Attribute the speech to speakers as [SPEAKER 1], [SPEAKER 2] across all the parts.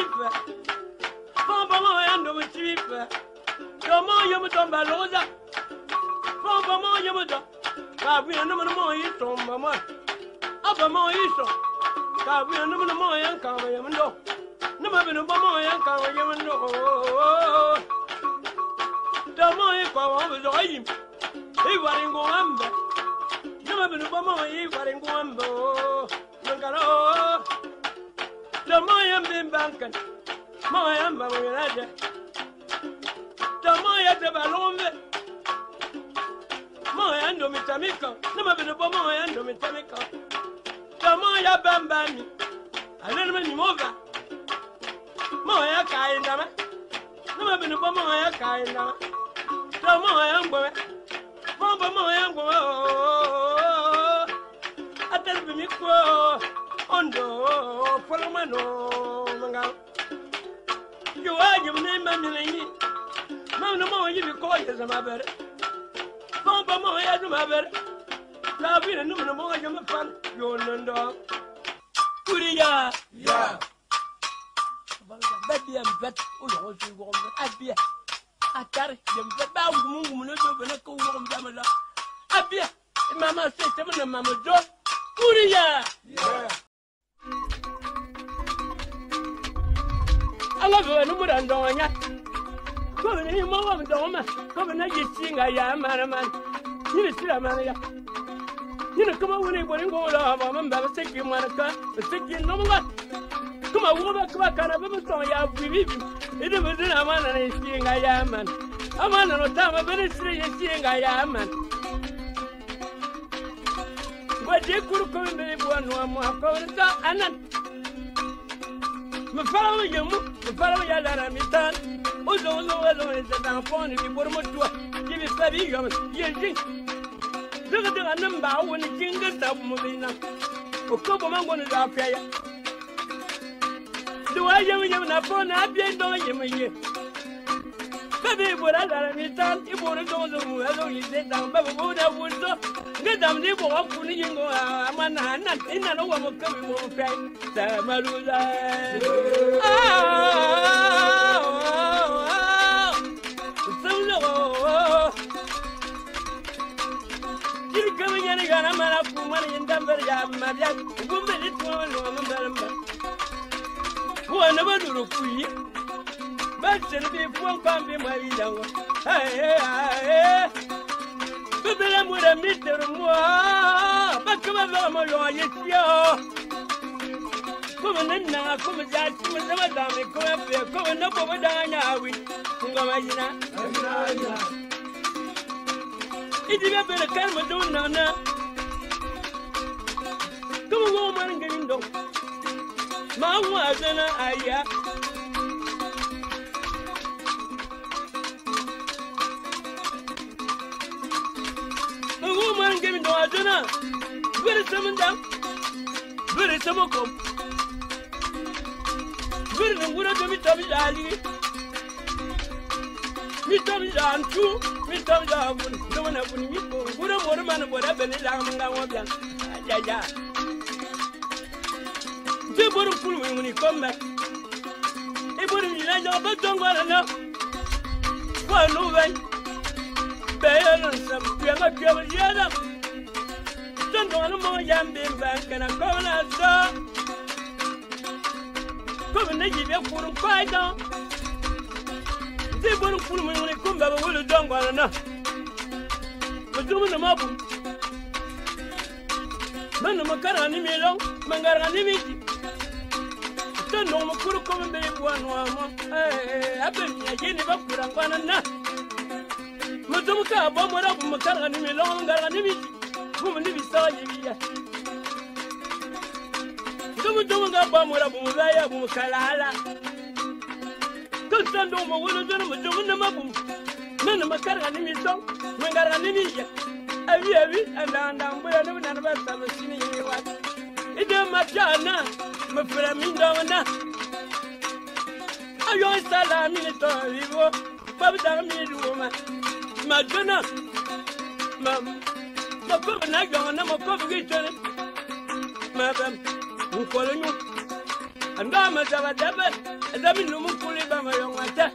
[SPEAKER 1] chivipe. Fambamo yando mu chivipe. Domo yamu tomba loza. Fambamo yamu do. Kabu yanu mo yito mama. Aba mo yito. Kabu yanu mo yanka yamu do. Nama binu mo yanka yamu do. Domo yiko wa zo yim. Hey waringo amba. Nama binu mo yi waringo amba. Mangaro. Domo yam bim bankan. Mo yam ba mo yaraja. Domo ya te balombe. Mo ya ndo mitamika. Nama binu mo ya ndo mitamika. Domo ya bambani. Alena ni mova. Mo ya kainda ma. Nama binu mo ya kainda ma. Domo ya ngwe. Mo ya ngwe. Atel bimi ko. Ondo folomano manga. You are you name me. Mamma mo you call you as my better. Papa mo ya my better. Lavi and no more you fan. You know. Kuriya. Yeah. Baby and bet. Oh, you want to be a carry them about moon no go warm damala. Abia. Mama said to Mama Joe. Kuriya. Yeah. I love you, no more than doing it. Come in, Mom, Doma. Come in, you sing, I am, man. You see a man. You know, come on, when you go on, I'm about to take you, Monica, the sick, no more. Come on, walk back, and I've ever saw you, we live. It was a man and he's seeing, I am, man. A man on time, I'm very serious, seeing, I am, man. But you could come in one more, and then. Me follow you, me follow you, that I'm done. Oh, don't know whether it's a damn phone if you put more to it. Give it 7 years, you think. Look at the number when the king gets up moving up. Oh, come on, I'm going to drop here. Do I have a phone? I've been doing you. Baby, what I got me done, you want to go to who you sit down, but what I would do. Get them, they walk, putting you go, I'm not in an over coming more pay. Samaruza. You coming in again, I'm not for money in Denver, my dad, woman, it's one. Who I never do for you. But before coming, my young. Hey, but I'm with a meter more. But come along, yes, come in now, come and judge with the madame, come up here, come and up over Dana. It is a better camera, don't know. Come on, man, getting down. My was an idea. A woman giving no dinner. Very summon down. Very summer come. Very no good to me, Tommy Ali. Me Tommy Jan, too. Me Tommy Jan, no one of me. Good a man, whatever it is, I'm going to yeah. They wouldn't fool me when you come back. They wouldn't be like your but don't want enough. Well, no way. Balance some young girl, yeah. Don't want more young being back and I'm going out. Come and they give you for a fight down. They wouldn't fool me when you come back, but we don't want enough. But doing them up. Man, Macarani Milo, Mangarani. No more could come and be one. I've been again if I put on one and not. Mazuka, bomb up Macarani longer than me. Woman, if you saw you. Don't go bomb up Muzaya Mukalala. Don't stand over one of them, doing the Mabu. None of Macarani song, Mangarani. Have you and I'm where I never seen anyone. It don't matter. My friend, I don't salami to vivo, Papa, me, woman. Madonna, Mam, my cover, not going, I'm a cover, Madam, who follow you. andama sabadaba adami numu kuli ba mayongata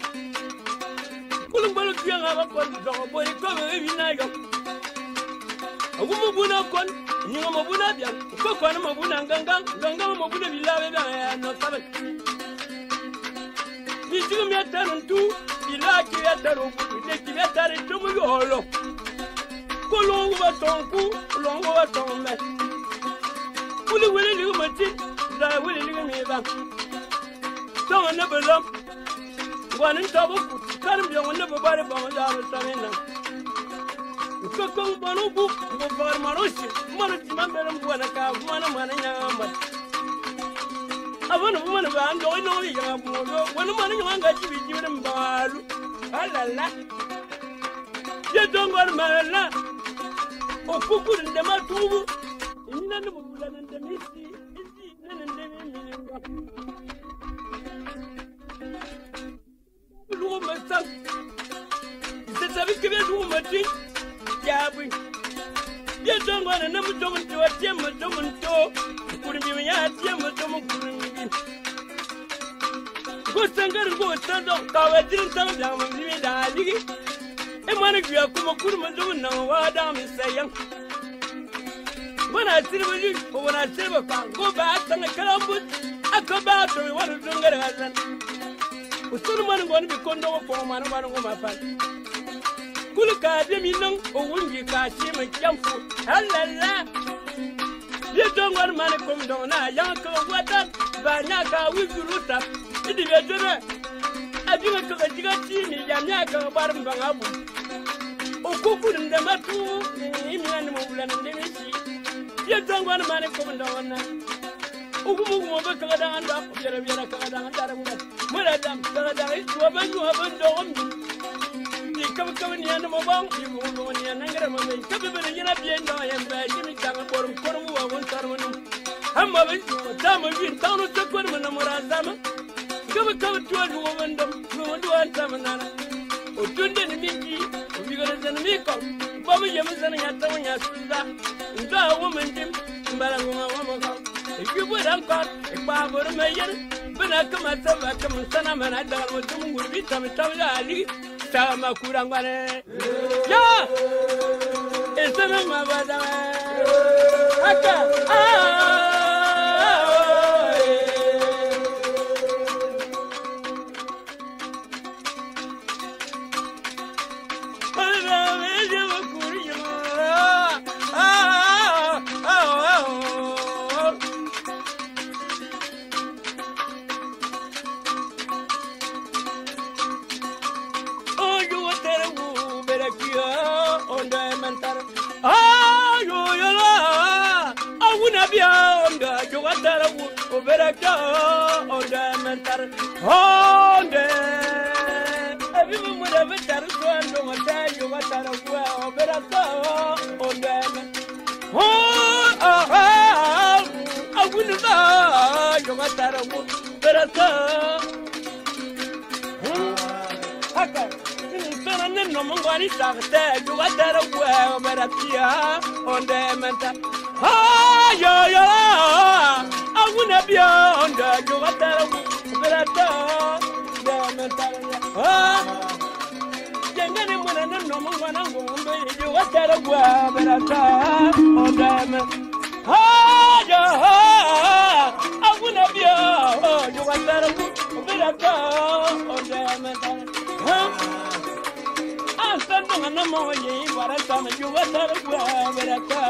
[SPEAKER 1] kulum balu kyanga ba kon do boy ko be bina yo agumu buna kon nyinga mabuna bia ko kon mabuna ganga mabuna bilabe ba no sabe bisu mi atantu ila ki ataro de ki atare tumu yolo kolongo ba tonku kolongo ba tonme kuli wele ligu mati da wele ligu mi ba tonga na belam wanin tabo karim bi wonna ba bare ba ma da samena ko ko banu bu ko bar maroshi marati mamberam bu na ka mana nyama abana bu mana ba ando no ya bu do wona mana nyanga jibi jibi mbalu alala ye dongor mala o kukuru ndema tubu ina no bula ndemisi isi ndeme milinga lu masa c'est ça que bien lu mati ya bu ye dongor na mu domun to atie mu domun to kuri mi ya atie mu domun kuri mi go sangar go tando kawadin tan ya mu mi da ligi e mana gya kuma kurma domun nan wada mi sayan wana sirbi ko wana sirba ka go ba tan kalambu aka ba to wani dungar hazan usul man gon bi kondo ko man go ma fa kul ka de mi nan o wungi ka ci mi kyamfu halalla ye dongor man ko ndo na ya ko wata ba nya ka wizuruta idi be jere ajinga ko jiga ci ni ya nya ka bar mbangabu o kukuru ndematu imani mo bulana ndemisi ye dongor man ko ndo na ugumu ba ka da anda bere ka da anda mu mura da ka da wa banyu wa bando ombi ni kam ni anda mo bang ni mo ni anda ngara mo mai ka be ni na bien no yem ba ni mi tanga korum wa won tar mo amma ba ta mo bin ta no ta ko mo na mura sama ka tuwa wo bando mo do an ta manana o tunde ni miki o bi gara zan mi ko ba mo yem zan ya ta mo nya suza nda wo men dim mbara ngo ma mo ko you would have got a power mayor, but I come at them, I come and son of an adult with them would be some Tawali, Sama Kurangane. Yeah, it's a mother. No mongoni sagte you got that well but here on the mental yo I wanna be on the you got that the mental jengane mona no mongona ngombe you got that well but on the mental I wanna be you got that on the mental Sandung na mo ye para sama you what are beraka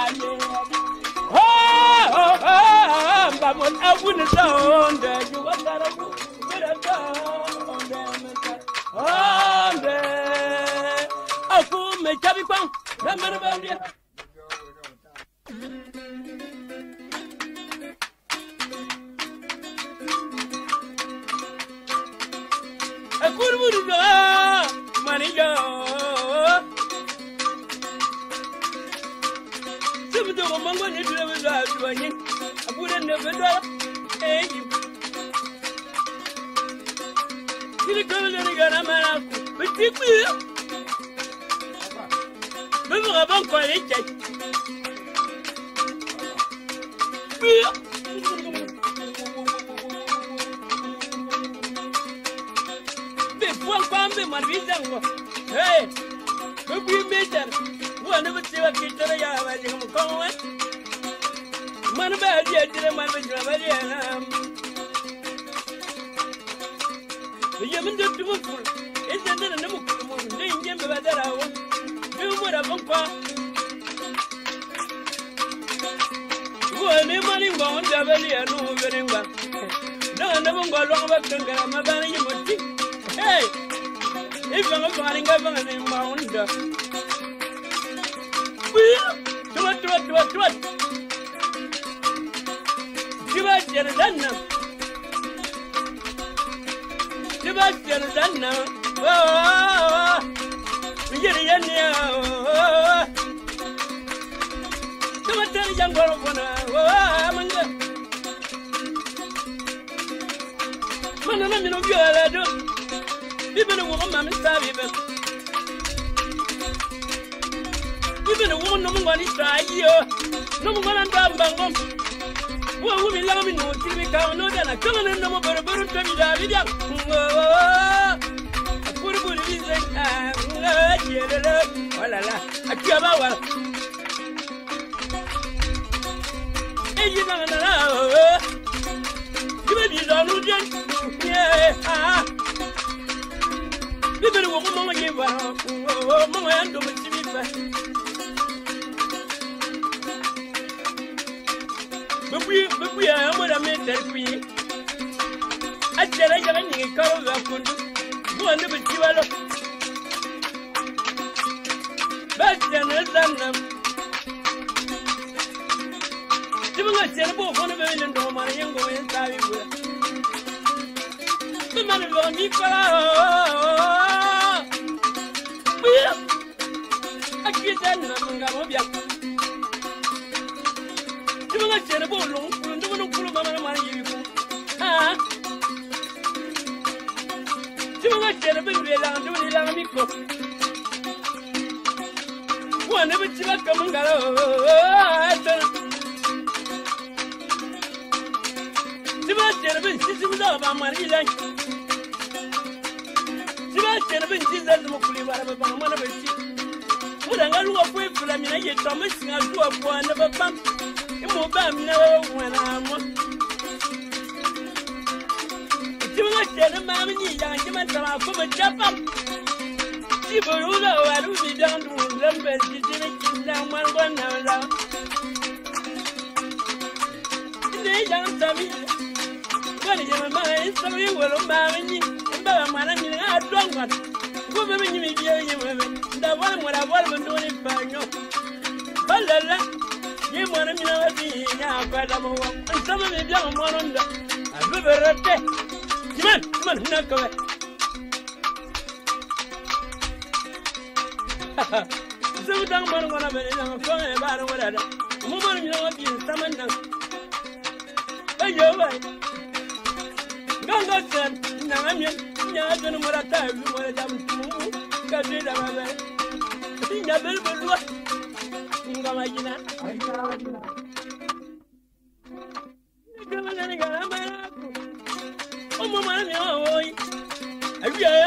[SPEAKER 1] aye babon awun down de you what are beraka on de aku me chabi kwang ramar bandia akurbu Maniga Sibudo mango ni dule za duani abure ne beda Kili kala ni gara mara ku bitipi Memo gaban ko ni che one family, my vision. Hey, who be major? One of the kitchen, I have a comment. Man, bad, yet, didn't mind the Yemen do too full. It's a little they came about that hour. You would have gone. Well, the money won't have any very well. No, I never got wrong about the Gamma. You would think, hey, if I'm finding government in Mount, what? You are done. Sebastian Zanna, Virginia, Sebastian young girl, Amanda. Manana, you are a dog. Even a woman, even a woman, no one is trying. No one on Bangum. Who will love me? No, TV count, no, then I come and no more, but a better than David. Put a good reason. I care about and you don't know. You may be done. Yeah, people who will give up. Mamma, and do it. But we are what I meant that we. I said I got any color of one of the two. That's the them. Even I said about 1 million dollars, young woman inside. The man is on I get that number. You will get a ball long, and do not pull up on money. You will get a big land, do it on me. One of it's not coming out. You must get a bit of money. You must get a bit of money. What I'm going to wait for them, I get Thomas and I'll do a one of a pump. You move back now when I'm one. You must get a mammy, young man, from a Japan. People who know I will be down to them, but you didn't down 1 hour. They don't tell me. What is your mind? So you will marry me, and by a man, I don't want. Who will you be women? The one what I want to do it by you. You want to be now, but I'm and some of the young one on the river. Come on, not go away. So down one of them, I'm going about whatever. Woman, you know, being summoned down. Hey, you're right. Don't go, son. Now I'm young. I don't know what I tell you. What I'm doing. Got rid of my bed. I think I will do it. Oh, Mamma, I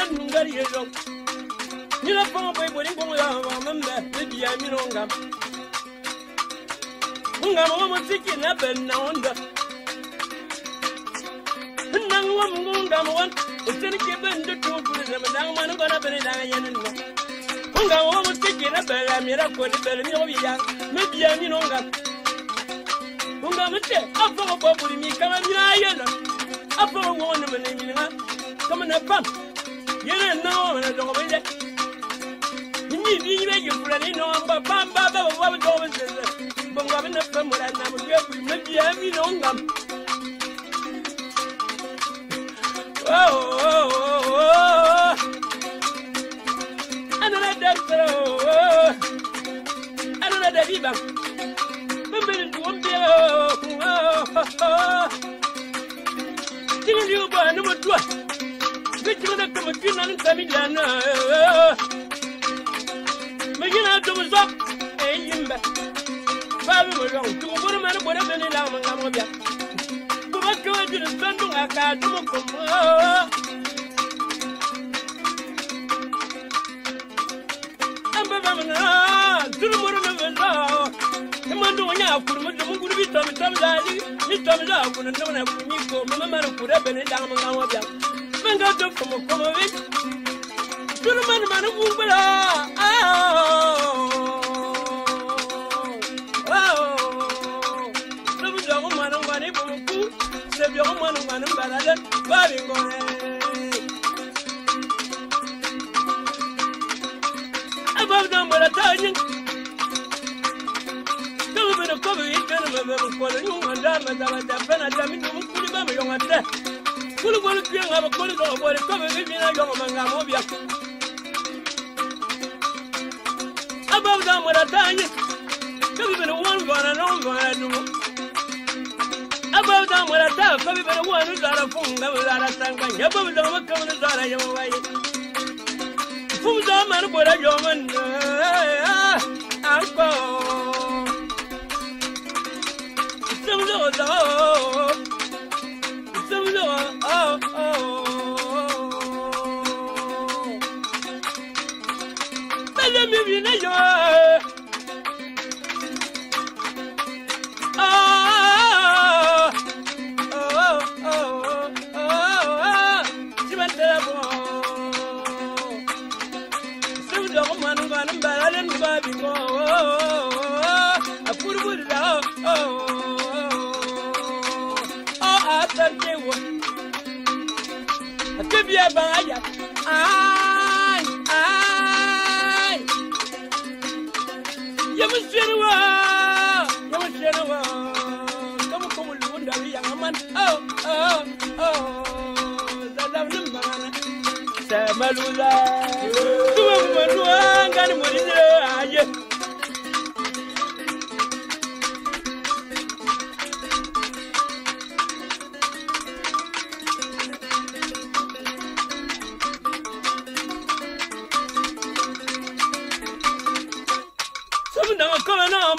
[SPEAKER 1] am very young. You know, probably when you go on, maybe I'm in Ungam. Ungam woman taking up and now under. And now Ungam one, it's going to keep in the two for them, and now I'm going to be an iron. Ungam woman taking up and I'm miracle, maybe I'm in Ungam. Ungam, up for a bubble, me come and up for a woman, come and a pump. You don't know, and I don't know. You need you for any no, but Bamba, what was always but I'm in the film when I never get with maybe I'm in Ungam. Oh, I don't know that. I don't know that either. Maybe it won't be. Didn't you buy number 2? Which one of them and Samidian? Begin out to us up. Hey, Yimba. Father was wrong to a woman, whatever any lamb and Gamma. But what go to the sun? I can't do na turmur na vela mando nya kurmu dum guru bi tam tam dali ni tam da kun na kun ni ko mama mar kura bene da ma ngawa bia manga do ko vi turman man gumbala sabu da ko man ngani bu ku se bi ko man ngani baladan ba bi ko abab da mara tajin Kobe ikana mabem kola nyuma ndama da bana da mi dum kuli ba me yonga de kulu bolu kya ngaba kulu do bole kobe bi na yonga manga mo biya abaw da mara tanye kobe be won bana no bana dum abaw da mara ta kobe be won zara funga zara sanga abaw da makka won zara yawa waye fu da mar bora yoman anko Malula, tuwa malua, ngani mwini aye. Sabunda wakala na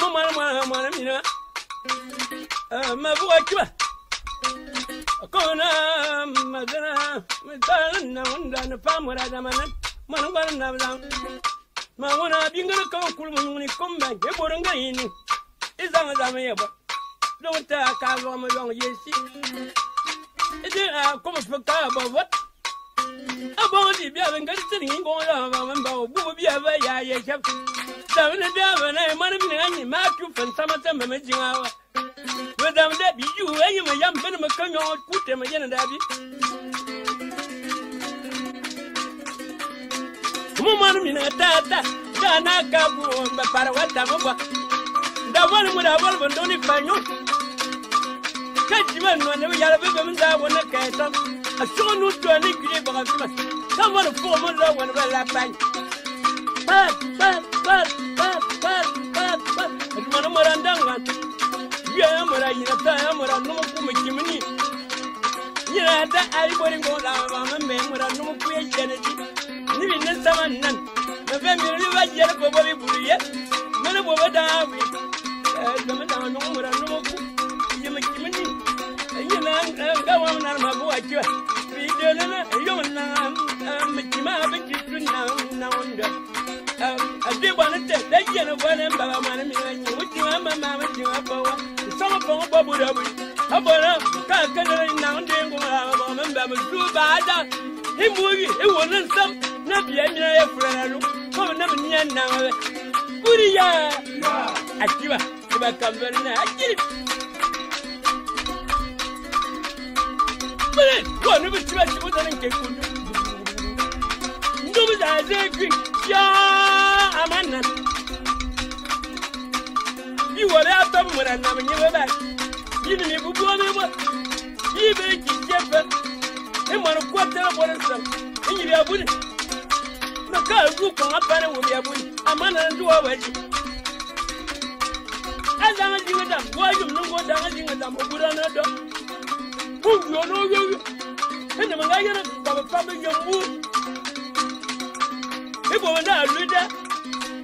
[SPEAKER 1] mwana mina. Mabuwa kiba. Kona madana madana undana pamura damana manungana nabla mawona bingala ka kulmuni komba geboranga yini izanga zameyeba donta ka goma yong yesi ide a koma faka bawat abodi bia ngari tini ngona mamba bu bia ba ya ye chap damna damna man minani ma tu fan samata memejingawa Madam Debbie, you and my young men can you put them again, Debbie? Woman, in a tata, Dana Gabu, but Parawata, the one would have one don't find you. Catch you when we are women that want to catch up. I saw no to a liquid about someone 4 months when we're laughing. But, yeah, mura ina ta mura no ku mikimini ina da ai borin go la ma me mura no ku ye jene ni bi nan sama nan na be mi ri ba jere ko bo bi buriye mena bo ba da wi da ma da no mura no ku ye mikimini ina ga wa na ma bo akwa bi de na yo na mikima ba ki tun na wanda ade bana te da jene bana ba ma na mi ni wuti ma ma wuti ma ba wa some of them bubble up. Abona, can't get it now and then. Remember, Bada, him movie, it wasn't some, not the end of friend. Come never near now. Buria, Akiva, if I come very nice. But it one of it's much more than Kate. Nobody has a green. Yeah, I'm not. You were out of what I'm having you back. You didn't even go over. You very Jeff. And one of quarter of what is some. And you are winning. The car group on up and will be a win. I'm on do a wedding. As I'm a jingle them, why you don't go down a jingle them, but good on a dog. Who you know you? And the Malayan of a family young wood. If we were not reader,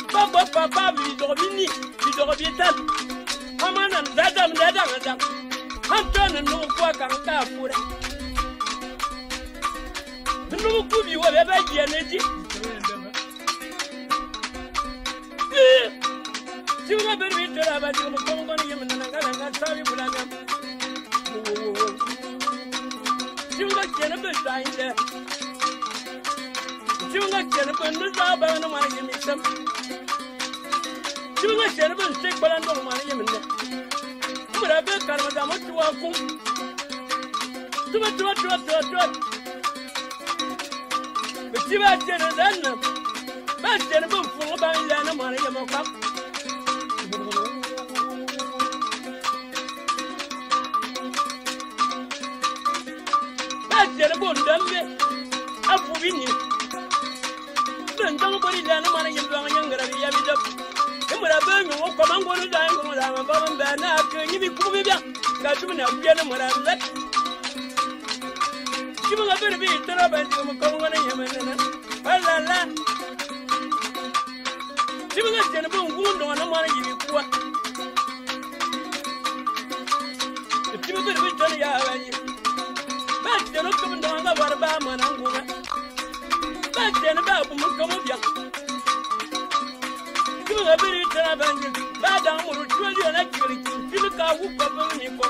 [SPEAKER 1] Papa, we don't need. Ils auraient bien fait. Maman, dadam. Antoine, nous, quoi, quand t'as fourré. Nous, coups, vous avez bien dit. Chunga berbi tora ba chunga kongo ni yemna ngala sabi bulanga. Chunga kena besainde. Chunga kena bendu zaba no mari yemisam. Chunga kena ben sek balando mari yemna. Mura be karma da mutu akum. Tuwa. Betiba kena danna. Ba kena ben fungo ba ilana mari yemokam. Jere bondambe afubini ndanga bori dana mana yimba ngara ya bidap emura banyu ko mangolo da ngo da ba ba na ka nyibi kubi bya ga tumna bya mura lat kibu ga bere bi tara ba ndi mo ko ngana yemena alala kibu ga jere bo ngundo na mana yibi kuwa kibu bere bi tara ya ba yi Bajeno come down the water by Mananguna. Bajeno Babu Mukamodia. You have been eaten a bang, Badam or Julia actually, Philippa Whoop of Nipo.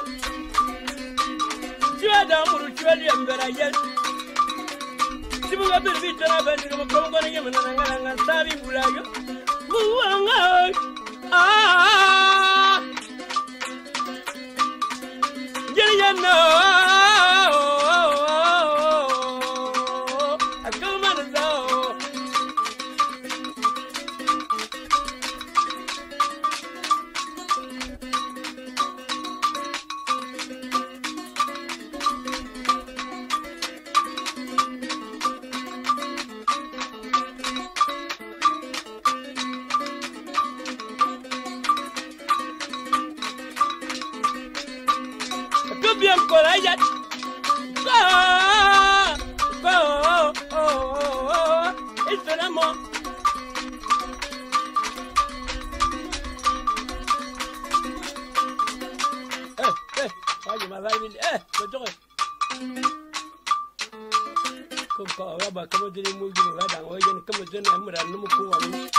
[SPEAKER 1] Juadam or Julia, but I yet. You have been eaten a bang of Congo and Savi Bulayo. Ah, yeah, no. Bien por allá. It's an amor. Oye, me va a venir. Pues yo. Como va, como tiene muy bien, ¿verdad? Oye, como tiene hambre, no me puedo abrir.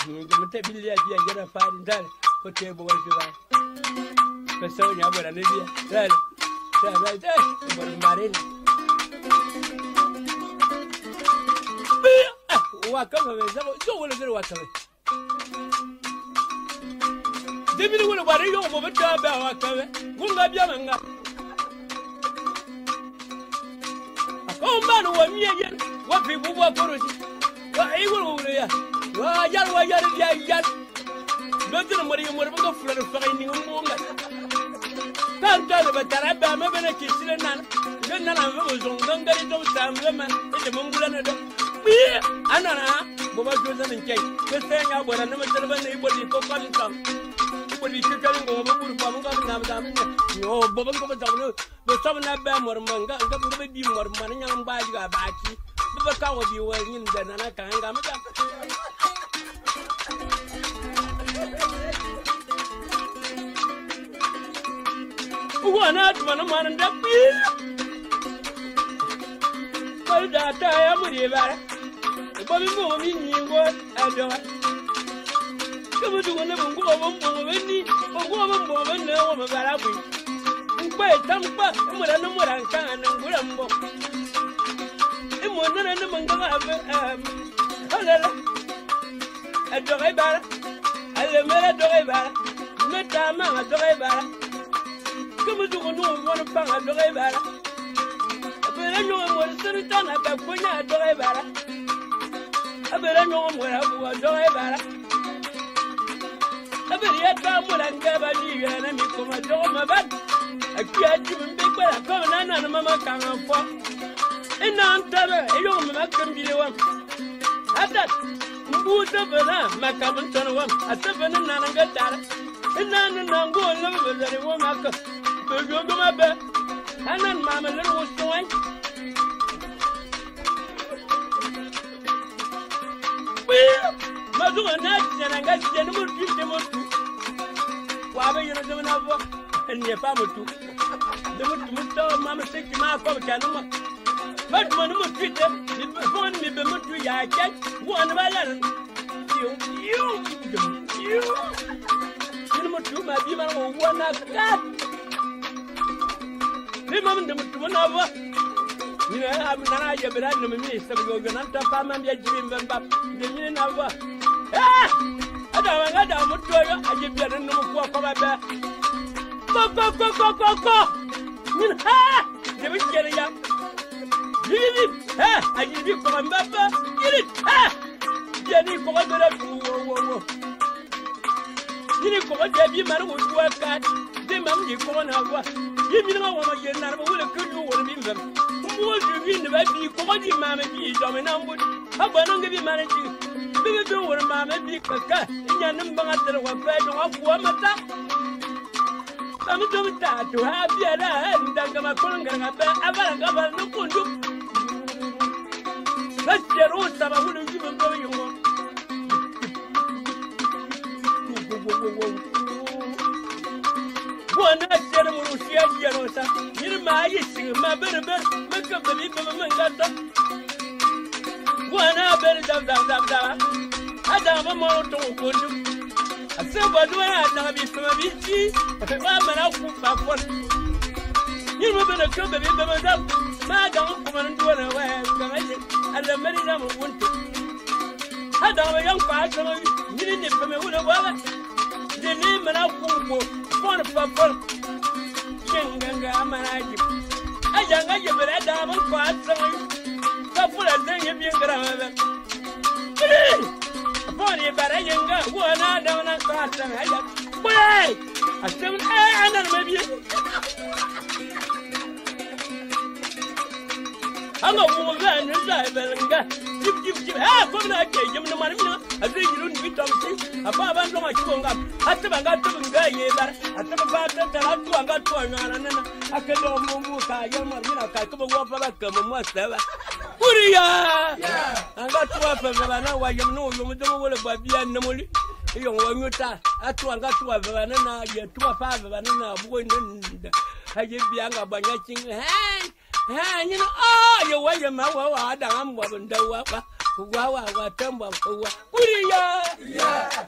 [SPEAKER 1] Yo me te pillé aquí a llegar a Farintal. Porque voy a llevar. Pessoa ya buena Libia, dale, por marina. Wakame, yo will do wakame. Demi will worry you over job about wakame. Wunga Yamanga. Oh, man, what me again? What people were for it? What he will do? Why, yan. Don't know what you were going to finding a moment. Can't tell about that. I'm a kitchen and none. Then I was on Ganga, don't stand women in the Mongolana. Anna, Boba Johnson and Kate, the thing I would have never tell anybody for coming some. What you should tell over Bamanga. No, Boba, but some of that bam or manga, got be more money and buy you a backy. But how would you were in the Nanaka and Gamma? One out, one and that beer. Well, that I am with you, but you know me, you what I do. Come to one of them, go over any, or go over and no one about it. Wait, some butt, and what I know what I can and what I'm going. And one and the Manga a driver, I live a driver, not a man a driver. Come to one one of a driver. But I know what is the return of a driver. I bet I know where I was driver. I bet yet come when I never knew your enemy from a door, my bed. I can't even make what I come and Mamma come for. And now I'm telling you, I can be the one. At that, who's over there, my common son of one, a 7 and 9 and get that. And now I'm going over the woman. But you go my bed. And then Mamma little was going. Well, Mazu and Nash and I got general give them on two. Why you don't have work and your family too? They would tell Mamma 60 miles for Canada. But when you treat them, you perform me the Mutri, I can't. One of my land. you. You must do my demon one as that. Remember to one over. You know, I'm not a brand new minister. You're going to come and get Jim and Bab. The meaning of what? Ah! I don't know. I give you a no walk on my back. Go. You will get it up. Give it. I give you come back. Get it. Jenny, come on. You come on, Debbie, man, would work at the man you come on. You know what you're not going to do. What you mean about the quality mamma be dominant? How about not giving managing? Bigger do what mamma be cut in your number after one bed of one mata. I'm doing that to have the other hand and come a calling and a governor no good. That's your own time. I wouldn't even go you want. One night, General Rosa, you my issue, my better, make up the people of my God. One hour better than that. I don't have a more to go to. I said, what do I have to be from a beachy? But I'm an output back one. You were going to come to be by myself. My dog, come and do it away. And the many number want to. I don't have a young person. You didn't from a wood of weather. The name and output. One of purple. Ganga, Manaji. I young, I give it a diamond quite something. Couple of things if you grab. Upon you, but I young girl, one I don't know. Wait! I still and maybe. I'm a woman, and from that day, you know, I think you don't be talking about so much. I still got to go. I took about that. I got to and I can go move. I come over back. Come on, what's that? Hurry! I got to offer. I know why you know you don't want to buy the animal. You want you to. I got to have a banana, get 2 or 5 banana. I give the younger by matching. Hey, you know, you want your mouth. I don't want to do what. Wow, Tumba, yeah.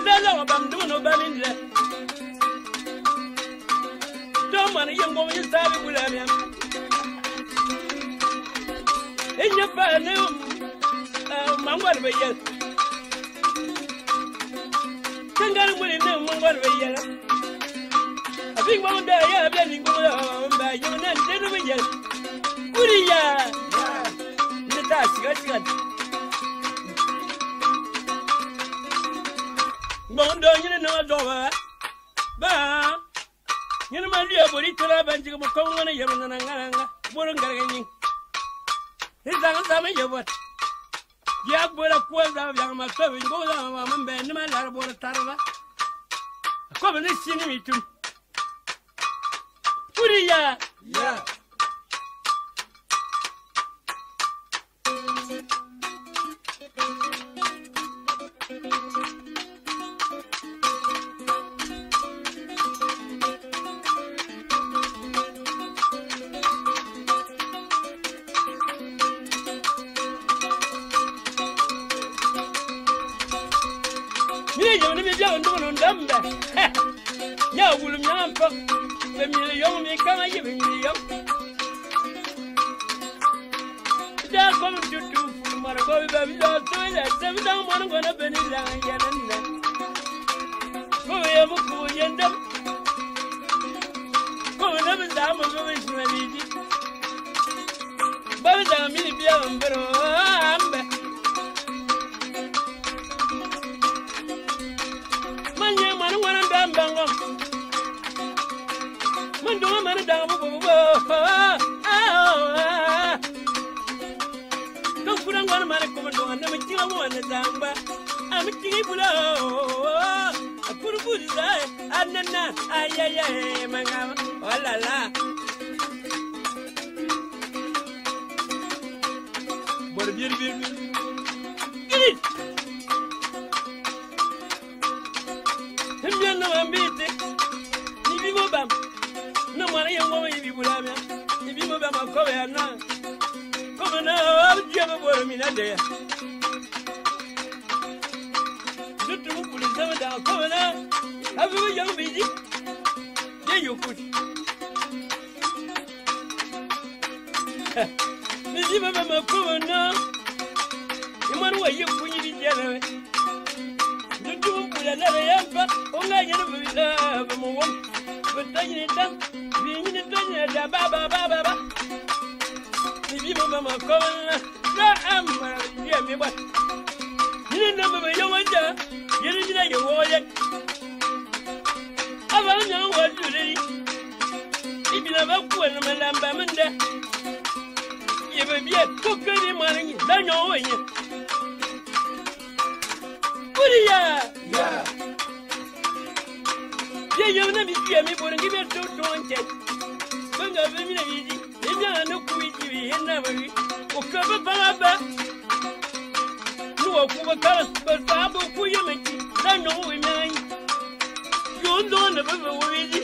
[SPEAKER 1] Della bam do no bamin le. Don't man yem go yin sabi bulamiam. In your pa ne mangwal be yel. Kangar muli ne mangwal be yel. Abi mo da ya be ni go ba yo na de be yel. Kuriya. Ni ta siga. Bondo yini no doba ba yini ma liya bori tala banji ko ko ngana yamna na nganga boro ngarga nyi izanga sama yobot ya bora ko da ya ma ko ngo da ma mambe ni ma lar bora tarba ko be ni sini mitum kuriya ya ya wulum nyampa be million mi kama ye million da kom tutu mara go be be do to le se da mara go na be ni la ya na ko ye mu ko yendam ko na be da mo go be ni di ba be da mi ni bi ambro ambe manye mara wana ndambango Mando mana damu bo Don't put on one man come on and make you one damba I'm king bulo I put good anana ay manga oh la la Bor bir Git Himya no ambite Ni bibo bam No mara yango ibi bulama ibi mo ba makobe ana Como na abjeba bor mina de Dutu puliza da como na abu yang biji ye yokut Ni ba makobe na Imanu wa yekunyi bijana Dutu puliza da yamba onga yana bila ba mo won Butani dan Bini tanya da ba Ni mama kona na amma ye me ba Ni na ba yo wanja yiri ni na ye woye Aba nya wo dure Ibi na ba ku na lamba mende Ye ba biye ko kani mari da nyo wenye Kuriya ya Ye yo na bi biye mi bo ngi be to nche Banga be mi na yiji Enya na ku yiji na ba wi o ka ba ba Nuwa ku ba ka ba sa bo ku ye mi da no we mi Yo ndo na ba ba wo yiji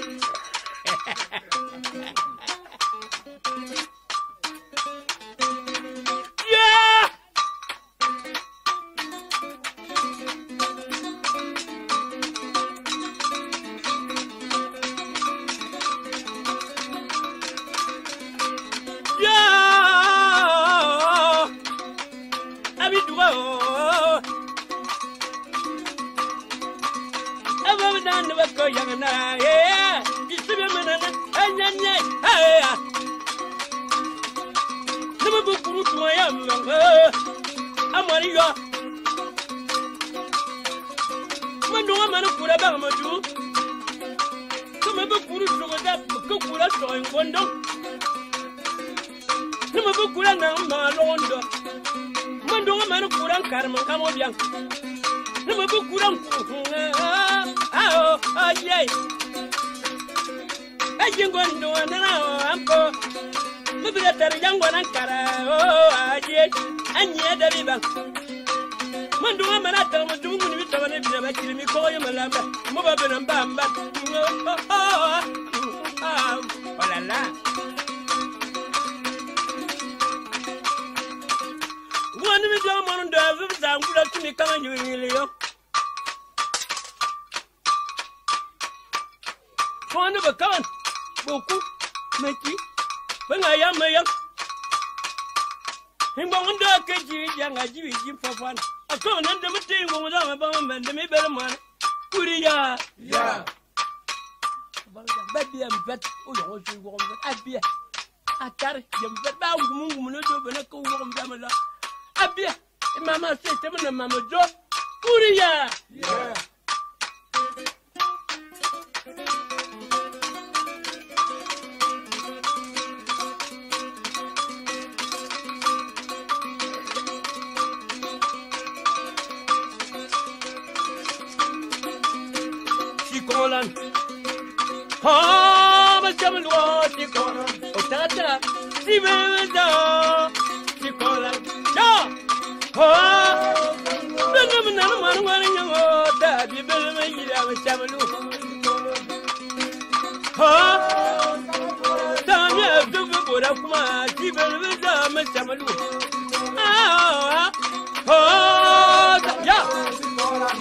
[SPEAKER 1] bakawan boku meki bangaya mayam himbonda keji yanga jiwi jifafan akona nda mutin go mudama bambe me berman kuriya ya babia mvet o yo so go mvet abia akar yemvet ba ngumu no do bena ko go mdama la abia mama se temna mama do kuriya ya Kolan, ha, macam luar si kolan, otara si benda si kolan, ya, ha, benar-benar mana yang otak di belum hilang macam lu, ha, tanya tu berbuat kuma si benda macam lu, ha, ya,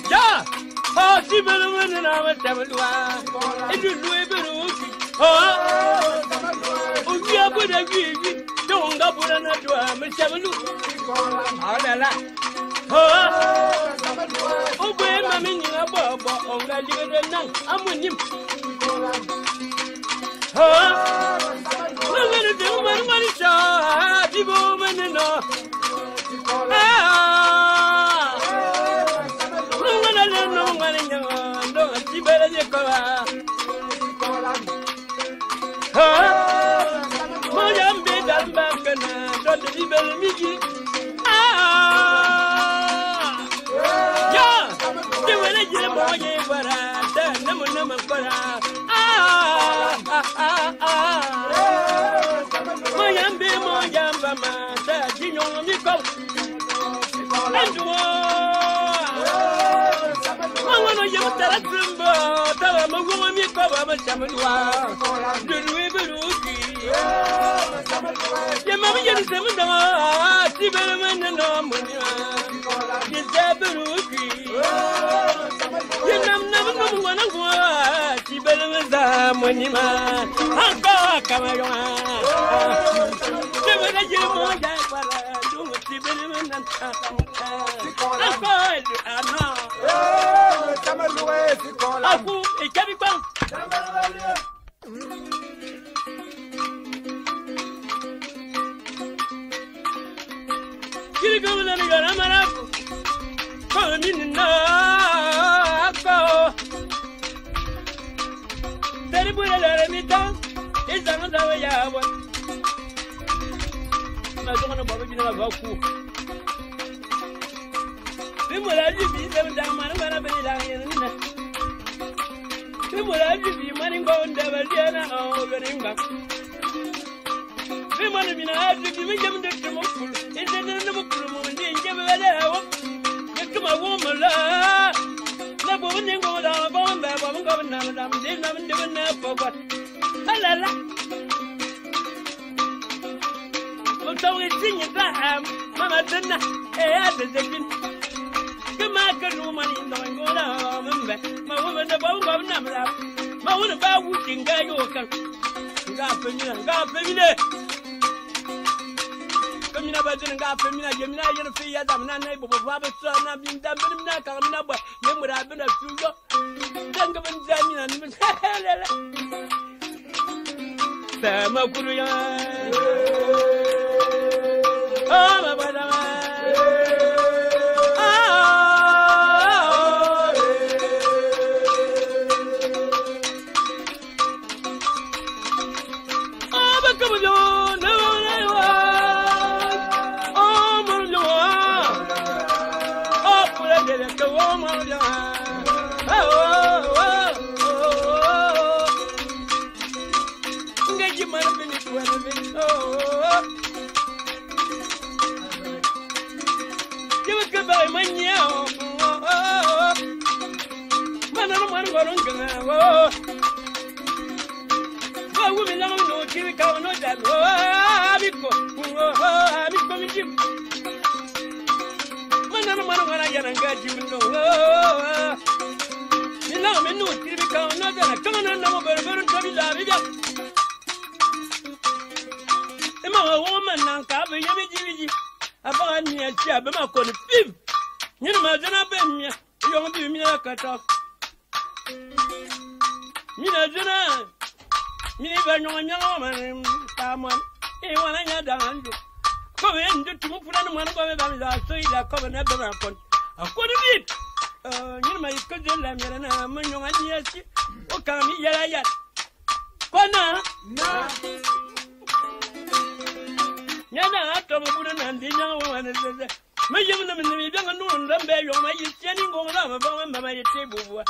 [SPEAKER 1] ya. Oh, si belum nama tamalua, itu dua beruki. Oh, dia pada gigi, dongga bulan dua macamalu. Adalah. Oh, boleh mami ni apa? Orang lagi renang, amunim. Mana tu mana manusia, di bawah mana no. Mojambe dambakana don libel migi ya de wala jere moye bara da namu bara mojamba ma da jinyo mi ko andwo Mangano yamtara trumbo tawa magumo mi ko ba chamadwa dunwe beruki yamami yeri semunda tibele menno munya yeberuki yenam nam ngwana ngwa tibele meza munya anka kamayo tibele jemo ya para dunwe tibele menna anka ana Aku ikabi bang. Kiri kamu lagi gara maraku. Kau ni nak kau. Dari bulan lalu kita, izan dah wajib. Macam mana bawa bina aku. Bimulaji bi da mana bani da yana Bimulaji bi mani gonda baliana o garinga Bimani bina aji bi jam de mukul inde de mukul mo ndi nge bele hawo yakuma wo mala na bo ne ngo da bo mba bo ngo na da ndi na ndi na bo ba halala Mo tawi tinyi da mama tanna adezin Kama kanu mani ndongola mbe ma wona da bongo na mla ma wona ba wuti ngayo kan nga femina kamina ba din nga femina gemina yer fi ya dam na nay bo ba ba so na bin dam bin na ka na ba ye mura bin fuyo dan ga ban jani na min lele sama kuru ya ba ba da Come on, Biga. Emma woman nanka be yemi aba ni achi abema ko ni pim. Ni ma jana be mi. Yo bi mi akata. Mi na jana. Mi ba nyo nya man tamon. E wana nya danjo. Ko be ndu tumu pula no man ko be ba mi da so ida ko na be ma kon. Akoni bi. Ni ma iko je la mi na ma nyo ani achi. O ka mi yara ya. Kona na Nyana ato mbuda na ndinya wana zeze. Meje mna mimi byanga nunda mbeyo ma yitseni ngomla mabanga mama yetebubwa.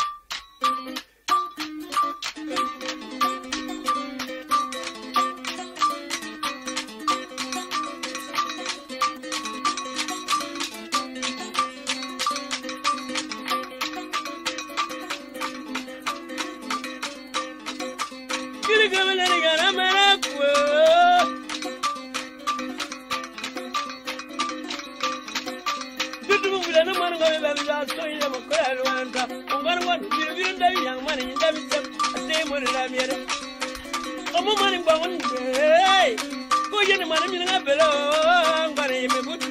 [SPEAKER 1] Kiri gamele ngara marakwo. No man go back to so you go and I'm going to be a young man in the same one. A woman in Bowen, hey, go get a man in a below, but I'm a good.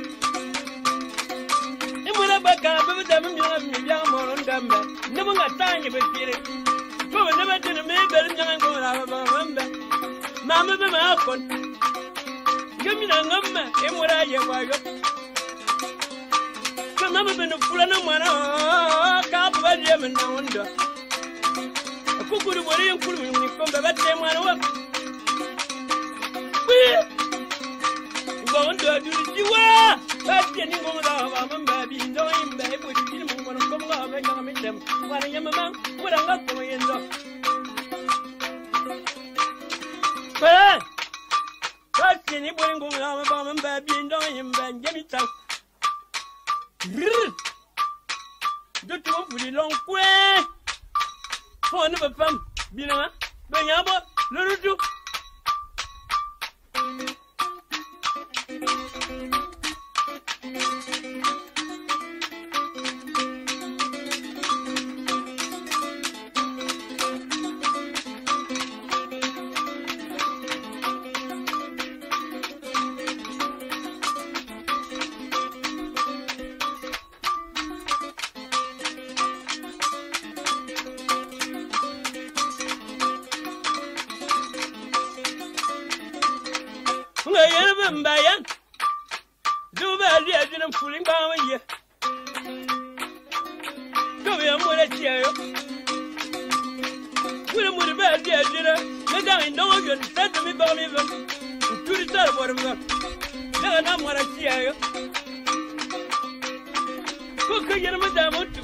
[SPEAKER 1] And when I back up with them, young man on them, never got time to be feeling. Go never to the maid, young go out of a member. Mamma, the mouth. Give me a number, and what I am. Never been a full of one. Can't buy them and no wonder. A cook would worry and pull me from the same one. Go on to do the Jiwa. That's getting over our baby. No, I'm baby. We didn't want to come out and come meet them. What I am a man, what I'm not going in. But that's getting going on about my baby and don't even get me tough. De tout pour les longs coups. Pour une femme, bien, ben yabo, le retour. Bayan, do bad, yes, and I'm fooling by you. Come here, what a chair. William would have bad, yes, dinner. Let down no one can send to me by even to the start of whatever. Then I'm what I see. Cook a young madame to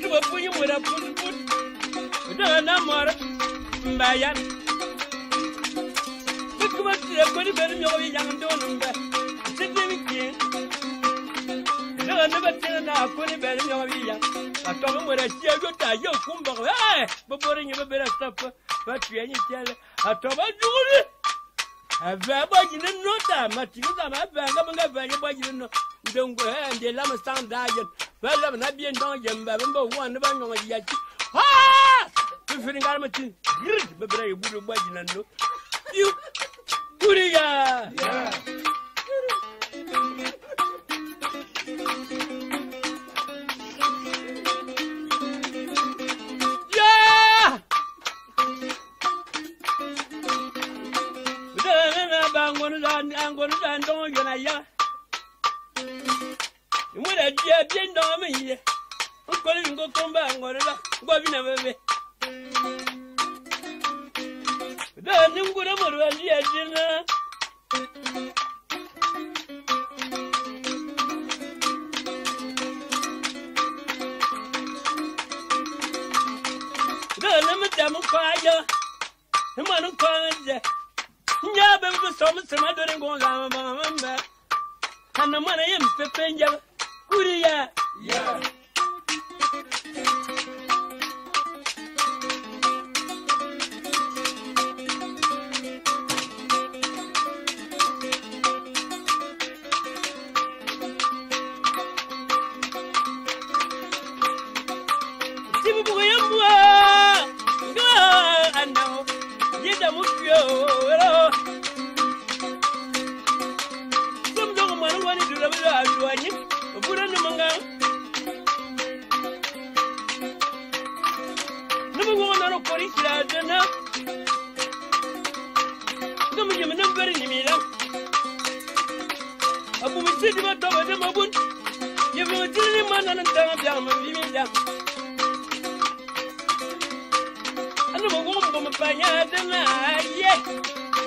[SPEAKER 1] do a pudding with a put. Then I'm what Bayan. I'm going to be a young donor. Sit me, never tell now, couldn't be a young. I told him when I see a good time, you'll come back. But putting you a better stuff, but you ain't tell. I told you. I've ever in no time, but you have a don't go ahead and the lama sound diet. Well, I'm not being done, number one, the one yet. Ah! Feeling armatin, but I would have budget. You. Kuriya! Yeah! Yeah! I'm going to stand on you. When I didn't know me, I'm going to go come back. What we never met. I'm going to go to dinner. I'm a fire. The man who calls yeah, but the summer, some other going on. And the money in Pepinja. Kuriya. Yeah. ya mufio some dong man wani dura bila aduani bura no manga numu ngona no kori sira dana numu yeme nambari ni mira abu mutidi ma to de mabun yeme mutidi man nan tanga bia ma bimida anu mo ngom mo panya dana ye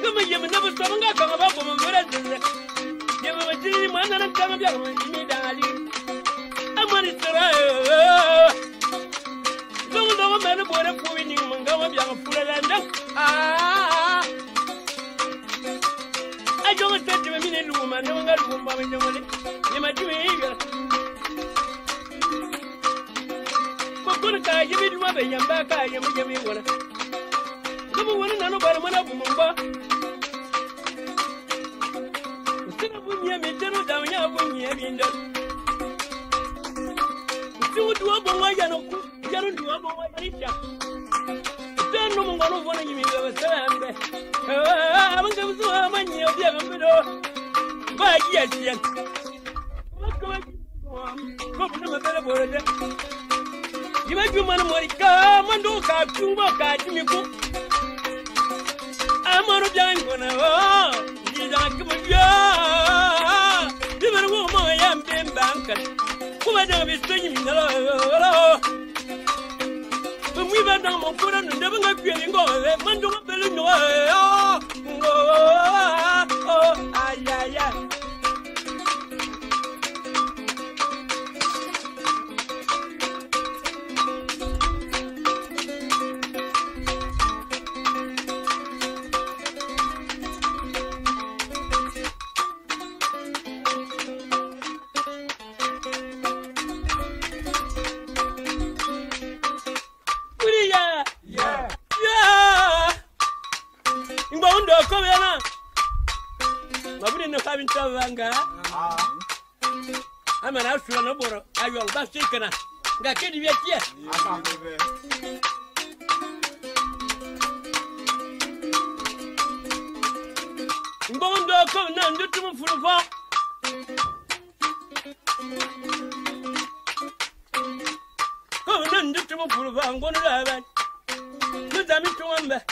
[SPEAKER 1] numu yeme nabu to nga ka ba ko mo bura dana yeme mutidi man nan tanga bia ma bimida ali amani sira don't know what man bore puwi ni manga wa bia fula landa I don't touch me in the woman no nga rumba me nyole ni ma tiwe yiga ko ko ka yibi duma be yamba ka yamba yemi wona ko wona nanu bare mana bu mumba sina bu nyemi tenu da nya bu nyemi ndo tu duwa bo wa ya no ku ya no duwa bo wa ya cha tenu mo ngono vona yimi be sambe abanga buzo amanyi obi ambido ba ya sian ko buna mabele borede yiba jumana morika mando ka tumba ka timiku amaro jango na o jida kumya diberu mo ya mbembanka kuma da bisonyi minalo we been down my foot and never got feeling go. Mando Belly no. Oh, ay. I'm an outlaw no more. I will back chicken. Got kid yet. Bondo come down to full of all. Come down to full of all. I'm going to have it. Look at me to one back.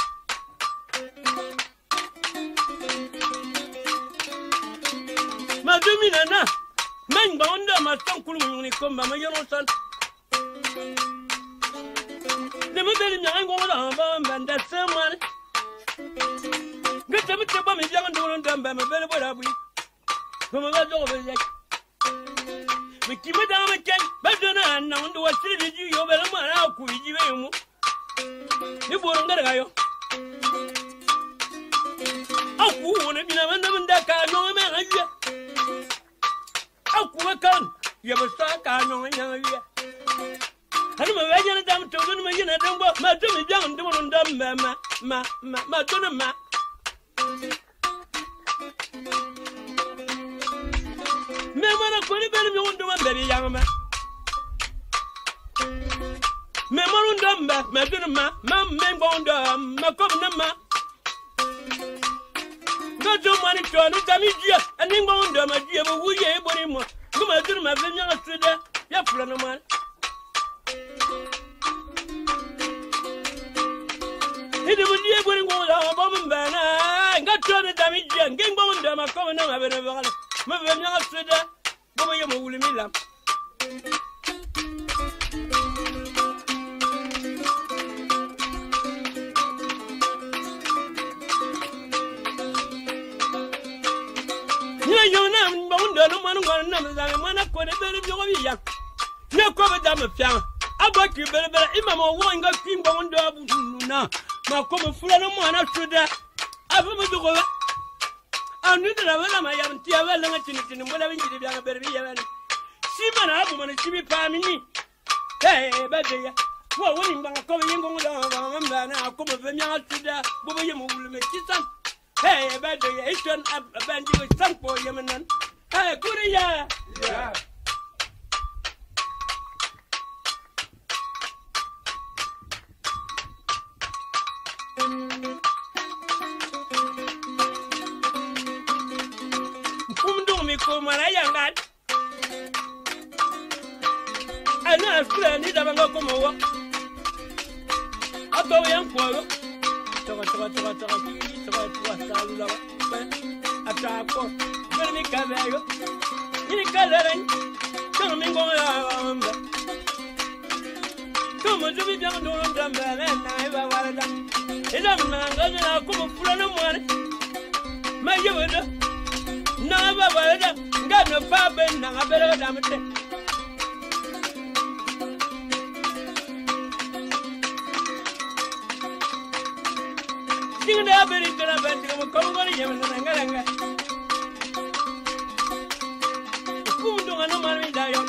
[SPEAKER 1] Madumina na men bonda ma tankulu ni komba ma yono san de mo deli nya ngo la ba mbanda semane ngata mi taba mi janga ndo ndamba ma bele bola bui ko ma do be yak mi kimi da ma ken ba do na na ndo wa siri ji yo bele ma na ku ji be mu ni boro ngara ga yo aku wona bina man da ka no me na ya aku kan ya basta ka no nya ya hani ma waje na dam to ma yina dan bo ma to mi jam dum ndam ma to na ma me mana ko ni bel mi wondo ma beri yang ma me manu ndam ma to na ma me bondo ma ko na ma Gojo mani to no damijia ani ngondo ma die bo wuye ebori mo kuma duru ma venya asuda ya fula no man Idi bo die ebori ngondo ba mbana ngato no damijia ngondo ma ko na ma bere bagala ma venya asuda bo ye mo wuli milam no man na na mana ko de bere bi obi ya ne ko be da me fian abaki bere imama wo nga kwin bo ndo abu na ma ko me fura no mana tuda abu me dugo anu de la wala ma ya nti ya wala ngati mo la binji de bi bere bi ya wala si mana abu mana si bi pa mi ni ba de ya wo woni mbanga ko be ngo ndo ba mba na ko me fe mi atuda bo bo ye mo wulu me kisan ba de ya iton abandi ko sampo yemenan Hey, Korea! Yeah. Nangan. And I feel need a go come over. I go young for Come to be down on them, and I ever done. It's a man, I'll come full of money. My yoda, never got no papa, and I better damn it. Sing the ability to have been come on him and Nanga. Who do I know my dial?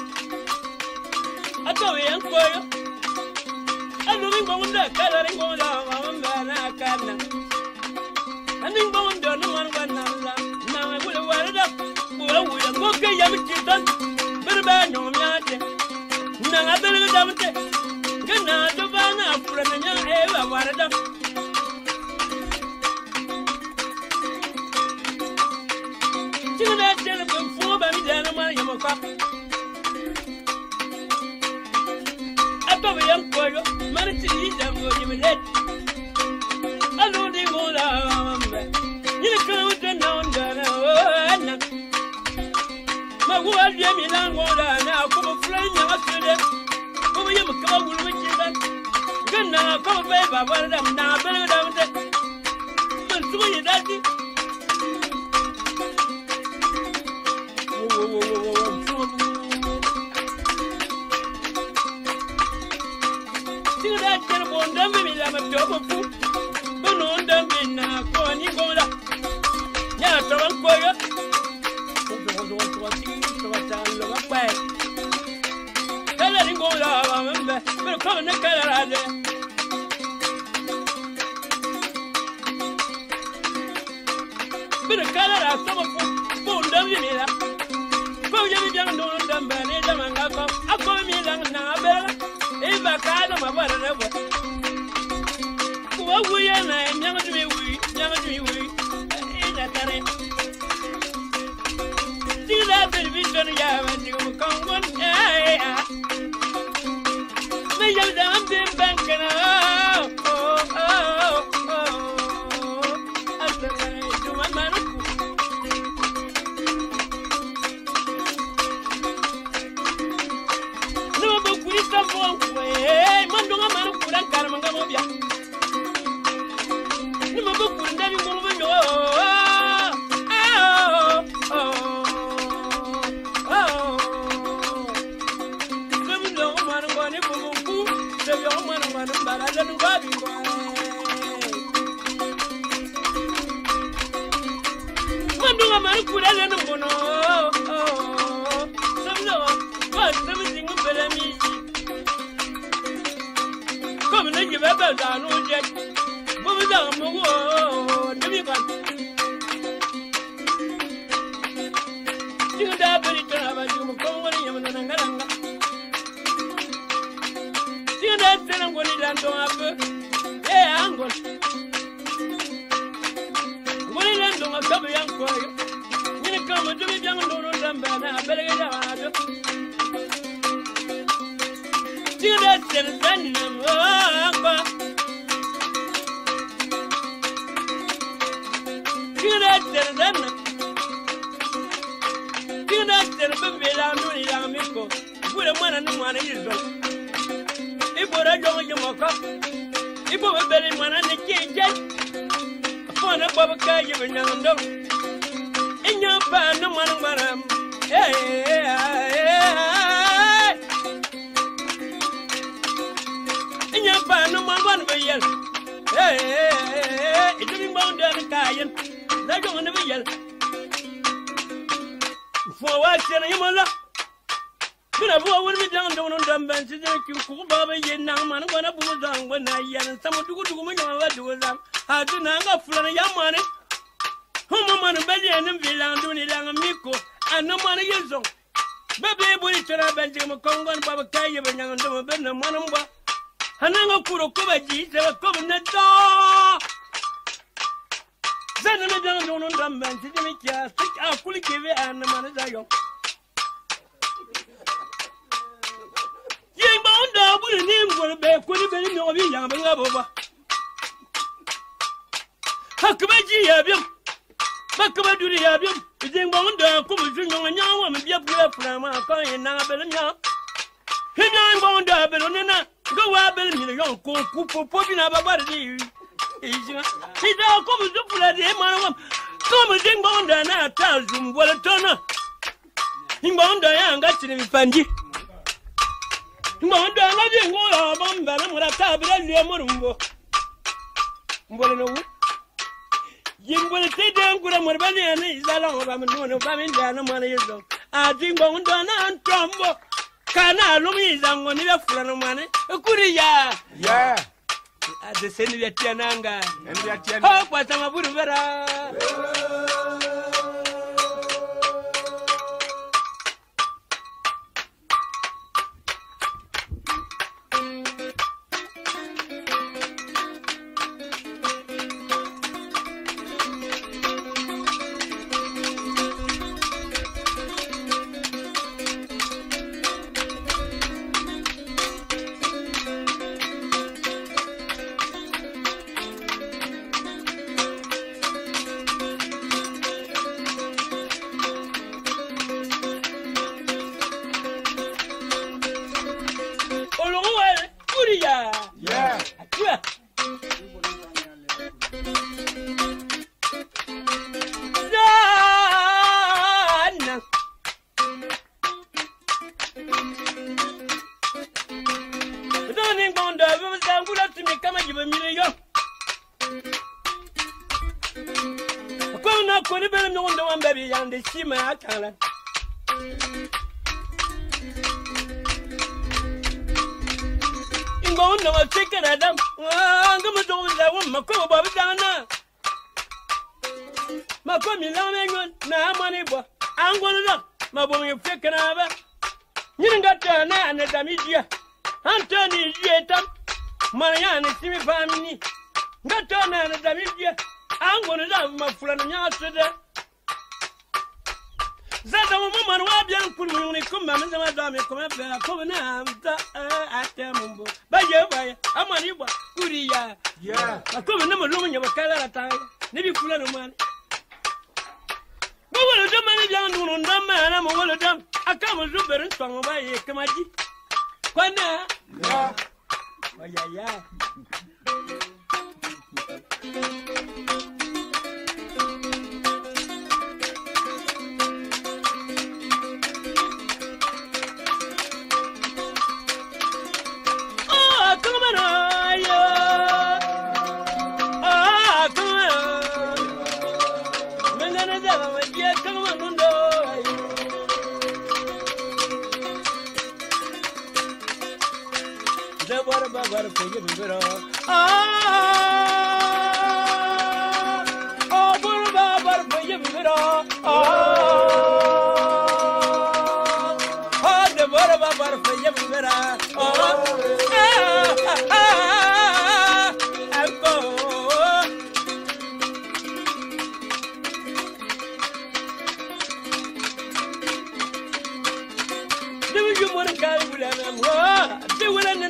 [SPEAKER 1] I told you, young boy. I'm moving on the coloring on the Canna. And then go on the one now I would have wired up. Well, we are okay, young children. Very bad, no matter. Now I better damn it. Good night, the van up for a young ever wired up. See that telephone for baby Dana, you will come. Young boy, money to eat them for him in head. I know they won't you can't turn down the my word, Yammy Lang water now come a flame after them. Come here, come with you. Good now, come baby, one of them now, better than that. But so you daddy. Don't be like a job of food. Don't be now, go and you go up. Yeah, so I'm going to go down. We'll come in the color. But the color of some food, don't you mean? Go, you young, don't them, but it's a man. I'll call me long now, if I can't, my brother never. We are never to be in that area. See that television, yeah, and you will come one. Yeah, may you down the bank and I'm the way to my man. No, but we come one way. Manduma man put a Caramangamobia. Come and give up down on Jack. Move down, move. You got to have a human coming and Nanga. See that then I'm going to land on up. Yeah, I'm going to land on a couple young boy. You come to be young and don't I better get out. See that then it's been bound down the Cayenne. I don't want to be yelled. For what, Senator? Good, I will be down on them benches. You cool, Baba, yet now, man, when I was down when I yell and someone to go to women, I do them. I do not go for a young money. Home on a belly and Villa doing it on a Miko, and no money is on. Baby, we turn up and Jim Congo and Baba Kayan and young and Ben and Manamba. And I'm going to put a cover cheese, they were coming the door. Then I don't know them, and I'll fully give it and the man is a young. bol be ko ni be ni no bi yang ba ngabo Hakabaji yabium Bakabaduri yabium Iding bonda kumu nyawa mbia bia frama ko ina belnya Hina bonda belonena go wa bel million ko ku bi na babari Ija ida kumu zupula de manwa kumu ding bonda na tazum wala tona Imbonda yanga chini mifanji Imbonda ngaje ngola bomba na murata bila liye murumbo Mbole no Yimbole tede ngura murbani ani izala ngo bamuno baminda na mwana yezo adingo ndona antombo kana lumiza ngo ni bafula no mwana kuri ya ade seni byatia nanga eni byatia ha kwa tamaburu vera Ingo wa chicken adam ngam do za won mako ba bidana mako mi la mengon na mani bo angon na mabo mi fekana ba nyinga ta na na damijia antoni yetam mariana simi famini ngata na na damijia angon na mafula nya tsede Zada mama wa bien kulu ni kuma mzama dame kuma ba ko na amta atembo baye amani bwa kuriya ko na mulumu nya bakala ta ni bi kula no man bo wala do mani jan dunu ndama na mo wala dam akama zuberin twango baye kamaji kwana ya Babar for you, Babar for you, the Babar for you, Do you want to carry with them? Do it and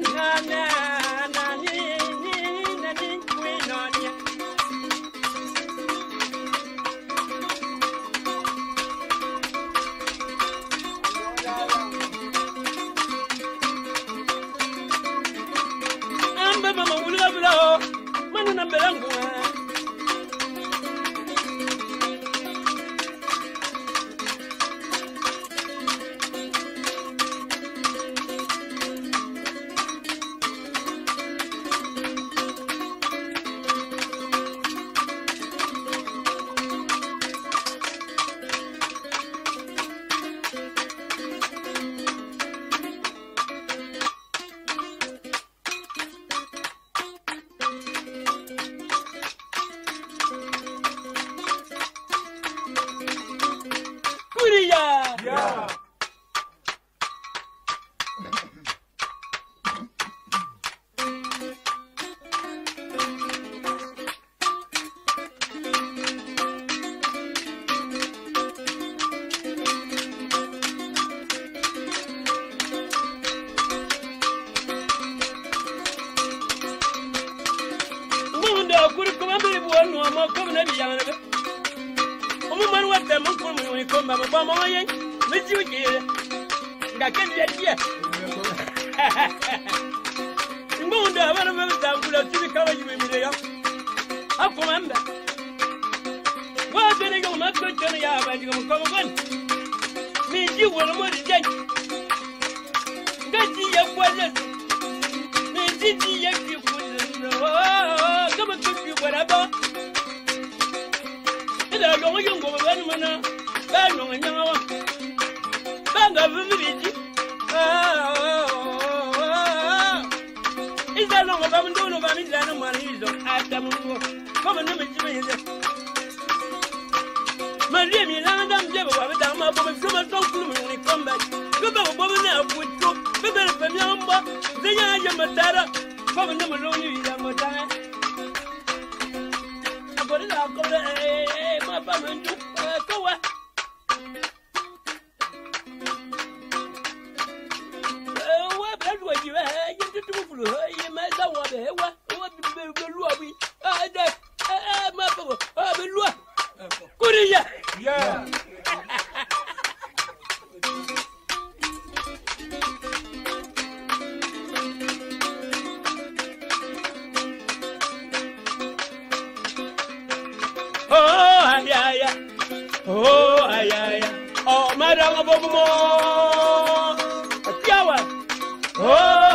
[SPEAKER 1] one no more coming at the young. A woman what them come when we come back from my young. Let you get that can get here. Munda, one of them down to the cover you with me. I command. Why did I go not to Johnny? I come on. Me, you were more than that. That's your question. Me, did you come and keep you whatever. And I don't want to go one bad no one. Bang of village. Is that long about doing about me? I don't want to ask them. Come and let me. Maria, me, and I'm never down my woman from a dog when we come back. Go back, woman, now with you. Better from your mother. They are your mother. Come and never know you, young mother. I got it out, my family. Go away. What was you? You do for her, you might have what the lobby. My father, good, yeah. Oh, Madame Abomo, Tiawa. Oh,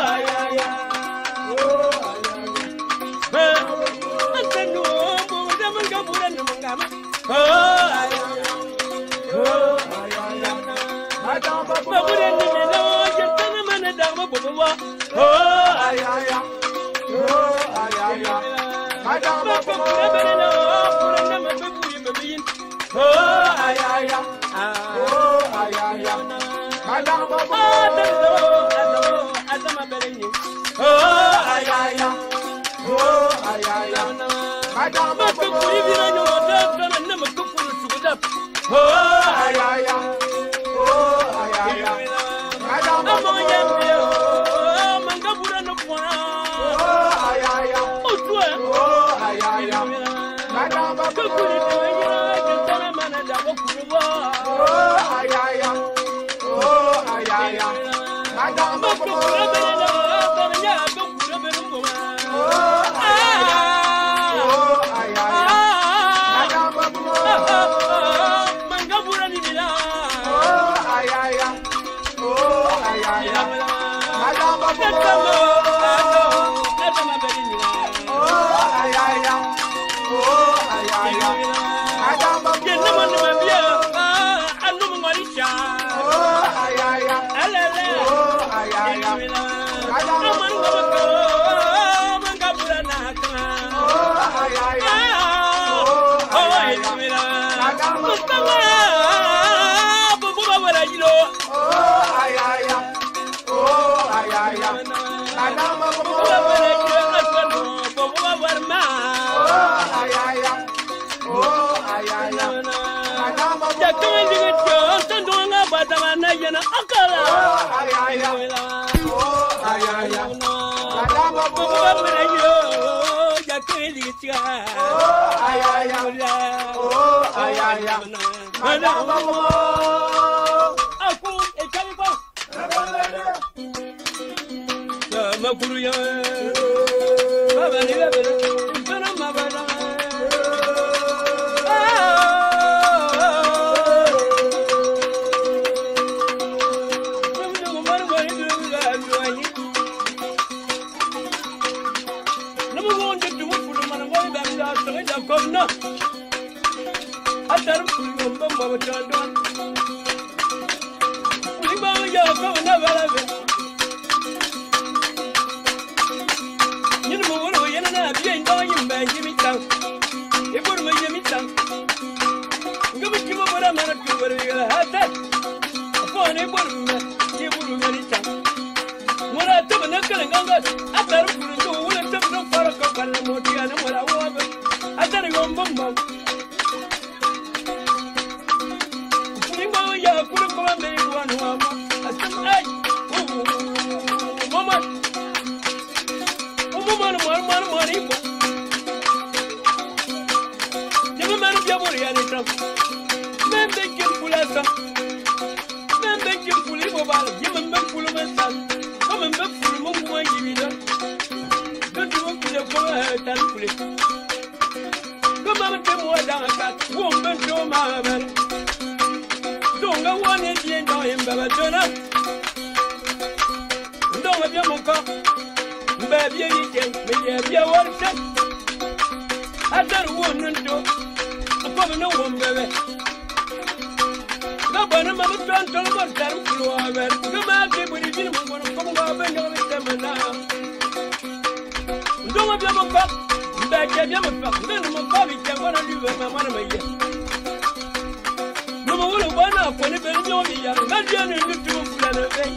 [SPEAKER 1] Madonna. Don't have your monk. Baby, you can be a worship. I don't want to do. I'm coming no one, baby. No, but I'm not trying to tell about that. No matter what you did, I'm going to come over and go with them now. Don't have your monk. Back at your monk. Then my body can want to do with my money. No one one up when it's in your year. Not yet in the two plan of it.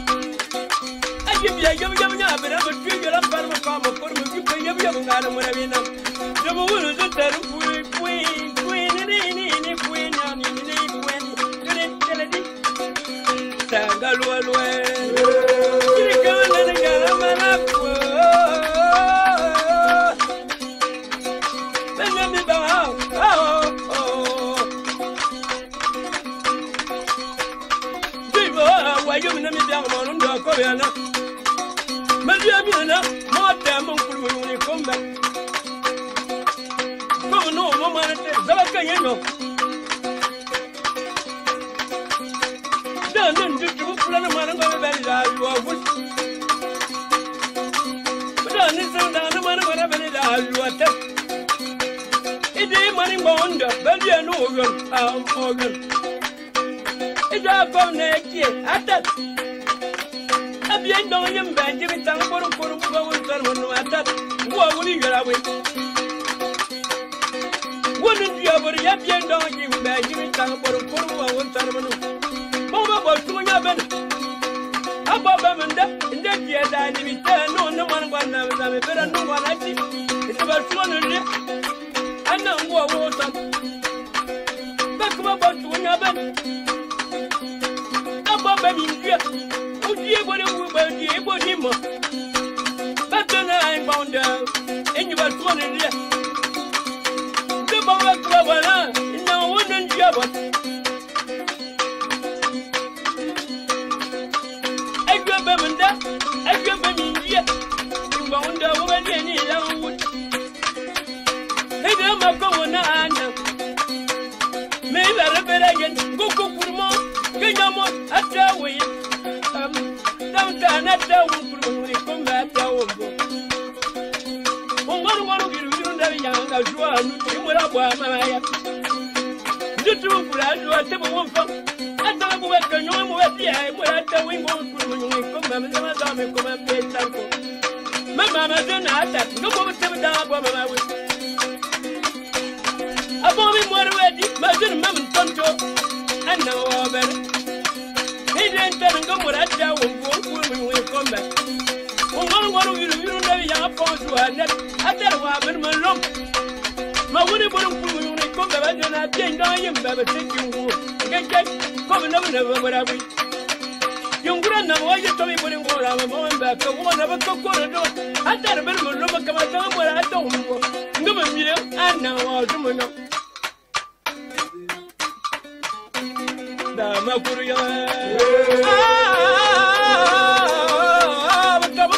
[SPEAKER 1] I give you a young up and have a trigger up out of a farmer for you pay every young man whatever you know. The woman is a queen, queen, and any queen, and any queen, Sangalua. You come and get a man up. Then let me bow. Why you let me down on the Koreana? Mariana, more damn when you come back. No, no, woman, Zavakayano. Then do you plan a man about that? You are good. But on this one, the man whatever it is, you are tough. It ain't money wonder, but you know, organ. It's all from next year. At that, I've been doing him back, giving time for a sermon. At that, what will you get away? Wouldn't you ever have been doing him back, giving time for a sermon? Mama was doing a better. Above them and that year, I didn't tell no one one now. I'm better no one I see. It's about 200. I know what was up. Back about to another. Baby, who dear, what you will be able to him? But then I'm bound down, and you were 200 years. The Baba Club, no one and Java. I grab them and that, I grab them in here. You bound down when you need a wood. Hey, I'm a going on. Maybe I'll better again. Go for more. Get at the way. Downtown at the when we come back to our home. One of you don't young as you are, you will have one. The two for us, you are table one from. I don't know what you know what the eye will at the wing when we come and come and pay sample. My mamma don't have that. No more table down, Baba. I've only more ready, my good mamma control. And now, he didn't tell him what I tell when we come back. One of you don't have young folks who are net. I tell you, I've been alone. My wooden when we come back, and I think I am better taking you. Get coming over never what I will. Young grandma, why you told me when you go around going back? So one never go corridor. I tell a bit of a room, come out where I don't know. No, and now I'll do my no. Makuruya, I'm going to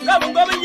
[SPEAKER 1] I'm going to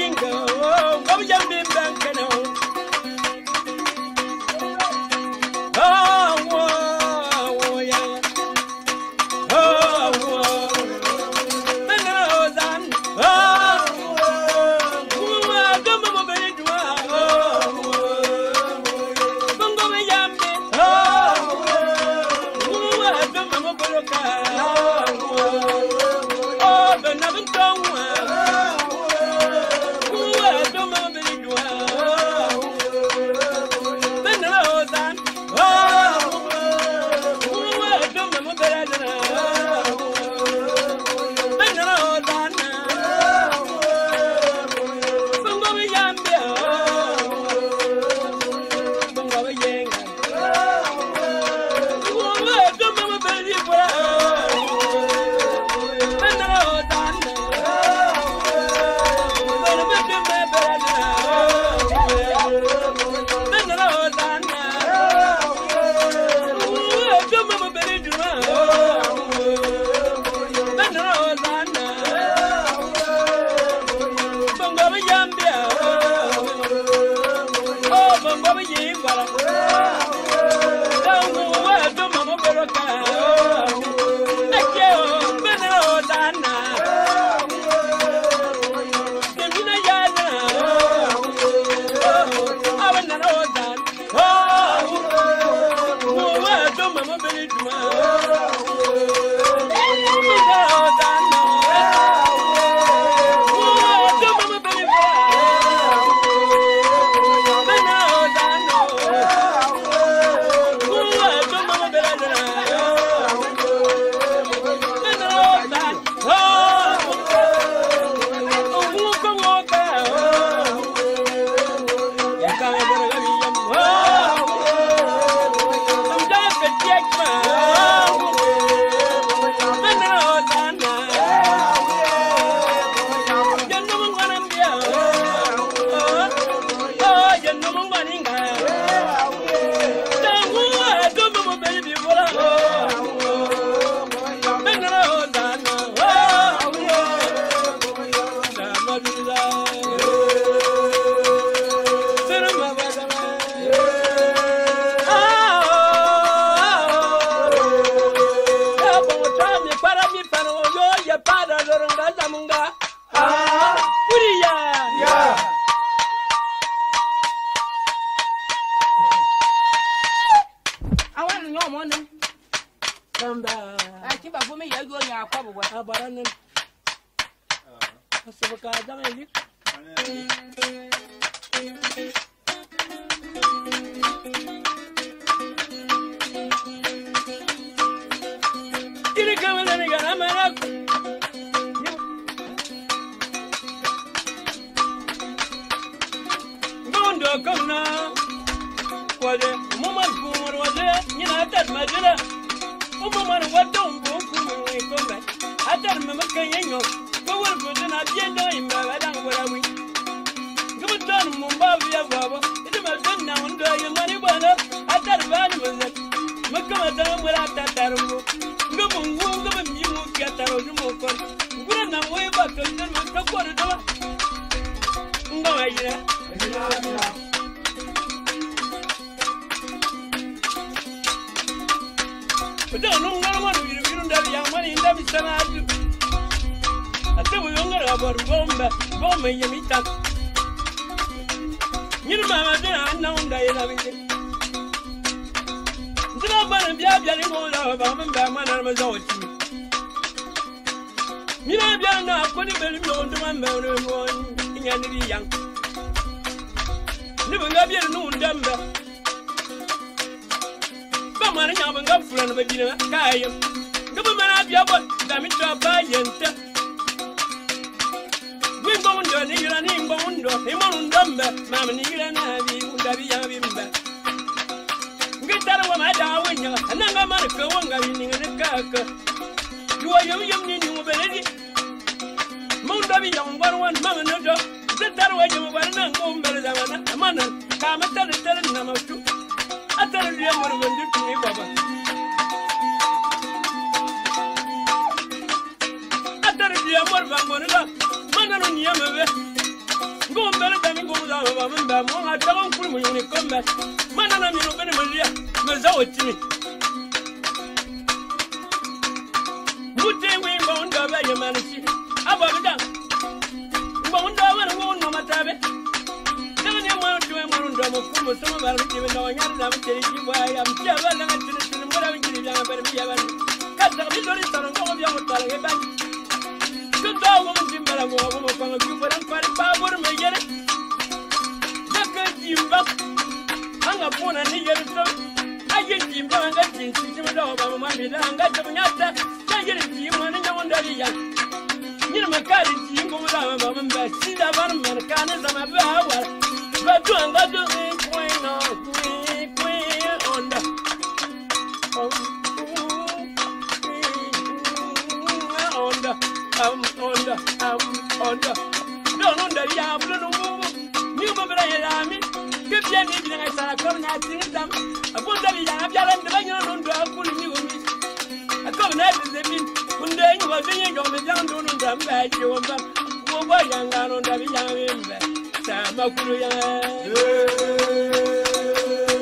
[SPEAKER 1] Makuya.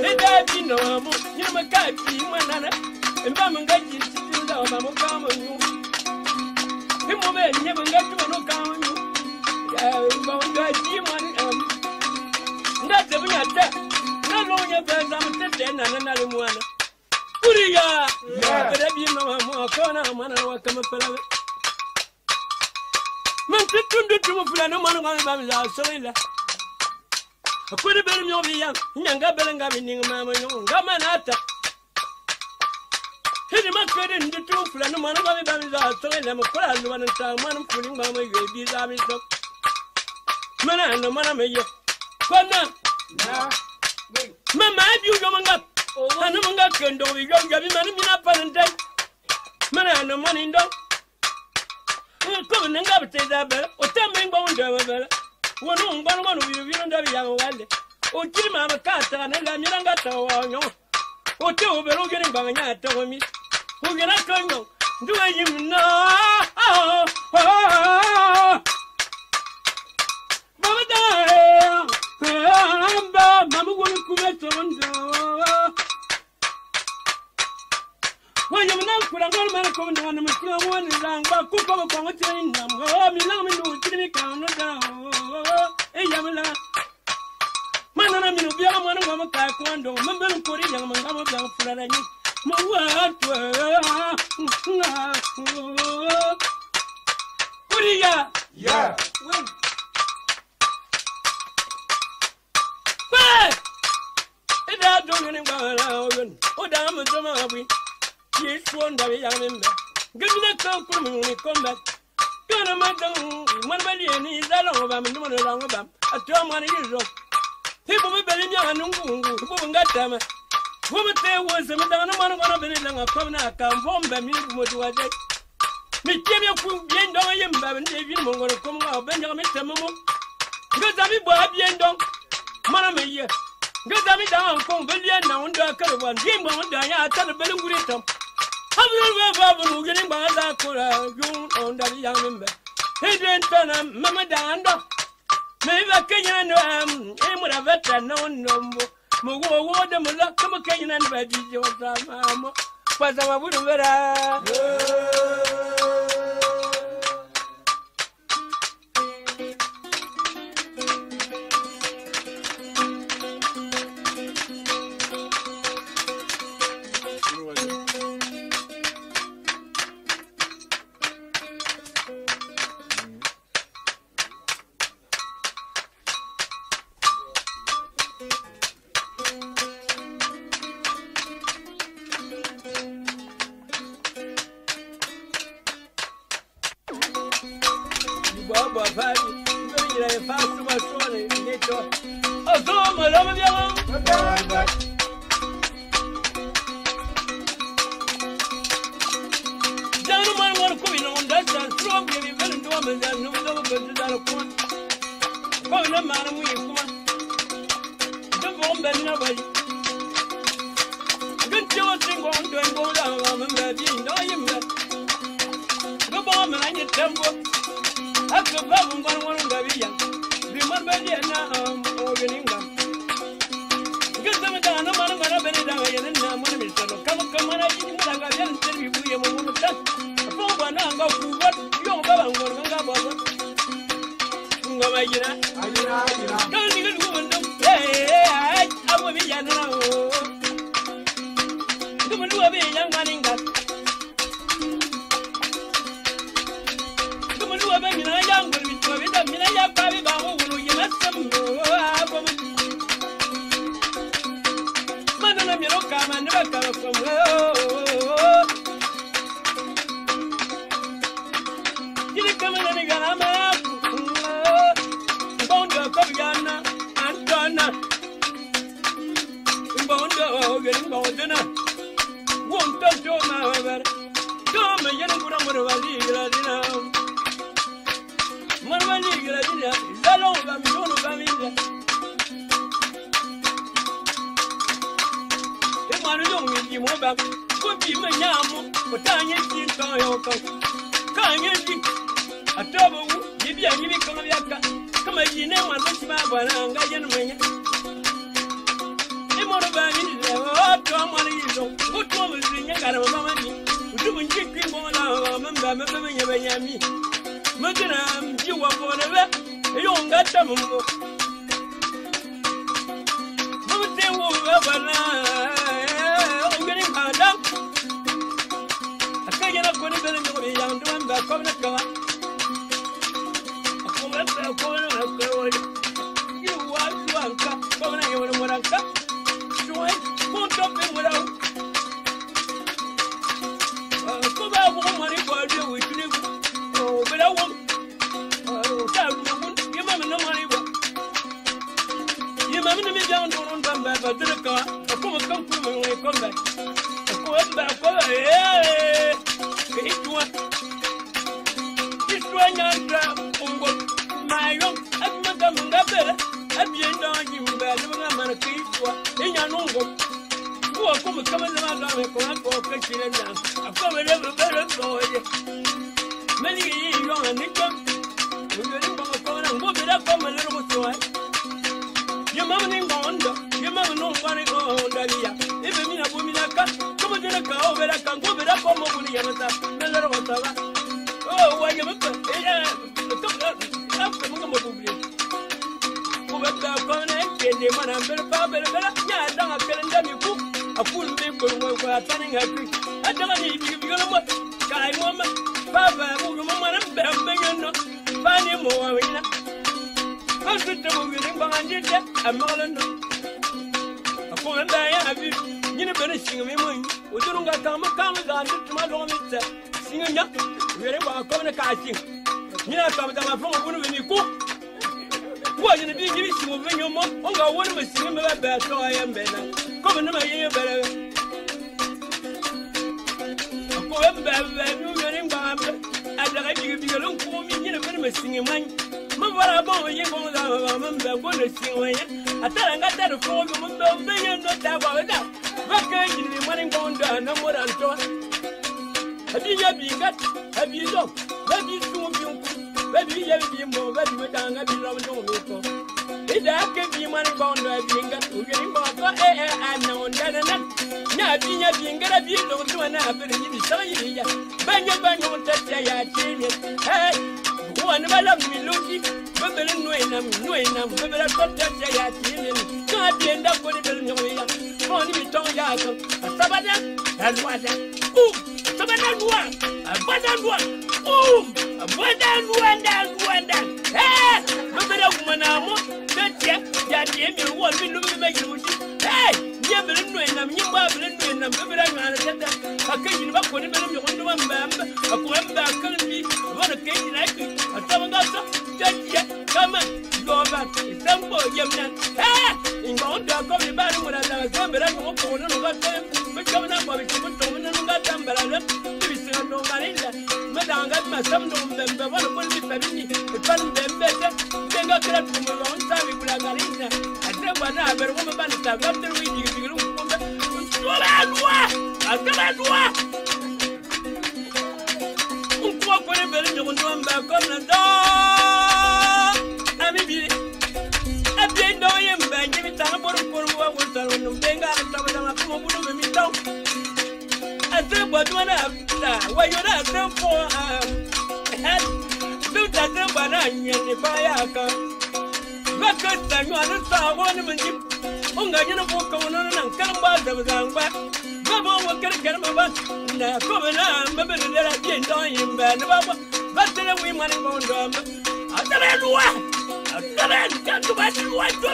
[SPEAKER 1] They be no more. You may catch him one another. And Bamangaji sitting down, Mamma. The moment never got to no count. That's a bit not long as I'm sitting and another one. Uriya, but I be no more corner, man, I will come up. Man, to Fulano, man, Solila. I could have been your young, younger Bellingham, Mamma, Gamanata. Hit him up in the two Fulano, man, Solila, Macquarie, one and someone putting Mamma, these armies up. Man, no man, may you. Mamma, you going up. I no longer can do it. You're giving money up and day. Man, no money, no. Come and have to say that better. Or tell me, won't do it. One of you, you don't have a young one. Or kill Mamma Carter and let me not go on. Or two, but who getting by my told me. Who can I come on? Do you know? Mamma won't come on. When you're not put a man coming down the machine, one is long, but cook up on a train. Oh, me long me do it, count down. Hey, Yamala. Man, I'm in a young man of a taekwondo. Remember, put it young man of a flood. My word, what do you? Yeah. I don't know. Oh, damn it, yes, one day, young member. Give me the come from when we come back. Go to my tongue, 1 million is all over me, no long about a 12 money years old. People will be young and who got them. Woman, there was a madam, one of the long coming out, come home by me, what do I say? Me, Jimmy, who be in Dong, and David Mongo come out, Benjamin Tamamo. Good, I mean, Bob Yendong, Manamay. Good, I mean, down, come, Billion, now, and I could one game on Diana, tell the belly with them. How will we getting by that for you on that young member? He didn't turn a mamma down. Maybe I can't aim with a veteran, no more. Mogo, what the Mulak, come again and ready your drama. But I wouldn't I Come again, I want to my banana and Gajan Mania. Immortal Banny, oh, Tom, what is so good for me? I got a money. Doing chicken on our member, me. Madam, you are forever. You don't got some more. But they won't ever I'm getting hard up. I can't put it in the young one back on the car. You want to uncut, coming in with a cup. So I won't up in without. Come out, money for you with you. Oh, but I won't. Give him no money. You mamma me down to run back to the car. I come to me when I come back. I come back for it one. This one young drop my young. I'm not coming up there. I'm being down you, but I'm going to keep you in your number. Who are coming around and come up for catching it down. I've come a little better for you. Many years young and income. We're going to come and move it up from a little bit. Your mamma named Bonda, your mamma no money on Dalia. If you mean a woman, come on, I can go with a form of money and a little whatever. Oh, why you look at the man and better, yeah, I don't have you cook. A full people who are turning her quick. I don't need to give you a month. Guy woman, Papa, woman, and better, find him more. I should tell you behind it, I'm all in. A poem by Abby, you never sing me. We don't got come to my home. Singing up, very well, come to catching. You know, come down from one when you cook. What in the beginning of your mom? Oh, I want to sing about that, so I am better. Come in my ear better. A poem by you getting Bob. I'd like you to be alone for me, you know, singing mine. Mamma, I'm going to sing away. I thought I got that for you, not that about that. Okay, you the money going down, no more than so. Have you got? Have you looked? Maybe soon you maybe you have been more, maybe we're down, I've been no. If I can be money bound, I've been got to get him off. I know that. Now, being got a view to an apple in the sun. Banyan, touch a hey. One of me looking, but no, but I got that. Can't be end up with it in your way. Only we don't yard. Sabada, and what? Oh, Sabada, a button one. Oh, a button one. Hey, look at a woman. That you want me to make you. Hey, never knowing them, you are blending them. I can't even put it in one member. A poem that couldn't be one occasion like it. A Tamagasa, come on, go back. It's some boy, young man. Hey, in going to come back when I was but I won't go on about them. But coming up with someone and got them, but I left to be still no Marinda. Madame got my son, but one of the family, the fun them better. They got that from a long time with a Marinda. I said, but I better woman, but I've got the reading. I got that one. Come the door. I mean, I didn't know him, but give it time for what was done when the Benga and some of them me down. I said, but when why you're not there for look at them, but I knew the fire come. But you understand one of them. Unga, you know, going on and come back. There was a back. What can I get my back? Now, come on, maybe I didn't know him, but. But then we money on them. I tell you what, I tell you what you want to do.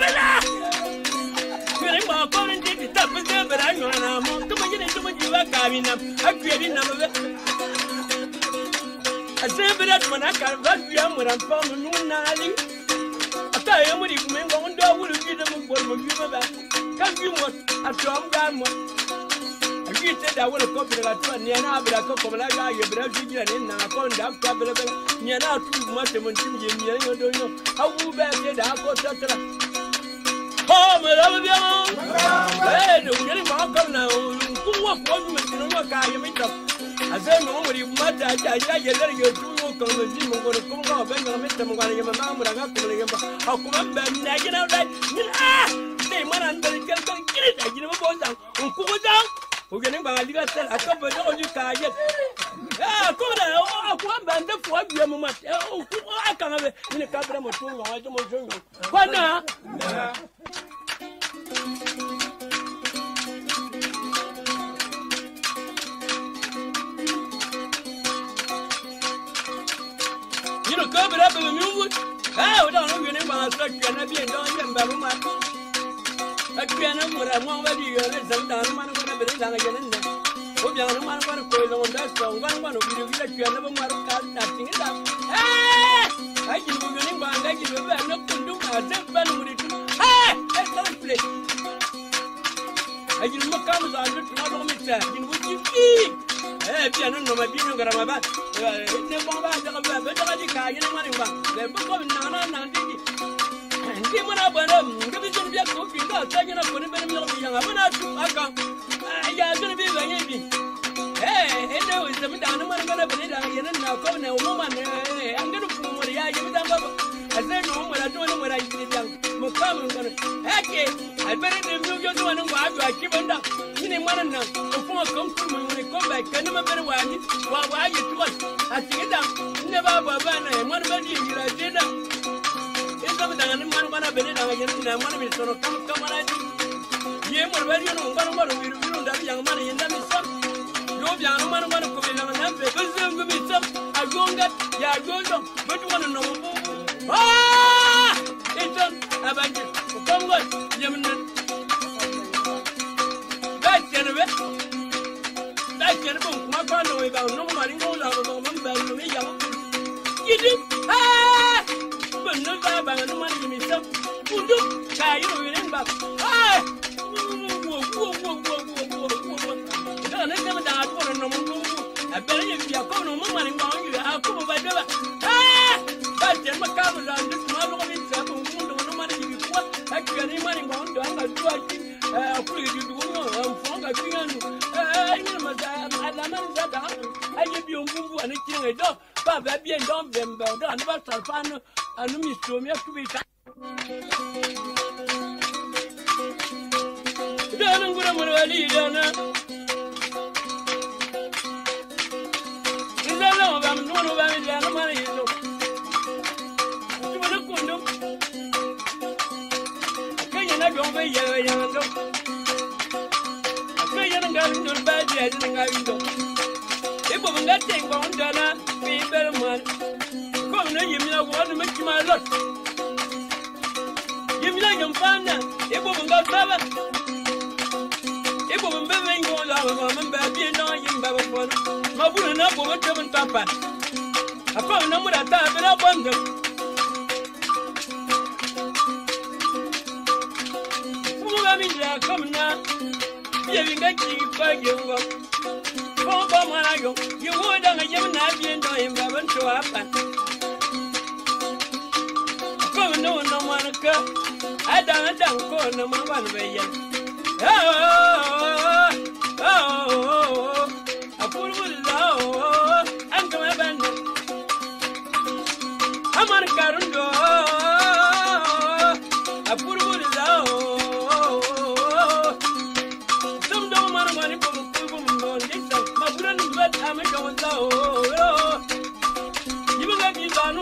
[SPEAKER 1] I'm going to take it up with them, but I'm going to get into what you are coming up. I created number. I say, but that's when I can't run beyond when I'm from the moon. I tell you what you mean, going to will give them what will give them back. Can't you what? I saw them. I said I want to copy that one. You're not a couple of guys, but I'm in a conduct. You're not too much of a you don't know. How will back it? I'll go to the home. I love you. Hey, don't get him out now. what was you in your car? You meet up. I said, no, when you matter, I let you do your conversation. I'm going to come over and meet them while you're a man with a couple. How come I'm nagging out that? Say, man, I'm going to get it. I give a boy down. Who go down? Who can I get a couple of you car yet? Ah, come on, one band of 4 years. Oh, I can't have it in a couple of two. I don't know. What now? You know, cover up in the music. I don't know your name. I'll start to be a dog and Babuma. I can't know what I want to do. Some down, man, I'm going to be down again in there. Oh, young man, I'm going to go on that song. One of you will let you never want to cut nothing. I can move your name, I give you a bad look to do myself. Hey, that's not a place. I give you a comment on the tomorrow, Mr. In which you eat. I don't know my being got my back. Never mind, I'm better than you can. They're going on and did it. And give it up and give it to be a cookie. Taking up with a bit of young. I'm not too. I can't. I'm going to be very heavy. Hey, it is the down. I'm going to put it again and now come a woman. I'm going to put what I give them up. I said, no, when I don't know what I did. Okay, I better than you just want to go out. I keep on up. You didn't want to know. Before I come to me when I come back, I never better watch it. Why you to us? I see it down. Never Babana, and one about you, I did that. It's something that I'm going to be in again. I want to be sort of come on. I think. Yeah, what about you? One of them will that young money and that is some. No young man want to come in and have it. But some give me some. I go on that. Yeah, I go on. But you want to know. Ah! It's on. About you. Come on. That's the end of it. That's the end of it. My father will go. No money goes out of the bell. You do. Ah! But no bad. No money. Give me some. Who do? Try you remember. Ah! I better if you are coming on money, I'll come over there. Ah! But then my car was on this model of it. No money before. I can't money going to have a two. I'll put you to one from a finger. I give you a move and a king a dog. But I be a dog, them, but I'm about to find a new mystery. You have to be. I'm going to lead on her. I'm not going to money. You want to go no? Can you not go by young? I can't go to bed yet. If we got thing on Dana, be better man. Come on, you want to make my lot. Give me your partner. If we got seven. If we been going on, baby, and I am Babylon. My woman up over German Papa. I found number that time, but I wonder. Who am I coming now? Giving that you by you. You would have a young Nabi and I am Babylon to happen. Come no one occur. I don't call no one way yet. Oh, I put it low. I'm going to abandon. I'm on a carundo. I put it low. Some don't want money from this. My friend is bad. I'm going low. You will get me down.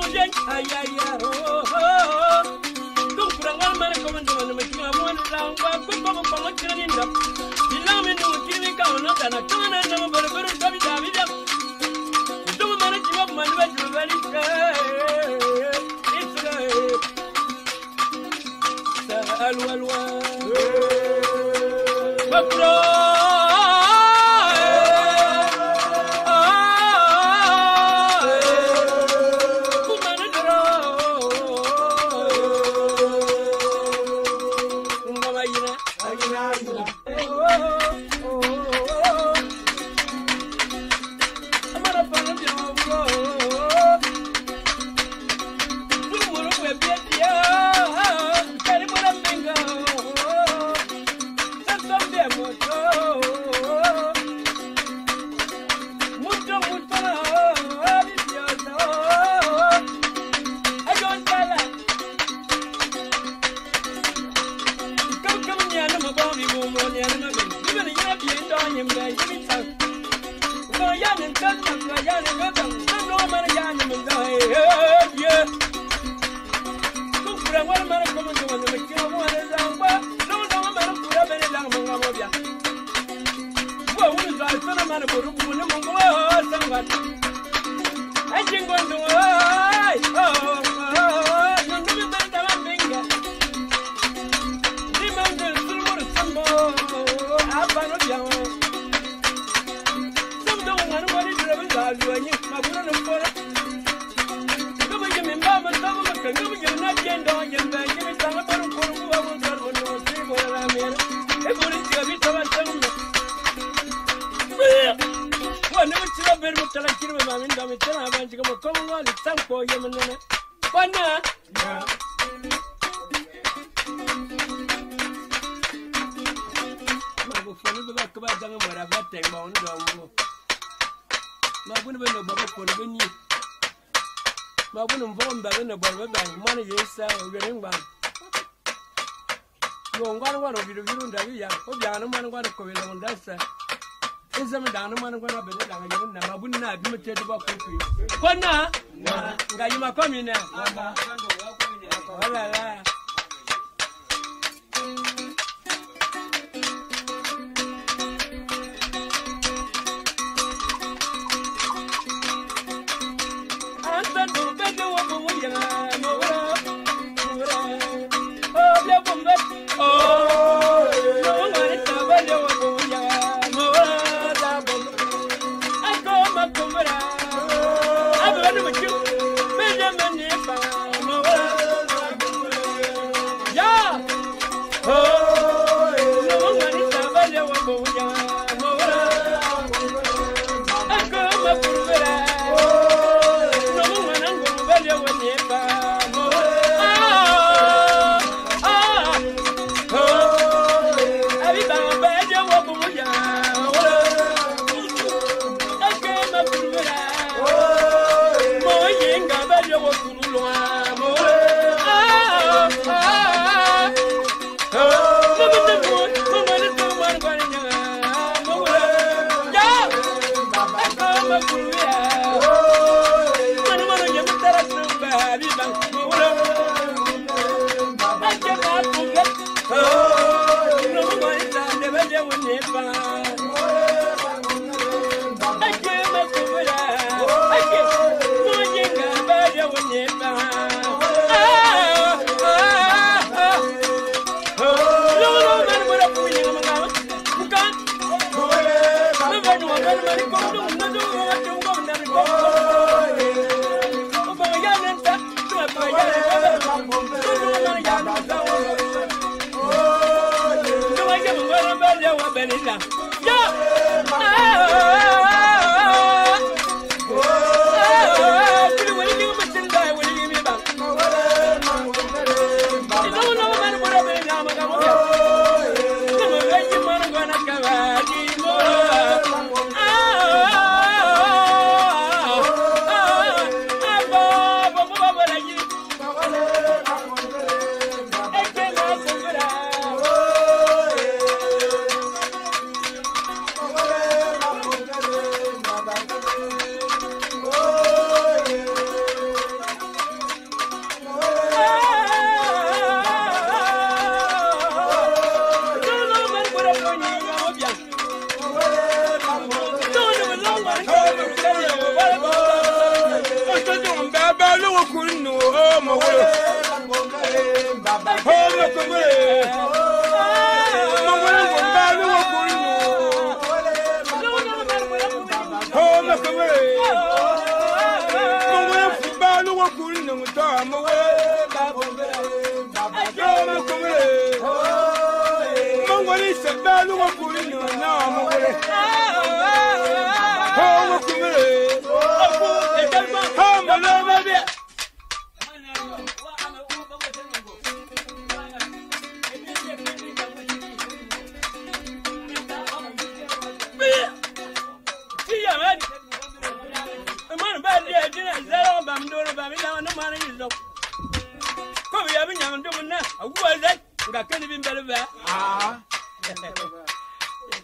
[SPEAKER 1] Don't put a one man coming to the machine. I want to down. Come from what you're in. You know me to kill me down. And I can't know but a good David. Don't manage to have my bedroom very money and even a year being on him by any time. So young and cousin, my young and cousin, no man young and yeah. Look, one man coming to the kill one is out. No man put up any long Mongolia. Well, what is our son of man for the I think going to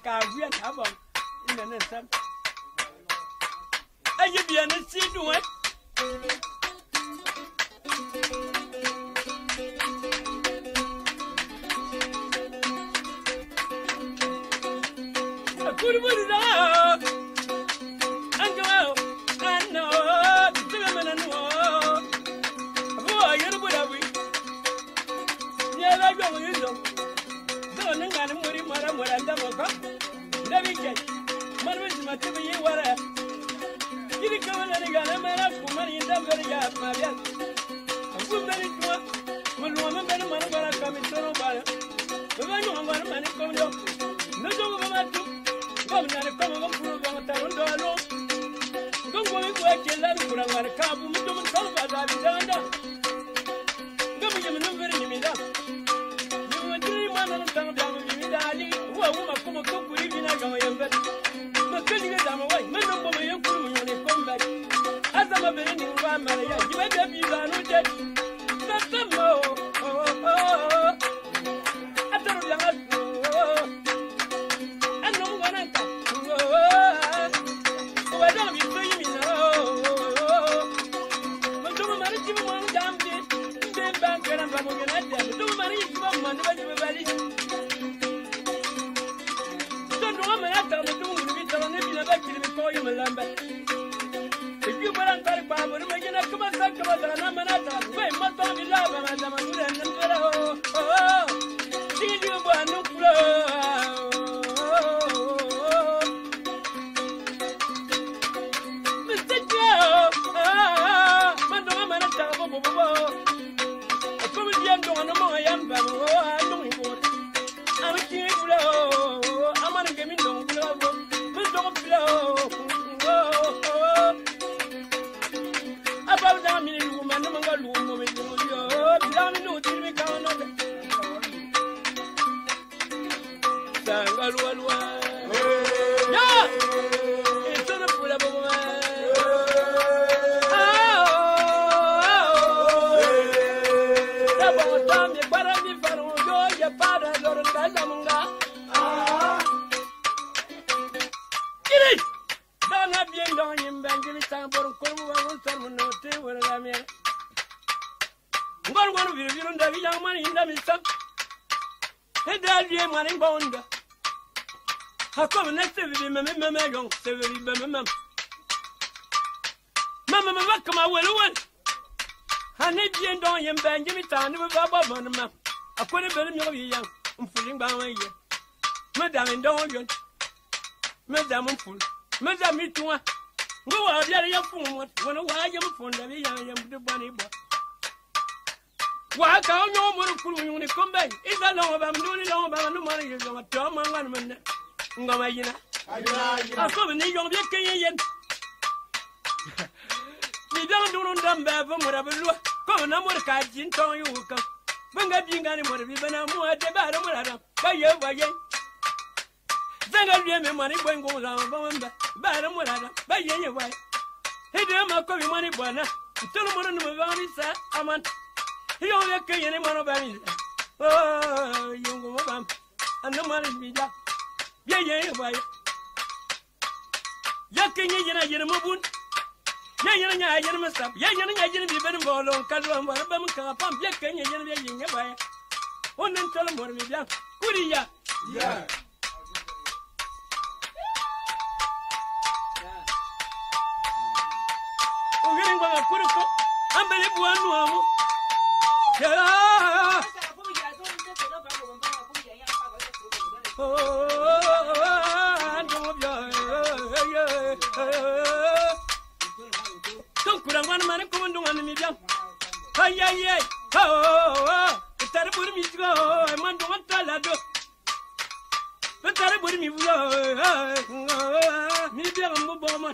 [SPEAKER 1] Kaguya Tabon in the sun. Are you be an see to it? A good word out. And go out. I know the women and war. Boy, you're good of it. Yeah, I go with you. Don't know what I'm Madam, what I'm done. Never get Marvis Matabi, what I did come and I got a man up for money in the very yard, my young. A good many to us when woman better money when I come in Sonobara. The one who want money coming up. No joke about you. Come and come and prove on a town. Don't go work your love for a car, we don't talk about that. Come and maneuver me down. You were 3 months on the town down with me, darling. Who are come and cook with you in a young bed. But can you get them away? Men don't go your crew when they come back. As I'm a very new one, Maria, you may have you are not dead. That's the more. I don't know. And no one I can. Oh, I don't be free me now. But don't marry you one damn bit. Then back and I'm going to get them. Don't marry you one man, but you are ready. Don't know what I'm doing. If you were on Tariq, I would imagine I come and talk about the Namanata. Wait, what time is love and I'm a good see you one no flow. Mr. Joe, Madame Manata, I come with you on the more young fellow. I know you. I'm a king flow. I'm going to give me no flow. Don't flow. About that meaning, woman, no longer loom with you. Down in the we count on it. Sangalua. Yeah, it's on a full of about time, you better be for your father or Talamunga. Don't have been done in Benjamin Sample, Cornwall, where I'm here. One of you don't have young money in the midst of it. There'll be a money bond. How come next to him, Mamma, young, severely, Mamma? Mamma, come away. I need you done in Benjamin Town with Baba Bonham. I couldn't believe you young, I'm fooling by my ear. Madame and Don, Madame Fool. Madame, me too. Go out there, your phone. When I am phone, I am the bunny boy. Why can't no more fool when you come back? It's a long about doing it all about no money. You're going to tell my 1 minute. I come and you're getting we don't do them bad from whatever look. Come on, I'm car, Jin, tell you come. When I being animal, even I'm more at the bottom. By you, by you. Then I'll be money when goes on. But I'm what I do. By your way. Hey, dear, my coffee money, Buana. Tell him what I'm about it, sir. I'm on. He only can't any more about it. Oh, you go on. And no money be that. Yeah, why? Yakin, you're a moon. Yeah, you're a mistake. Yeah, you're be better for long. Calum, whatever can pump. Yeah, can you get away? One and tell him what we got. Good, yeah. I'm very one. Don't put a 1 man come and do 1 million. Hey, oh, the terrible me go. I want to want to the terrible me go. Me be a mobile.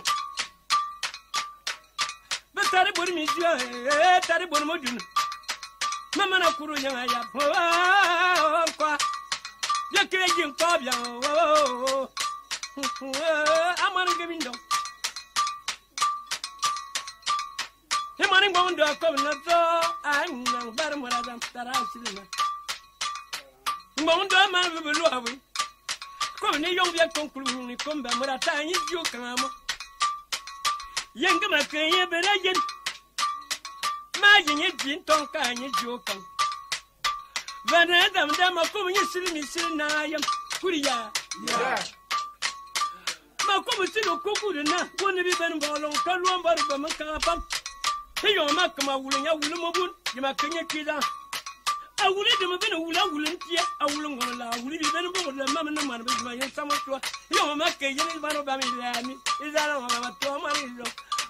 [SPEAKER 1] But terrible me, terrible module. Mamma Kuru Yaya, you're crazy, Fabia. I'm on a giving them. The money won't do a covenant, I'm young, but I'm that I see. Won't do a man with a Come ne yong ya conclu ni come ba mura ta yi ju kamo. Yenga ma kan ye bere yen. Ma yin jin ton kan yi ju kan. Vana dam dam ko yi siri ni siri na yam kuriya. Yeah. Ma ko ti no ko ku na woni bi ben bolon ka lo mbar ba man ka pam. He yo ma kama wulu ya wulu mo bun yi ma kan ye kida. A wulu de mo ben wulu wulu ntia a wulu ngolo la wulu bi ben bo le ma na man bi ma yen samo to. Yo ma ke yin ba no ba mi la mi. Izala ma ba to ma ri lo.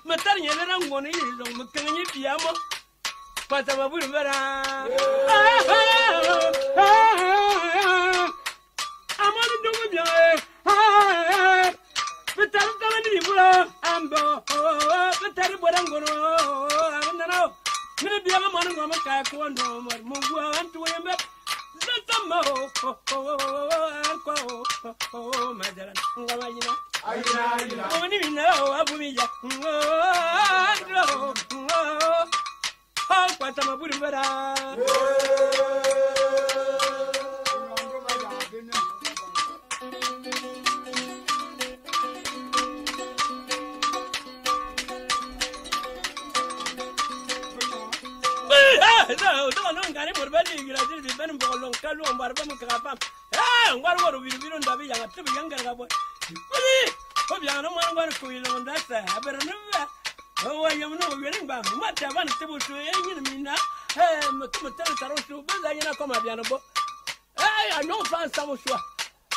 [SPEAKER 1] Ma tar nye na ngoni yi lo ma kan ye biya mo. Pata ma bulu bara. Amadu ndogo bia betaru kala ni bula ambo betaru borangono amnano ni bia ma manu ngoma ka ko ndo mungu antu yembe zatama ko majalan ngama yina ayina oni mina abumiya ndo pata ma bulu bara. No, ngani morbali grazil bi ben bolon kalu barba mu kapam ngwar waru biru ndabi yanga tibi yanga gabo ko biano man ngwar ko ilo ndasa abernu wa yamno werin ba mata ban tibu to yin mina mutum tar taro to ba yana ko ma biano bo no fan samu shwa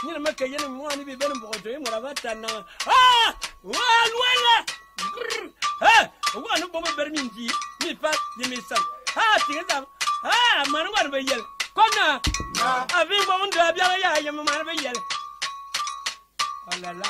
[SPEAKER 1] ni ma ke yin mu ani bi ben bo to mu rabata na wala wa no bo berminji ni fa ni misam tingam man war be yel kona avi bo ndo abia ya yam man be yel alala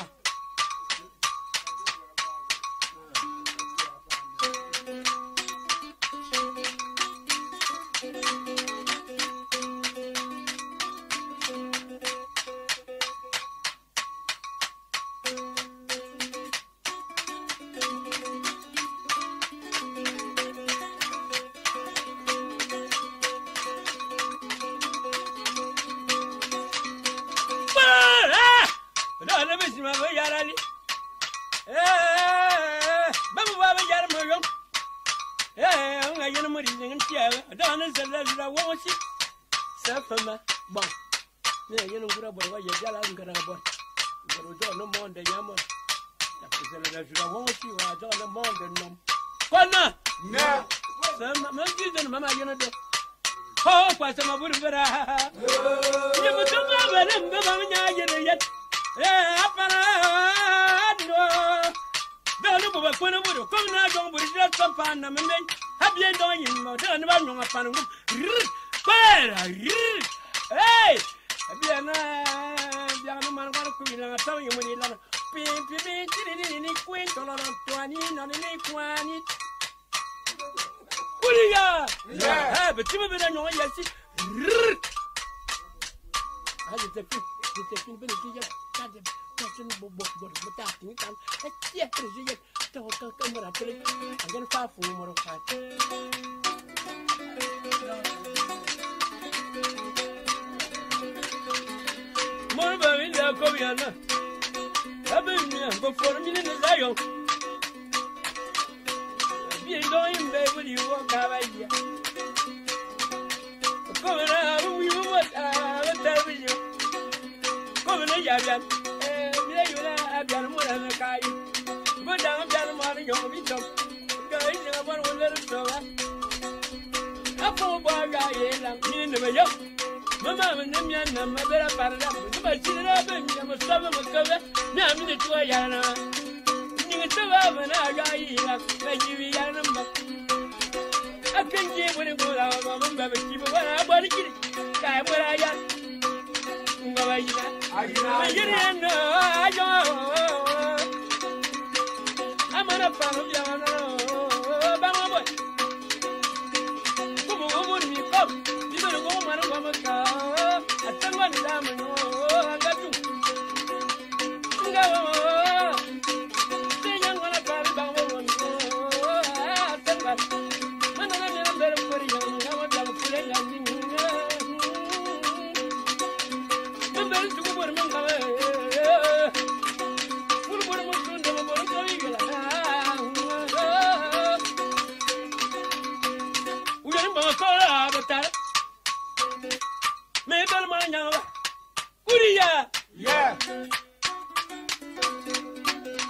[SPEAKER 1] Bel tu bor men kawe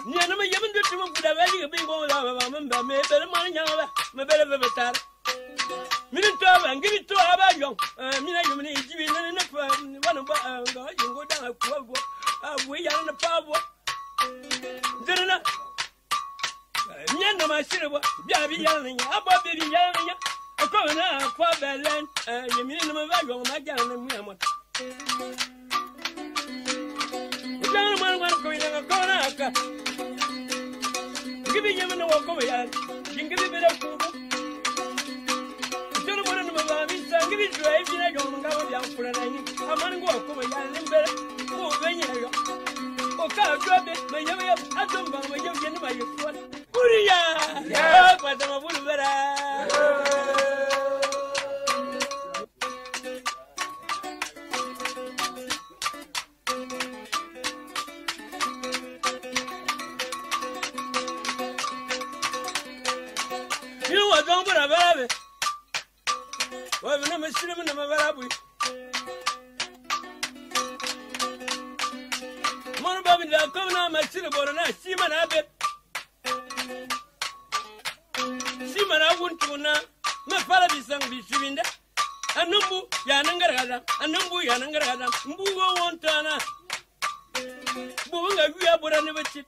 [SPEAKER 1] Niana me yaman to mo kuda vali ga bingo la ba mamba me bere man nyanga me bere be betar. Minin to ba ngi to aba yon. Mina yumni jibi na fa wana ba ga yingo da ko we ya na pa bo. Zerna. Nyana ma shirbo bia bi ya nya aba bi ya nya. Ko na kwa belen yemi na ma ba yon ma ja na mu amot. Zerna man ko ina ko na ka. Give me a walk over here. You give me a fool. Don't want to move on. Give me drive in a young girl for a night. I'm going to walk over here and better. Oh, when you're oh, can't drop it. When you're up, I don't know when you're getting my foot. Hurry! Yeah, but I'm a fool better. Don't put a baby. Well, I'm a cinnamon of a baby. One of them coming on my syllable and I see my habit. See my I want to now. My father is some be shooting that. A number Yanangara, a number Yanangara, Mbugo won't turn up. Bunga, we are but I never chip.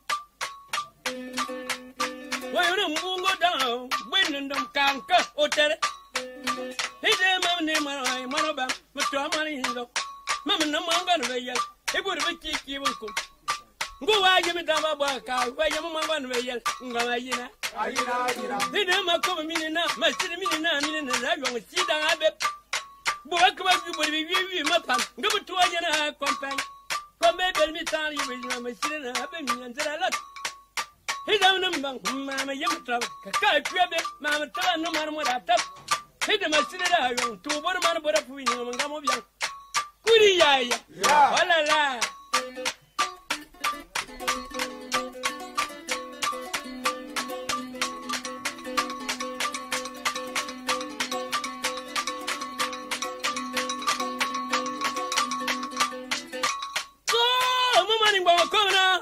[SPEAKER 1] Why don't go down? When them can't cut or tell it. Hey, my name, my monobam, but to our money in the Mamma, no one gonna be yet. It would be cheap, you will come. Go, I give me down my work out, where your mamma one way yet. They never come a minute now, my city minute now, minute, and I'm going to see down. I bet. But what you would be my pump? Go to a company. Come back, tell me, tell you, my city, and have me until I left. He don't know, Mamma, young trouble. Can't grab it, Mamma, tell no matter what I tell. Hit him, I sit down to one man, but up with him and come of young. Goody, yeah, la. So, my money won't come now.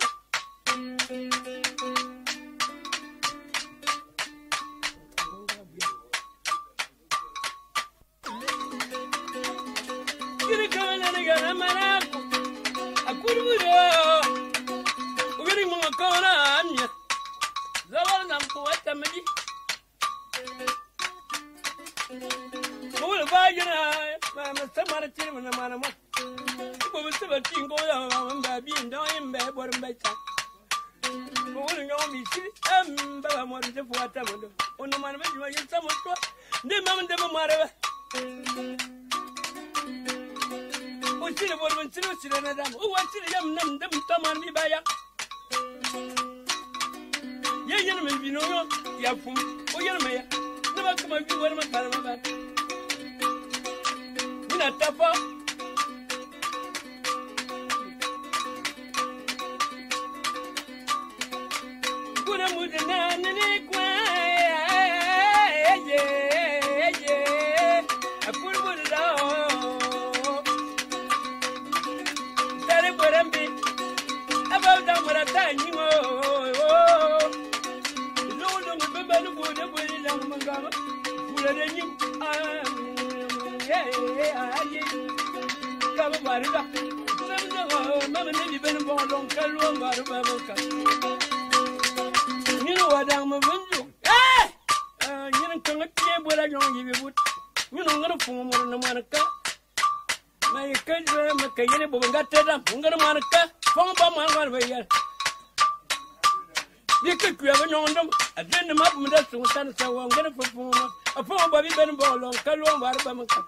[SPEAKER 1] You could grab an on them. I didn't them up with us to stand so I'm going to perform a phone Bobby Ben Ball on Kalon Barbamaka.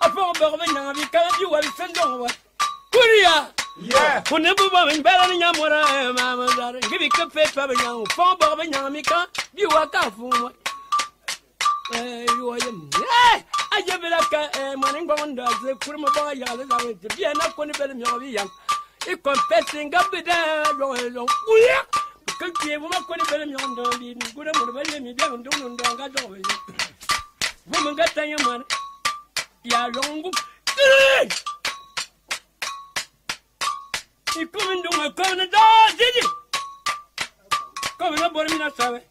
[SPEAKER 1] A phone Bobby now because you are sent over. Kuria! Yeah, whenever Bobby Belling Yamura, Mamma, give you a pay for young phone Bobby Yamika, you are careful. You are I give it like money going down the Kurma boy, to be enough when you better be young. If confessing up with that, could be a woman could have been young, don't be good and let me down, don't got over you. Woman got your money. Yeah, long. You come and do my corner door, did you? Come and bother me not sorry.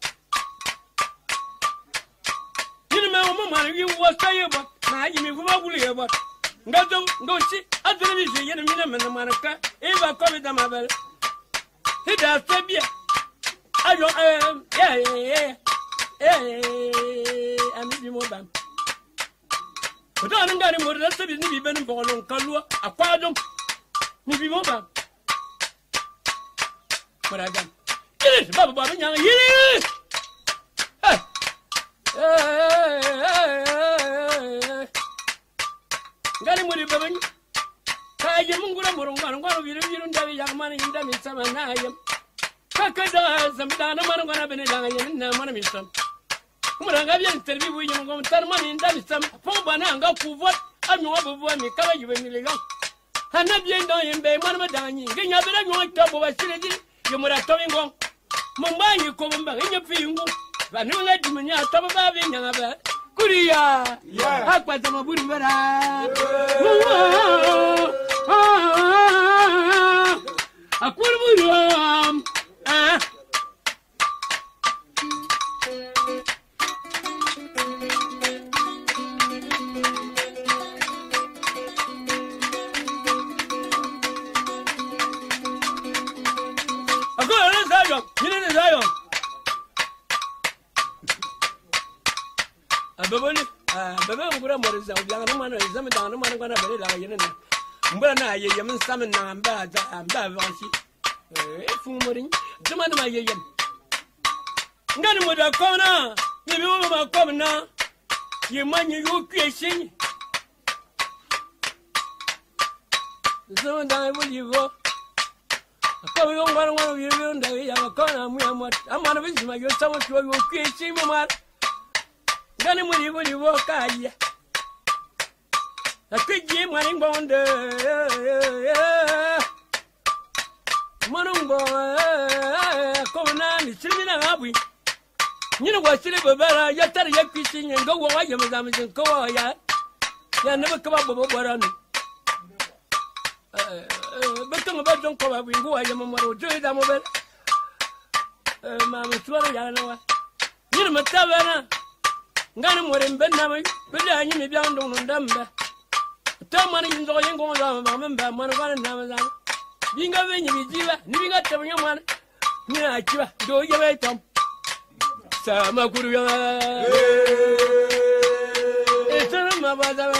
[SPEAKER 1] You know, my you was tired, but I give me what will you about? Go see, I don't know if you're a minimum in America. If I come with my bell, he does be. I don't, I need you more than. But I don't got him more than 7 even born on Kalua, a pardon. Maybe more than. But I got it, Baba, young, here. Got him with you, baby. I am one of you, young man in the summer. I am. Kakada, some dana, I'm going to be in the money. Some. Muragabian tell me we are going to turn money in that some phone banana for what I'm not over me, cover you when you go. I'm not being done in Bay, one of the dining. Getting up and I'm going to talk about Synergy. You would have told me, Mumbai, you come back in your field. But no let you talk about being young about. Kuria, yeah, I quite a good I could Baba, what is that? Young man is a down, I'm going to be like you. But I am summon and bad, and bad. Fumoring, the man of my yam. None would have come now. Maybe all about coming now. You mind you creation. So I will you go. Coming on one of you, and I have a corner. I'm one of his, my good someone to your creation. Got him when you walk out. I could give my bond. Monongo, coming on, it's still in a hobby. You know what, Silver Bella, you tell your fishing and go away, you madame, and go away. You never come up with what I know. But don't come up with who I am, or do it. I'm over. Mamma, swallow, you know, my tavern. Got him with him, Benjamin, but I knew me down on them. Tell money in the young going on, remember, one of one another. Being a venue, living at the young one. Yeah, do you wait, Tom? Sama good. It's a mother.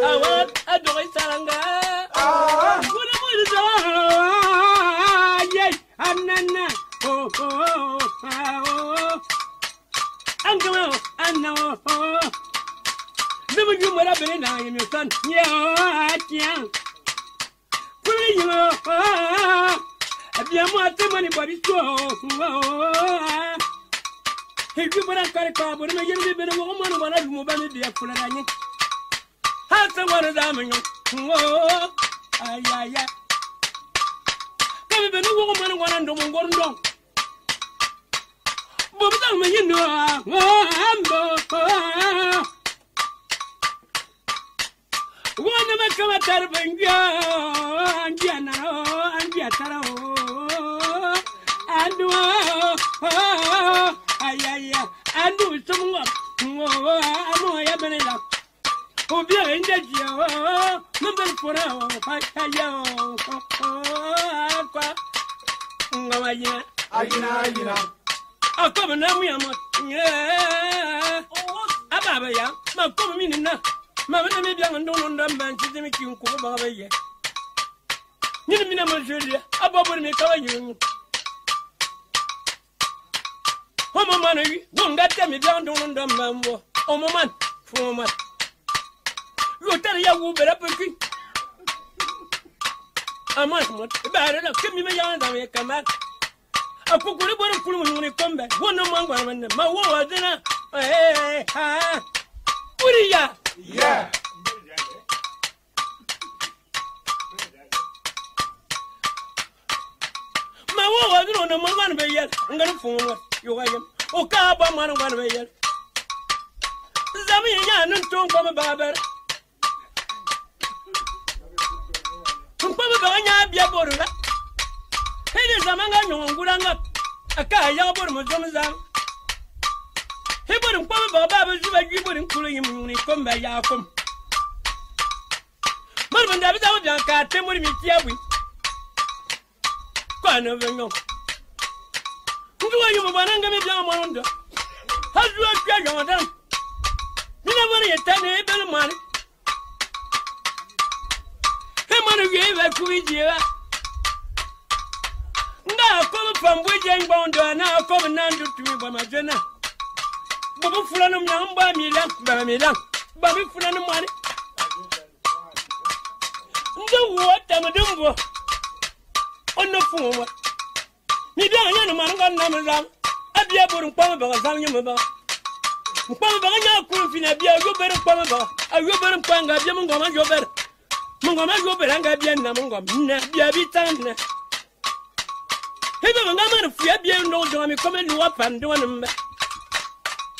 [SPEAKER 1] I want a doy salanga. I know. Never you would have been in I am your son. Yeah, yeah. Put you if you want the money, but it's so. If you put a car, but I get a woman, what I move on the dear for a have someone as I'm oh, yeah. Come even a woman, one and don't go wrong. But you know, one of my come at Tarabanga, and Giano, and Giataro, and do someone. I'm a Yabanella. Oh, be in that year, number for I'll come and now we are not. Yeah, Ababa, my coming in. Mamma, maybe I don't know them, to make you go over here. You mean I'm Julia, above me calling you. Oh, man, don't get me down on them, mamma. Oh, man, for man. You tell you who better put me. I'm not bad enough. Give me my yarn, I come back. I put a little when you come back. One of my war dinner. Hey, what are ya? Yeah. My war was on the man by yet. I'm going to phone you. I am. Oh, Cabo, man, one way yet. Zami ya nun ton ko babar ko ba nya bia borula hele zamanga nyongulanga aka ya bor mo zomza Hebron Papa Baba Zuba Gibbon Kulim come by Yakum. Marvin David Car, Temur Mitiawi. Quan of the no. Who are you, Mananga Yamanda? How do I get your done? You never yet tell me about money. Hemon gave a Kuija. Now come from Wijan Bound and now come and to me by my dinner. Babu fulanım yamba milan, babu fulanım mani. Ndu wata madumbo, ono fuwa. Mida yana mananga namazam, abia burung pama baga zamnya maba. Pama baga nya kurufina abia yoberu pama baga, ayoberu panga abia mungoma yoberu. Mungoma yoberu anga abia na mungoma, na abia bitana. Hebe mangama fuya abia ndo jami kome luwa panduwa namba.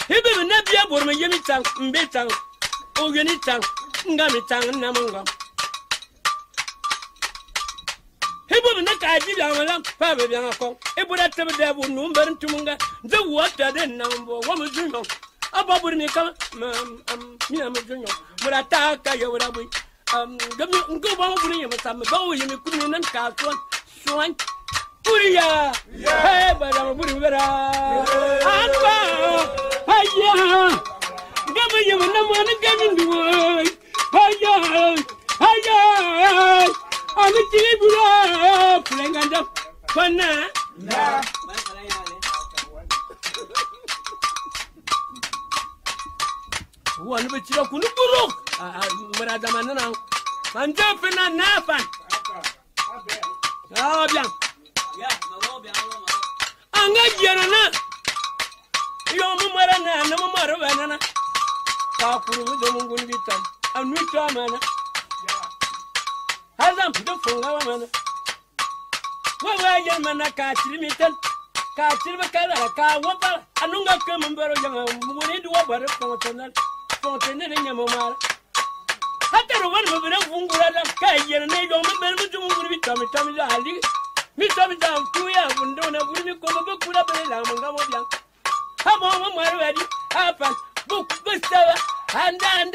[SPEAKER 1] Hebe na bia bor me yemi tang mbetang o geni tang ngami tang na mongo Hebe na ka ji bia malam pa be bia ko e bura tebe de bu no mber ntumunga ze wota de na mbo wo mo junyo aba bur mi kama mi na mo junyo bura ta ka yo bura bu gami ngo ba mo buri yemi sam ba wo yemi kunu nan ka suan Puriya hey ba da mo buri bera aba Hiya, gama yama na mana gamin duwai. Hiya, ami tiri bura, pulenganda, pana. Wan bechira kunu buruk. Merada mana nang? Manja pena nafan. Ah, biang. Ya, mau biang. Angga jarana. Yo mumarana na mumaro banana ka kuru do mungun bitan anu to mana hazam do funga mana wa yer mana ka tirimitan ka tirba kala ka wapa anunga ke mbaro janga muni do bare fontenel nyamo mara hatta ro wan mbere fungura la ka yer ne do mbere mu mungun bitan mi ali mi tami da kuya bundo na buri ko ba kula bele la manga mo bian Come on, we're ready. Happen. Book, Gustava. Anda.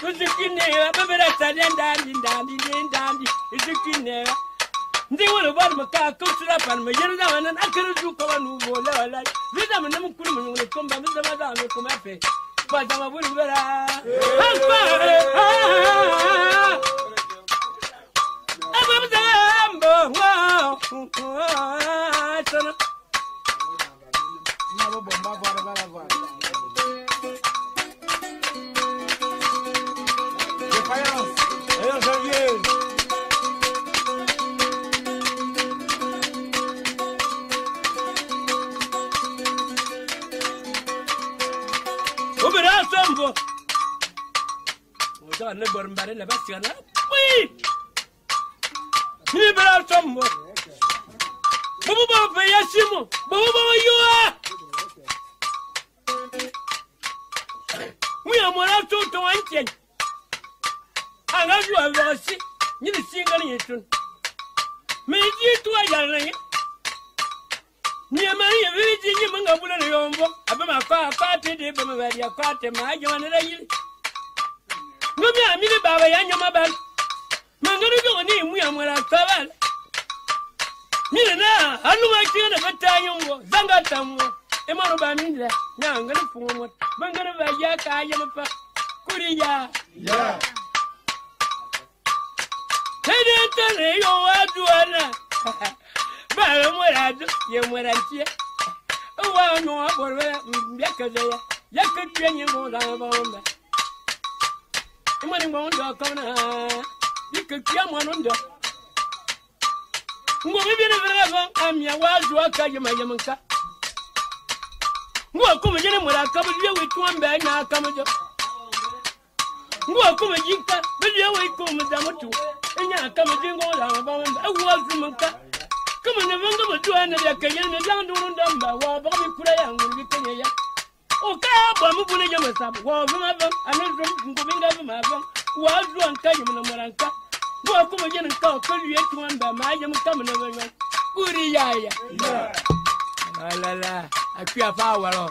[SPEAKER 1] Who's the king there? Dandy. Is the king there? They were about my car, coach up and my yellow and I couldn't do come on who will like. Let them and them come back with the madame and come happy. But I'm a woman. Wow. We are more out to 20. I love you, I will see. You single in May you to a young near Maria, visiting among a woman yombo. About my car, party, but my party, my young lady. No, I'm in the Baba and your mother. Mangano name, we are more out travel. Nina, I know I can't have a time, Zangatam. Emma Baminda, now I'm going to form what Bangana Yaka Yamapa Kuriya. Yeah. Hey, don't tell you what you are. But I'm what I do, you're what I hear. Oh, I know what Yakazaya, Yakat Jenny won't have on that. The money won't come. You could come on under. I'm your wild worker, you may Yamanka. Ngo kuma jene mura ka biye we tuan ba nya ka majo ngo kuma jinka biye we kuma da mutu nya ka majo ngo la ba ba awu azumunka kuma ne vanga mutu ana ya kanya ne ya ndu ndamba wa ba mi kula ya ngi kenya ya Okay, but I'm going to get myself. Well, I'm going to my phone. Was one time in the Moranca. Welcome again and call you one by my young coming over. Goody, yeah. La la, I feel power.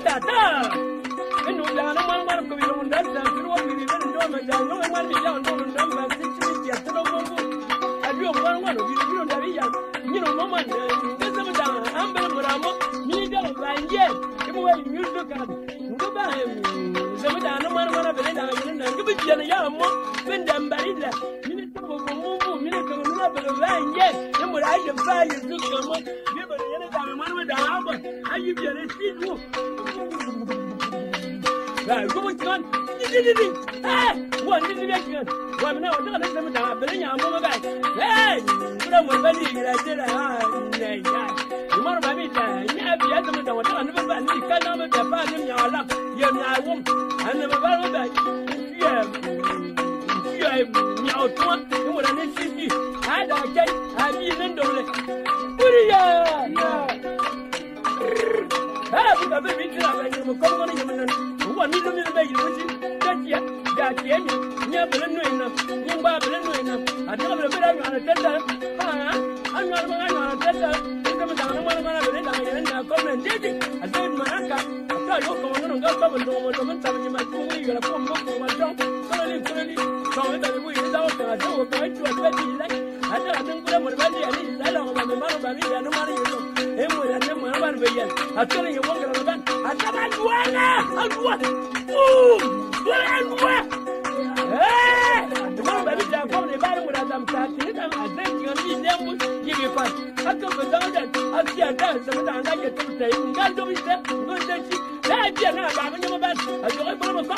[SPEAKER 2] Tata,
[SPEAKER 1] no biru da biya ni no mama ne zama da an bar muramo ni da banje kuma wai yusu ka ngaba zama da no mara bele da ni na ngaba biya na ya mo bin da mbari da ni to mo mo ni ka no bele banje ni mu da ya ba yusu ka mo bi ba ne da mara da aba ayi biya ne si du ga go ton ni wa ni kan wa na wa da zama da bele nya mo ba kura mo ba ni gira jira ne ya mara ba mi da nya biya zama da wa da ni ba ni ka na ba da ba ni nya wala ya na wum an ba ba da ya nya o to ni mo da ni si ha da kai ha bi nan dole kuriya ha bu da bi tira ba ni mo ko ko ni mo nan wa ni do mi ba yi wuci da ya da ke ni nya bele no ina nya ba bele no ina a da bele ba na tanda ha an ma ba na tanda ni da ma na ma bele da ya na ko nan dede a da ma aka ta yo ko no ga ko do mo do man ta ni ma ko wi ga ko mo ko ma do ko ni ko da wi da o ta do ko ai tu a ti la a da nan ko mo ba ni ani la la ma ma ba mi ya no ma ni yo e mo ya ne mo ba be ya a to ni yo ko ga ba a ta ba duana a duwa duwa mo ba mi da ko ni ba mo da dam ta ti da a da ni ni ne mo yi bi fa a ko ba da a ti a da sa da ga ke tu ta yi ga do bi se ngo da chi da bi na ba mo mo ba a jo ko mo ko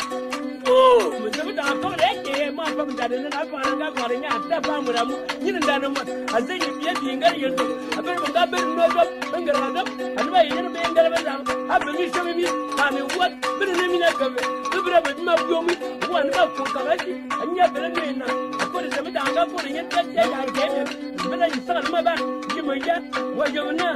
[SPEAKER 1] mo se da ko le ke ma ba da da na ba ga ko nya ta ba mo da mo ni da na mo a zai yi biye bi ngar yi to a ber mo ga ber no do ngar ga do an ba yi ne be ngar ba da a be mi so mi ba mi wat be ne mi na ka be be ba ma bu mi wa na ko ka ba ji an ya be ne na a ko da da ga ko ne ta ta ya ke be da yi sa ma ba ji mo ya wa yo na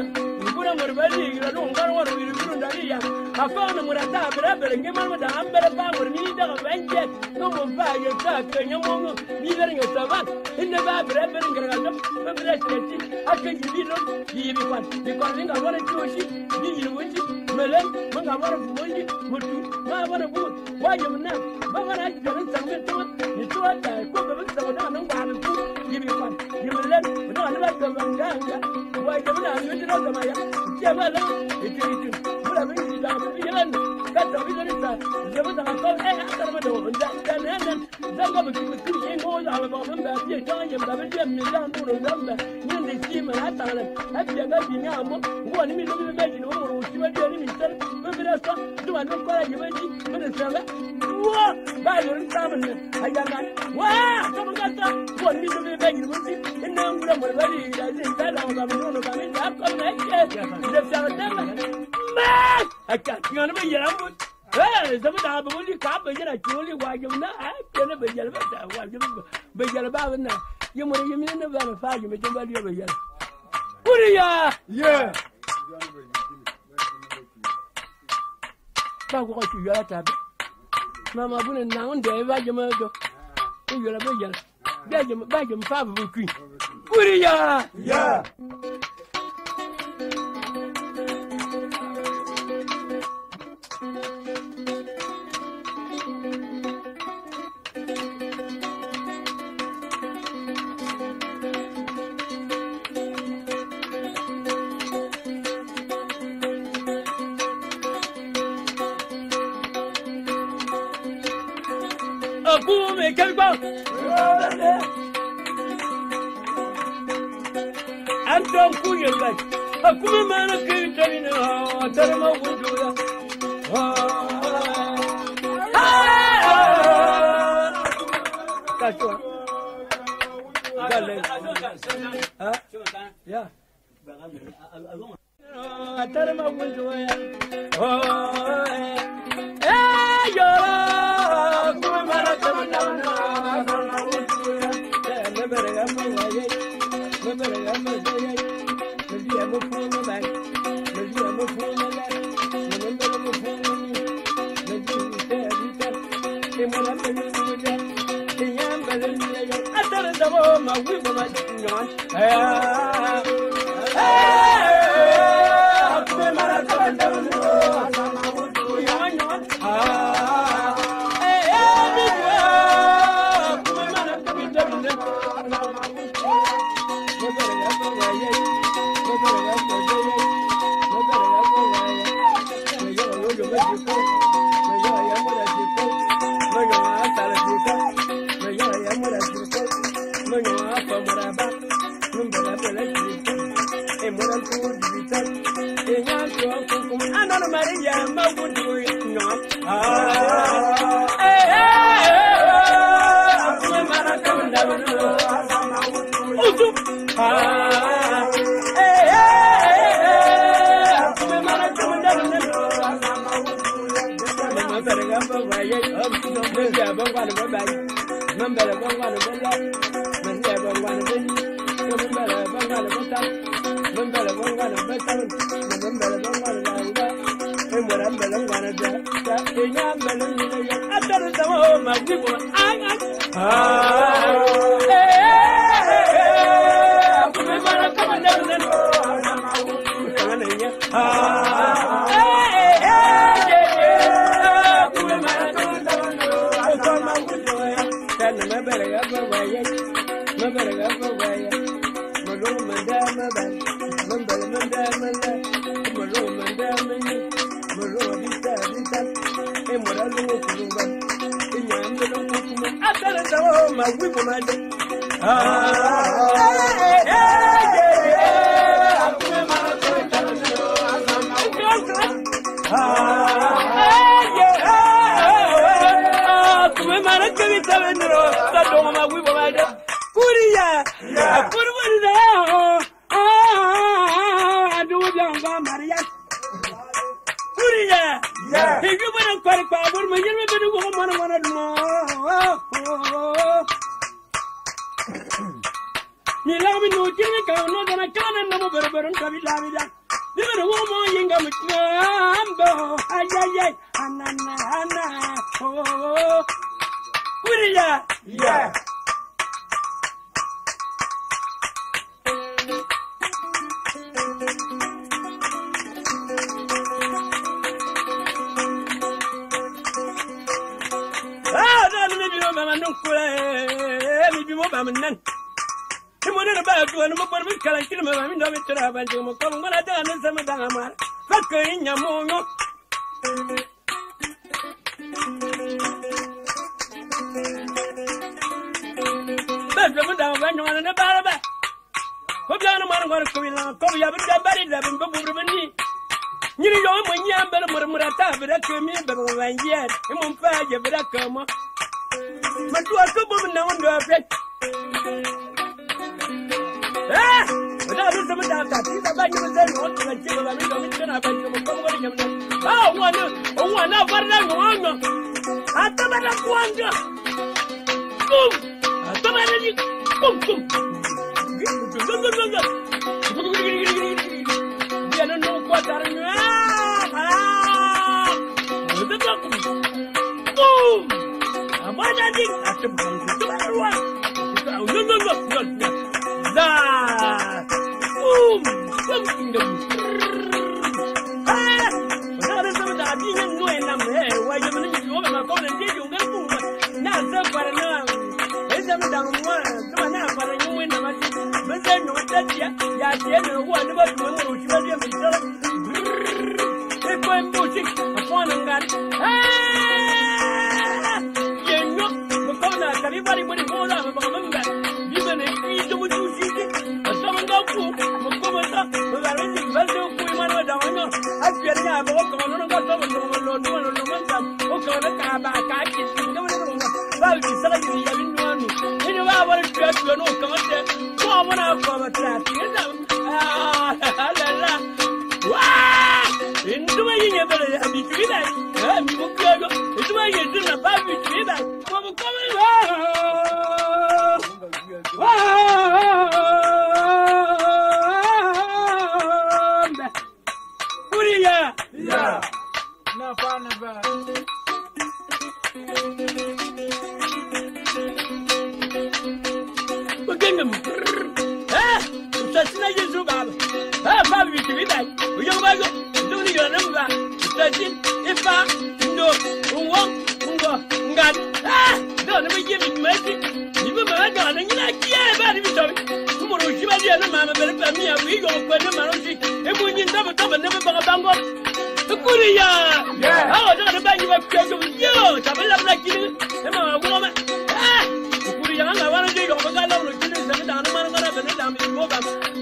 [SPEAKER 1] ngura mo ba ni ga do ngar wa ri ru da ya a fa na mo da ta be nge ma da an be ba mo ni da ba nge no mo ba ya ta ka nya mo ni ga nge ta ba inda ba be ngar ga do be da ti a ka ji bi no yi bi kwa bi kwa ni ga wa na ti shi bi yi wo ji mele mo ga wa bu mo ji mo tu ma wa na bu wa yo na ba wa na ji da san me to ni to ta ko be sa da nan wa na tu yi bi kwa yi mele mo da na ba ga ga wa yo na yo ji na ga ma ya ke ma la ti mo la mi ji da bi ya na ka ta bi ni sa je mo da ko a ta ma do da na da ga ba ki ki ngo da ba ba ba bi ta ya ba bi ya mi da no da ba ni ni ki ma ta na a bi ga bi ni amo wo ni mi do bi ba ji no mo ti wa di ni mi tar ba bi da sa du ma no ko la ji ba ji ba da sa ba wo ba yo ri ta mun ai ga ga wa ka mo ga ta wo ni do bi ba ji mo ti ina ngura mo ba di da ji ta da ba no no ba ni da ko na ke da sa ta ba ma aka ki na ba ya mo zama da ba wani ka ba yana ki wani wa yau na a ke na bai yalba da wa yau bai yalba wannan yi mu yi min na ba na fa yi mutum ba da bai yalba kuriya ba ko ki yala ta ba mama bunin na wanda ya ba jama do ki yala bai yala ba jama fa ba ku kuriya me kalba anton ku yalla akuma mana kai tarina tarma wujura kacho gale ha ya tarma wujura yo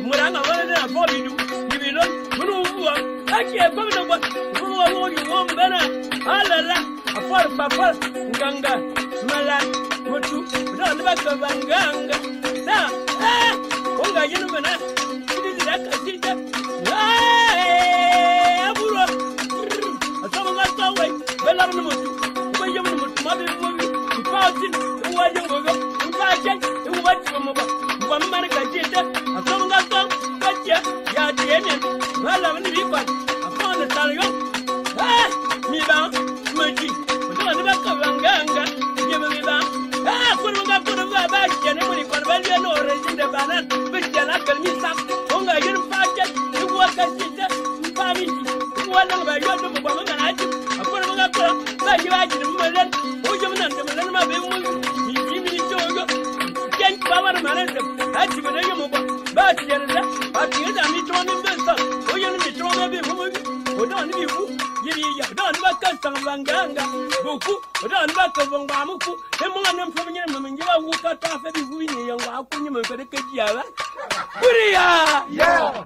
[SPEAKER 1] Muranga wana na bobi du. Bibilon Ake come no what? Who you won't better? Alala, a far papa, Ganga, Mala, Mutu, not the back of Ganga. Now, Conga, you know, it is that a teacher. Abura, a summer last away, Bella Mutu, when you mother movie, you found it, the way you go, you catch it, you watch from one man, a summer last song, gotcha, Yadian, well, I'm in the river. The Talion, me down, Murky, but on the back of Ganga, give me down. Put him up on my back, and everybody for Valian or in the banana, which can I can miss up. Only you project, you work as teacher, family, one of my young woman, and I put him up like you like the woman, who you know, my baby, you give me the joke. Can't power the manager, I give a young but you need to understand, who you need to understand. Don't be who you don't back us on Vanganga, Buku, don't back of Vangamuku, the woman from Yemen, you are who cut off every winning and walk when you make a Kajala. Yeah.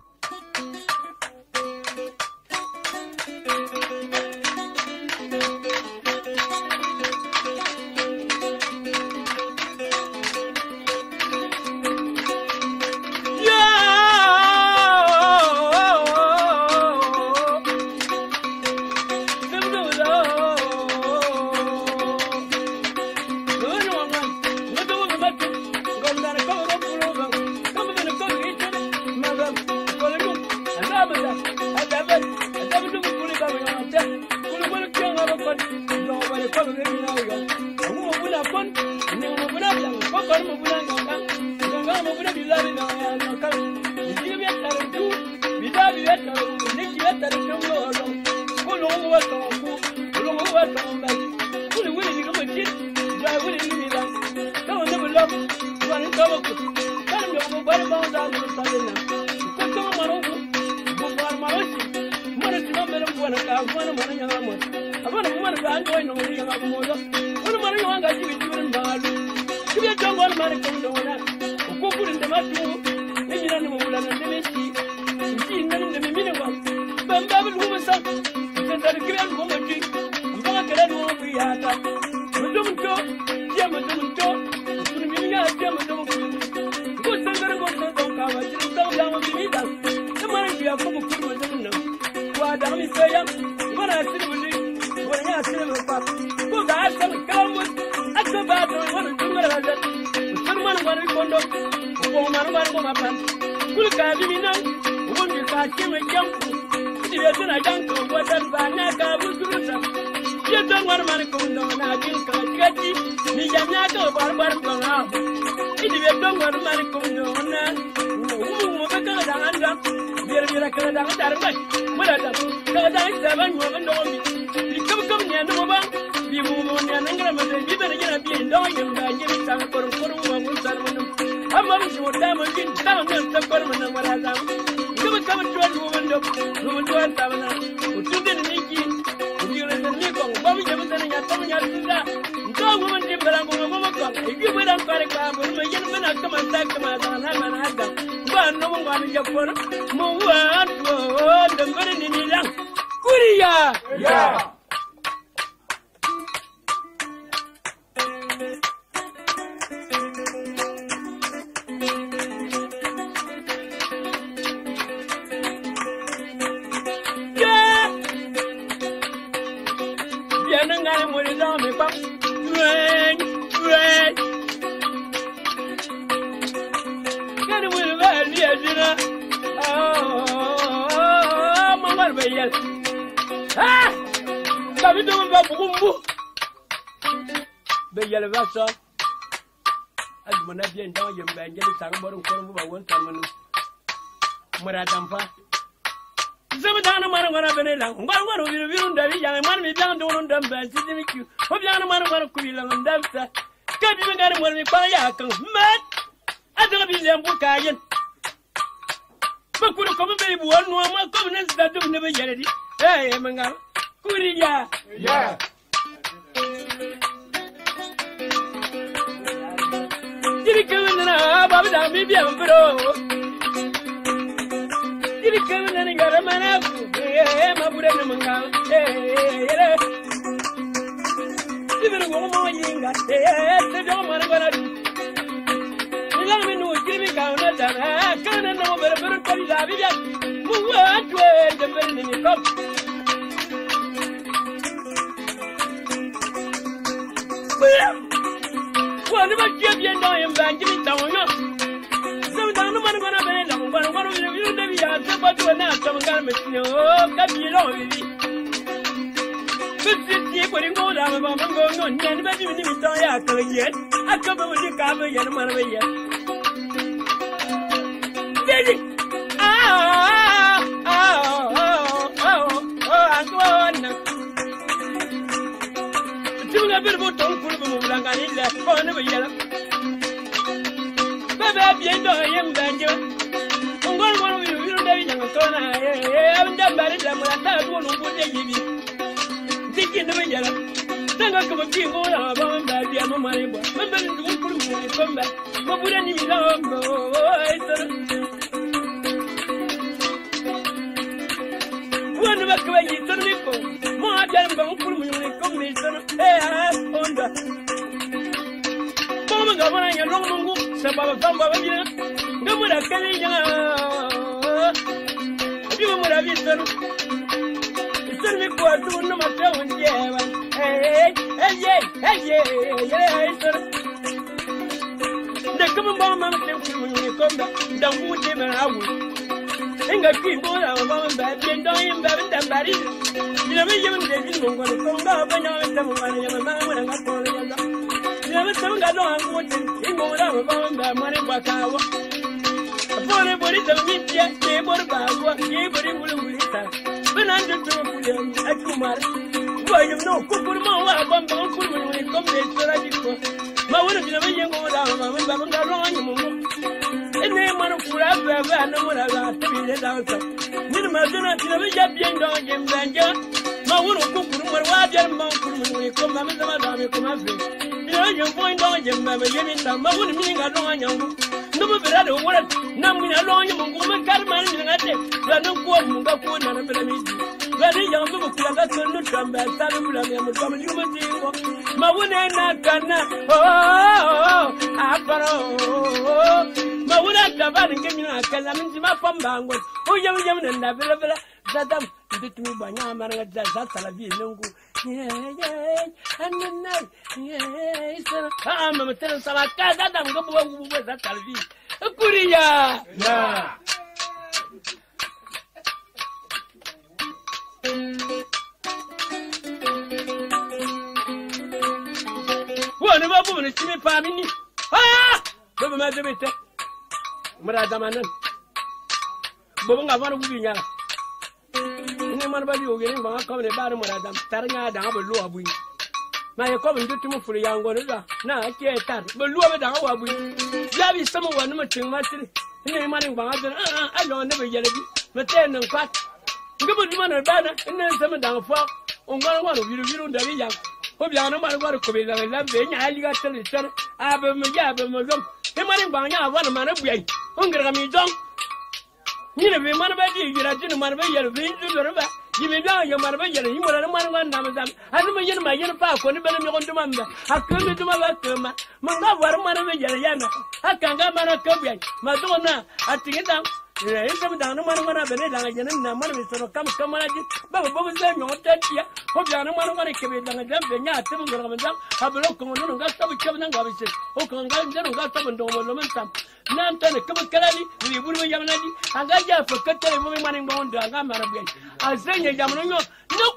[SPEAKER 1] ma bure na manga even go mo yinga te do mara gona ila me no kimi ka na da kana no ber ko la bi ya mu wa twe de ber ni ko wa ni ba je bien do yim ba kimi ta wonyo so da no man gona be la ngwana ngwana wi de bi ya se ba do na ta manga me no ka bi lo wi Fifty for the gold I'm going on, and maybe we didn't die after yet. I come with the cover yet, man of a year. Daddy! I'm going. Two of the boat don't put them on and in that corner of a yellow. Baby, I'm him, Banjo. I'm going to you, young son. I haven't done better than what I thought one would give you. In the yellow, then I come and go out of the money. Remember to come back. What would any love go? One of us going to Nico. More than one for me, commission. On the moment of when I don't know, somebody, no one is getting you would have been. Send me for two no matter when hey, the common bomb when you come back, don't would give an hour. And I keep all our mom back and dying back and body. You never even did you want to come back when you're in the money of a man when I got for you. You never told I don't want to go out of our money back out. Upon a body to meet yet, they bought about what gave it will return. When I do them, I come out. Why you know, cook for more, I'm going to put when we come to the my one of the young old down, I'm going to run you. And they want to put up a van, no one allowed to be let out. Minimum, never yet being done, Jim Banja. My one of cook for more, why Jim Mountain when you come, I'm going to come up. You know, you're going on, Jim, I'm getting some, I wouldn't mean I don't know. No, but I don't want to. Now, we are long, you're going to cut my name. I don't want to go for another meeting. Very young people feel like I'm not come back. I'm coming to you. My one ain't not gonna. Oh, my one at the valley gave me a calamity. My phone bang was. Oh, young and never. Zadam did me by Yamara. That's a bit long. Yeah, and the night. Yes, I'm a tenant. I'm going to go that television. Kuria! Yeah. One of our women is me, family. Ah! Never mind the bit. Maradaman. Bobanga, one of you. Nobody will get in my coming about Maradam, Taranga, down a low wing. My coming to me for the young one. Now I can't start, but lower down our wing. There is someone much in my city. In money, I don't never yet. But then, no fat. Go put one banner and then some down for one of you don't die young. Hope you are no matter what it could be. I love being I got to listen. I have a Magam. The money bang, one man of way. Hunger me down. You know, man about you, you're a gentleman of your veins to the river. You may know your mother, you were a man one Amazon. I don't know my yellow park when you want to remember. I come to my last Mama, what a man of a yellow. I can't get man of Kobe. Madonna, I think it down. Some down no man when I've been like a money, so come on. But what was them? You're dead here. Hope you are no one to keep it on a jump and not seven Ramadan. I will look on and got some coming and offices. Oh, come on, got some and don't Nan tan come kalali ni bulu yamnadi anga ja fa katale mo mani ngon da ga mara bi azenya jamno no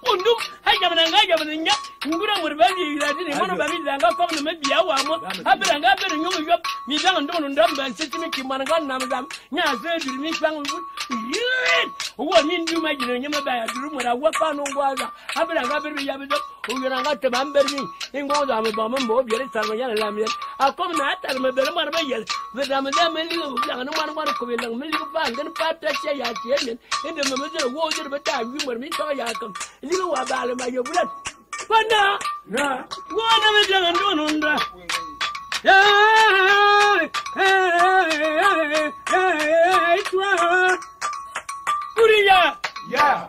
[SPEAKER 1] kundum ha jamna nga jamna nya ngura mo ba bi ira ni mo ba mi da nga ko no biya wa mo abira nga be nyu yo mi da ndo no ndamba sitimi ki man ga nam dam nya ze bi mi kwan yin wo ni ndu ma jino nyama ba ya duru mo da wa pa no gwaza abira nga be ya bi do o yira nga te ba mber ni ngo da mo ba mo bi re tarma ya la mi akom na tar me be mar ba yel be da Meli, young man, one could be long, Milly Bang, and Pat Yakin, and the Mother water, but I remember me so Yakum. You are Bala by your blood. But now, what am I doing? Yeah.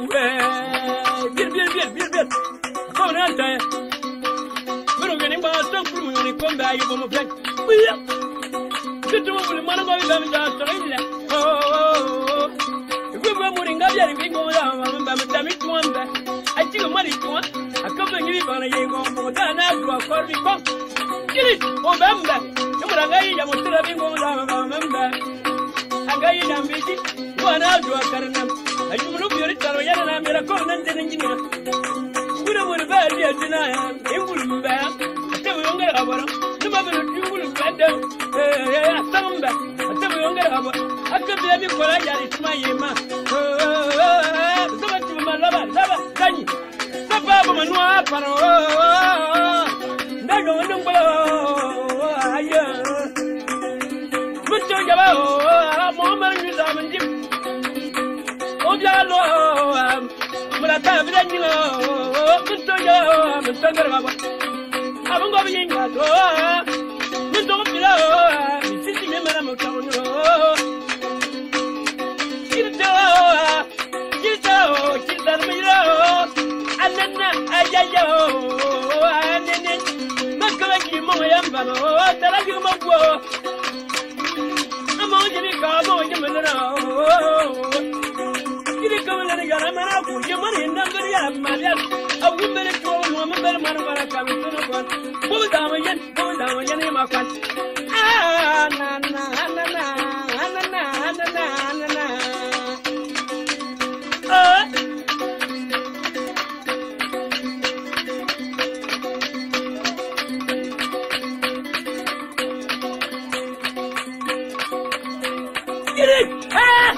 [SPEAKER 1] Bir. Come on, Daya. We're getting by some from when you come back from a friend. Get to the man of the oh, if we were moving up here, we go down, I'm it one back. I think money to one. A couple of years on a year go for that, to a quarter come. Get it, oh, Bamba. You were a guy, I was still having gone down, remember. A guy in a meeting, one out to a caranam. I do look at it, and I'm a cornet engineer. We don't want to buy the denial. It wouldn't bear. I tell you, younger hour. The mother of you will get them. Some back. I tell you, younger hour. I could be having what I got. It's my yama. So much to my lover. Danny. The Papa and Wapano. Nago and Blow. But don't go out. Mama, you love and Jim. Oh, Jalo. But I can't let you know. I'm talking about. I'm going to go. You don't know. It's sitting in my mouth. And then not going to give my young tell you my war. I'm on the car, you come and get a man out with your money and not going to have my death. A woman is going to woman better man when I come to the one. Pull down again in my country. Ah, na na na na na na na na. Get it! Ah!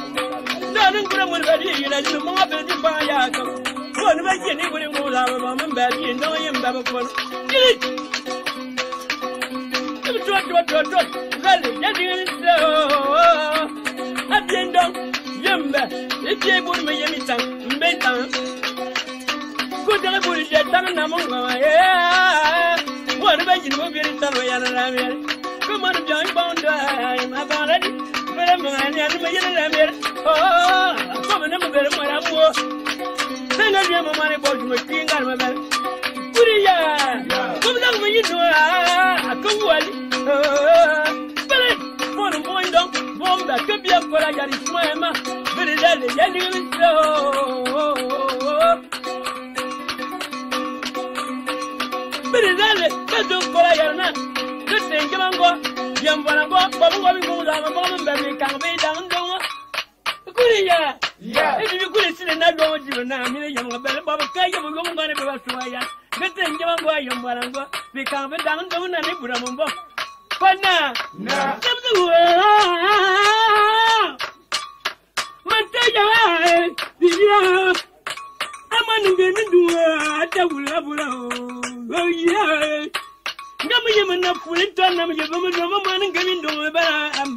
[SPEAKER 1] You know, the more baby by Yakum. One of anybody will have a woman baby and no him baby. Get it! Really, getting it so. At the end of Yumba, if you would make any time, bedtime. Good I put it down among my what about you will get it done way and come on, join bound. I'm already. Oh, come on, never better when I'm more. Then I have a money boat with being on my back. Come down when you do come well. But for the boy, don't bomb that could be up for I got it. My mamma, but it's ending so. But it's don't for I am not. Good thing, come on, go. Young one of what we go down a moment, baby, can't be down. Yeah, if you couldn't sit in that road, you and I'm in a young belly, Bob, okay, you're going to be a swaya. Good thing, young one, we can't be down, don't any put them on board. But now, I'm on the oh, yeah. Come enough for it, turn them, you woman, no man, and come into a bar and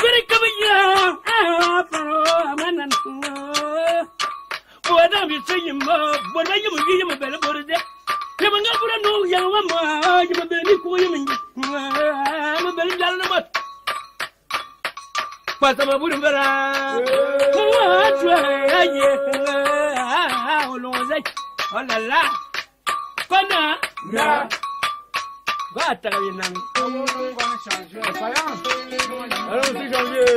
[SPEAKER 1] very coming what are you saying? What are you giving a better body? You will never know young one, you will be calling. I'm a very young. But I'm a wooden oh la la. Connard. Yeah. Va travailler nan. On va changer. Allons-y changer.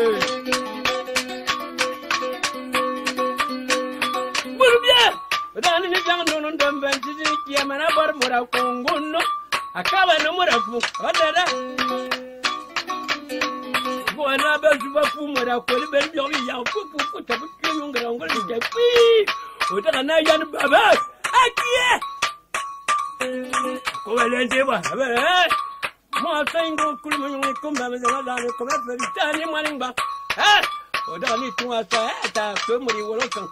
[SPEAKER 1] Bien. Dans les gens non don ben qui est mana bar mora Congo no. Acaba no mora fu. Odada. Bona ba juba fu mora ko le ben yo ya fu ta fu ngara ngara je pi. Odada na yan baba. Aqui! Como ele enteba, moi tengo culmo como me va dar como verità ni malimba. O da ni tu asa ta ko muri wolo kan.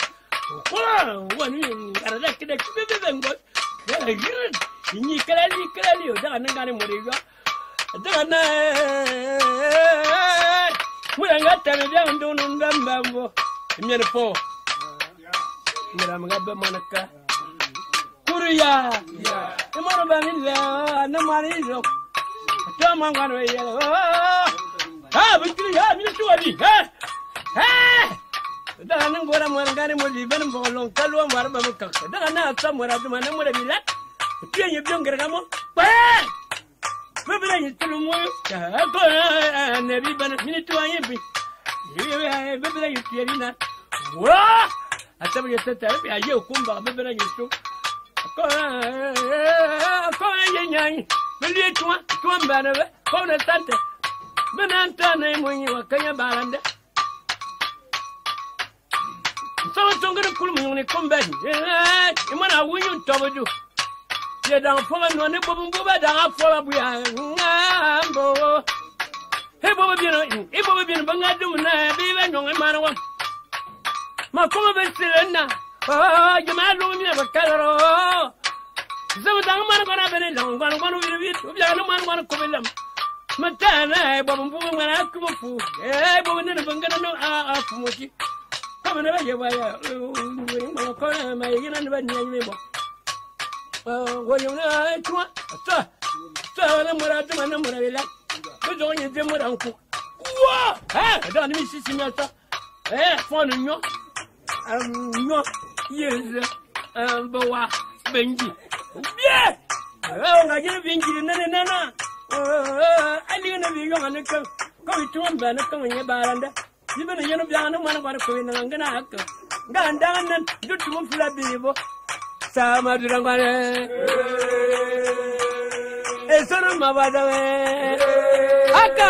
[SPEAKER 1] Wani arada kida kibe bengo. Ni kala o da na ngane muri ga. Da na muranga tane da ndonu ndambambo. Nyere po. Mira mga manaka. Kuria. Tomorrow Banilla, no money. Come on, one way. ha bikiri ha mi to abi ha da nan gora mo ngane mo li ben bo lon kalwa war ba ka da na sa mo ra duma na mo ra bi la tiye ye bion gere mo ba bebele ni tulu mo ya ko ne bi ben mi to aye bi bebele ni tiye na wa atabu ye tata bi aye kumba bebele ni to ko ye nyai beli tuwa mbana be ko na tante benanta na mo ni wa kanya balande so tongere kulmu ni kombe imana wunyu tobodu ye dan foga no ne bobu boba da foga buya ngambo he bobu bino banga dum na bi be no ngana wa ma ko be silena jama lo mi ba kalaro zama da man ko na be ne long ko no wi ya no man ko be lam matana bobu bobu ngana ku fu bobu ne banga no fu mo ki ko ne ba ye ba ya ko na ma ye na ba ni bo woyo na twa ta na muradu na murabila ko jonye de muranku wa da ni sisi mi ata fonu nyo yeze bawa benji bien nga je benji na ali na bi yo na ko itumba na ko nye baranda ibana yeno byana mwana kwa ko na ngana hakka nganda nan dutu mo fula bibo sama durangwane esoro mabada we aka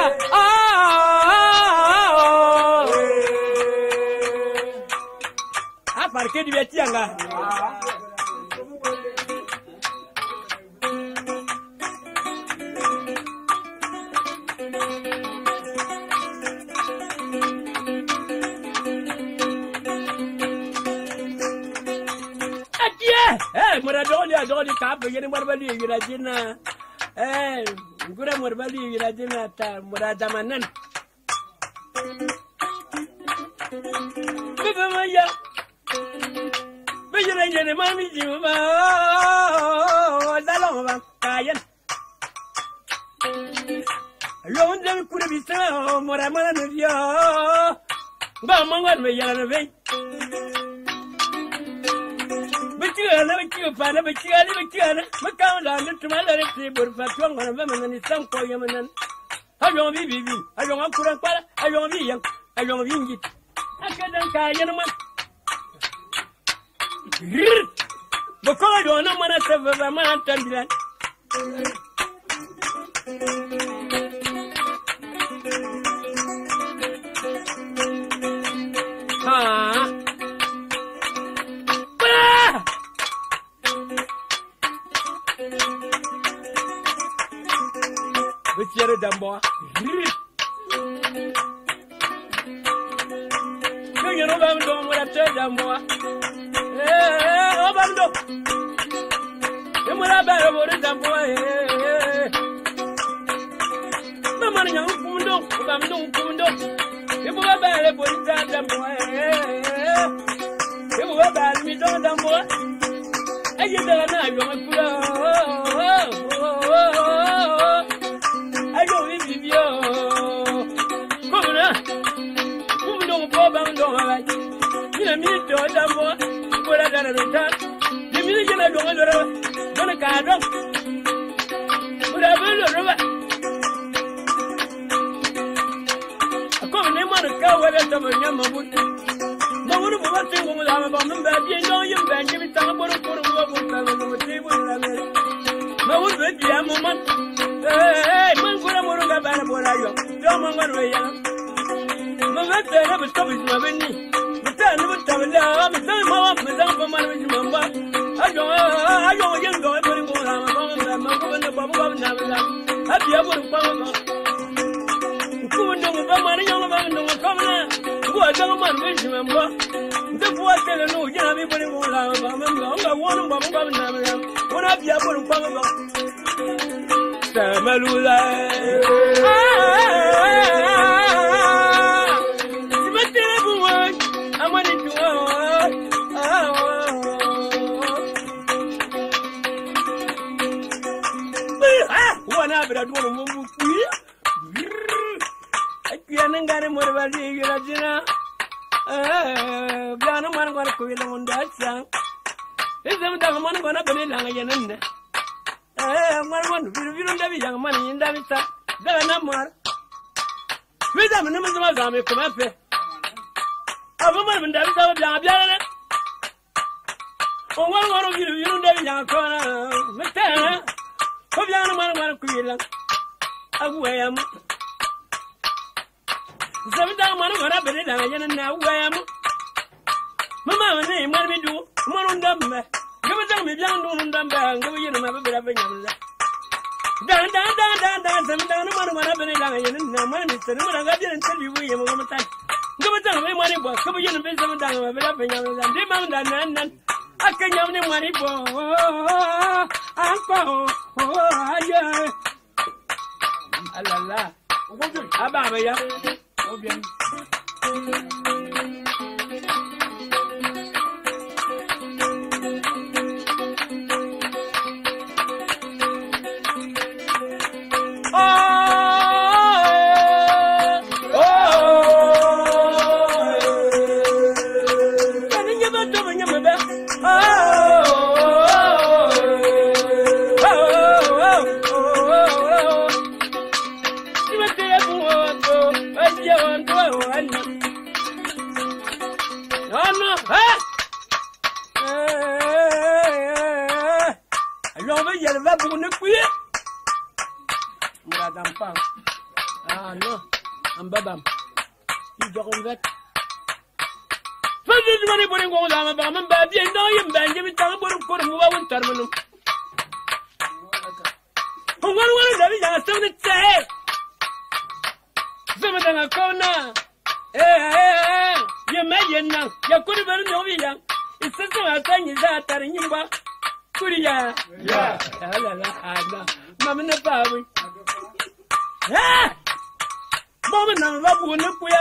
[SPEAKER 1] parque di betianga Muradoli kabe yene marbali yirajina ngura marbali yirajina ta muradamanan bibamaya biyirajene mami jiba daloma kayen yonde kure bisa muramana ndio ba mangwan me yana be Pana bikira makala ntumala rete burfa twanga bamana ni sanko yamanan ayo bibi ayo akura kwala ayo biya ayo bingi akadan ka yanama boko do na mana tava mana tandilan Yere damboa Kwenye bamdo murate damboa bamdo Mura bere bore damboa Mamani nyang kundo bamdo Mura bere bore damboa Mura bere mi do damboa Aye dala na yo makula ayo bibio komuna kumdo bamdo ala mina mi do dambo bola dara rota de mi jena do ngalo dona ka do ura belo roba ko ne mar ka wala to nyama butu mawuru bo bate ngo la ba mba bi ndo yim ba ngi ta boro boro bo bo ta no te bo la me mawuru be bi amoman man gura morunga bana bora yo do mangwan we ya mama tena bistobi mabeni bitana bitabla bitan mawa bitan paman bi mamba ayo yendo bori ngora mama mama ko ne babu babu na bla abiya bori pama ko ndo mama ni nyama ba ndo kamna ko ndo man bi mamba ndo ko tele no jina bi bori ngora mama nga wonu babu babu na bla wona abiya bori pama ba Malula Sibatele buwa amani tuwa wana bra duwa mumbu Kianangari Morvali, Yurajina. Gana man gonna quit on that song. Is them the man gonna be long again? One, you don't have young money in Davita. There are no more. With them, no matter what I come up. A woman that is our Biana. Oh, one of you don't have young corner. Matana. Hobiana man gonna quit. Away am. Sometimes I'm going to be there and now I am. Mamma, name, what we do? One on them. Give us a young on them and give you a bit of a young. Dan, sometimes I'm going to be there and no money. So I didn't tell you we have a time. Give us a money box. Come in and visit them down a bit of a young and demand and I can have the money for Uncle. Oh, yeah. Allah. Ababa, yeah. Bien. Ah no, I'm babam. You don't get. First, money putting on a bam and baby, and I am Benjamin Talbot of Cornwall Terminal. One of them is still the same. Some of them are corner. You may now. You could have been no young. It's just a thing is that telling you what? Could ya? Yeah. Mamma, no power. Ah! Mama, no, I wouldn't put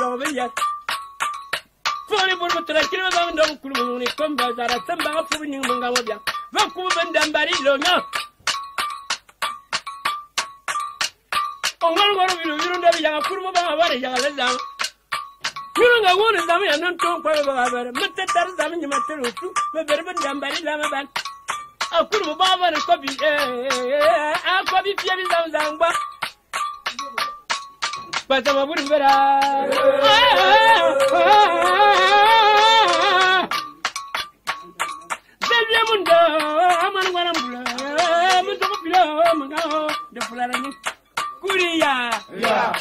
[SPEAKER 1] over yet. Funny, but I can't go to come back at some back for you, Mangavia. Vancouver, done by it, no. Oh, one of you don't have a young fool about a young down. You don't know what is I don't talk about it. But that's something you must do. But better than done by it, I could have bought a copy. I'll copy 50,000 bucks. But I wouldn't better. I'm on one umbrella. The flying Kuria. Yeah.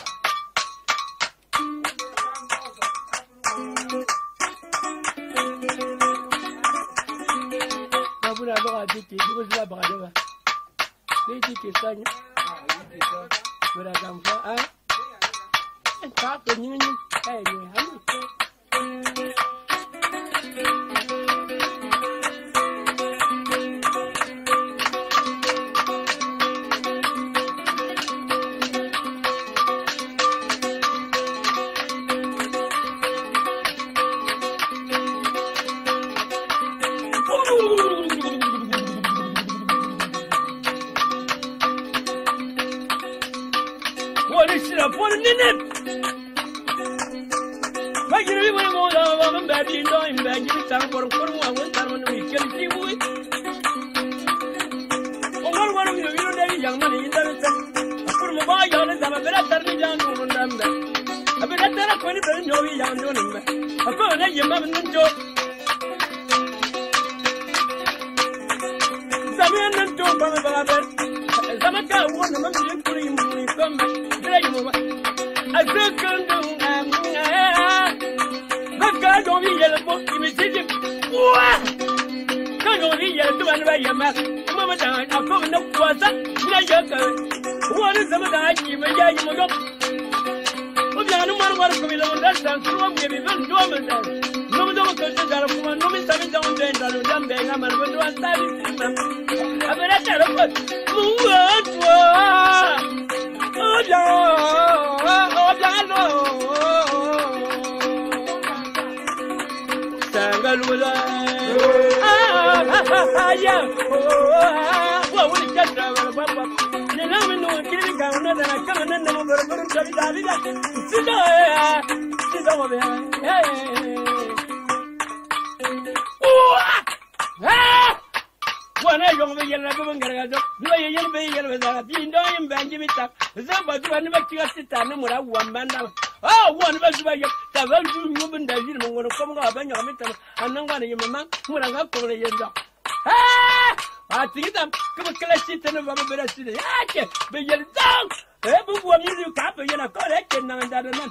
[SPEAKER 1] I did it was a brother. They did it, son. Where I come from, and talk to you. Wana yong be yelna be ngara do lo yel be yel be da bi ndo yim banji mi tak zamba du an ba tiga sita ne mura wa manda won ba zuba yel ta ba du nyu bin da yir mo ngono ko nga ba nya mi tan anan ga ne yim ma mura ga ko le yenda tiga ko ba kala sita ne ba be da sita ya ke be yel dang bu wa mi du ka be yena ko le ken na da nan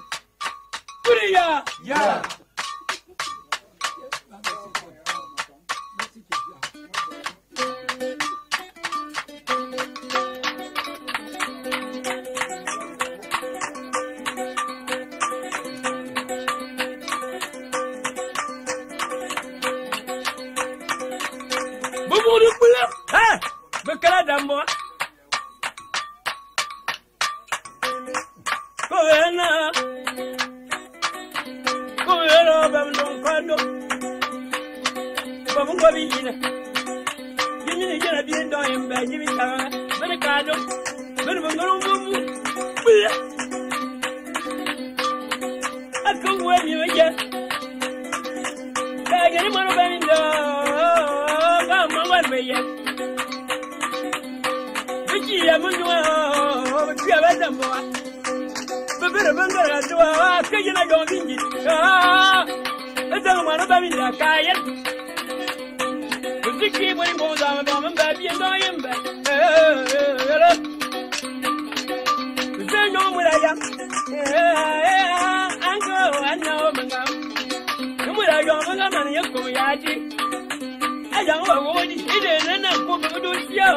[SPEAKER 1] kuriya ya Bekala dambo Koena bamdon kwando Babungo bijina Yini jina biendo yemba yimi tawa Bene kado Bene bangaro mbumu Bia Ako wenye weje Kageni mano bamindo Kama wanweye Ya munwa ya badamwa bebere bangara twa kayina gongingi adama na bamila kayen ziki bari boza ma mamba bi ndo yemba zenyo muraya ango anyo manga muraya manga man yako yaji aja wa wodi ide na ko budu yo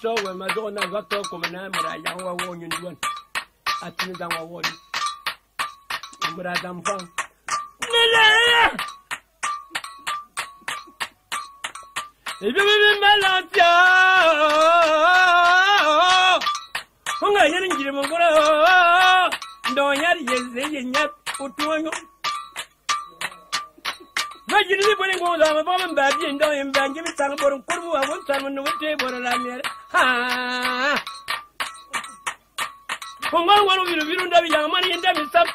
[SPEAKER 1] so when my daughter got to come and I'm a young woman in one. I think I'm a woman. But I don't find. If you remember last year, I'm going to give him a good. Don't yet, put to one. But you didn't put him on the bottom bed and don't invent him some for Kuru. I won't tell him no table around. Ha! One of you don't have young money and devil stuff.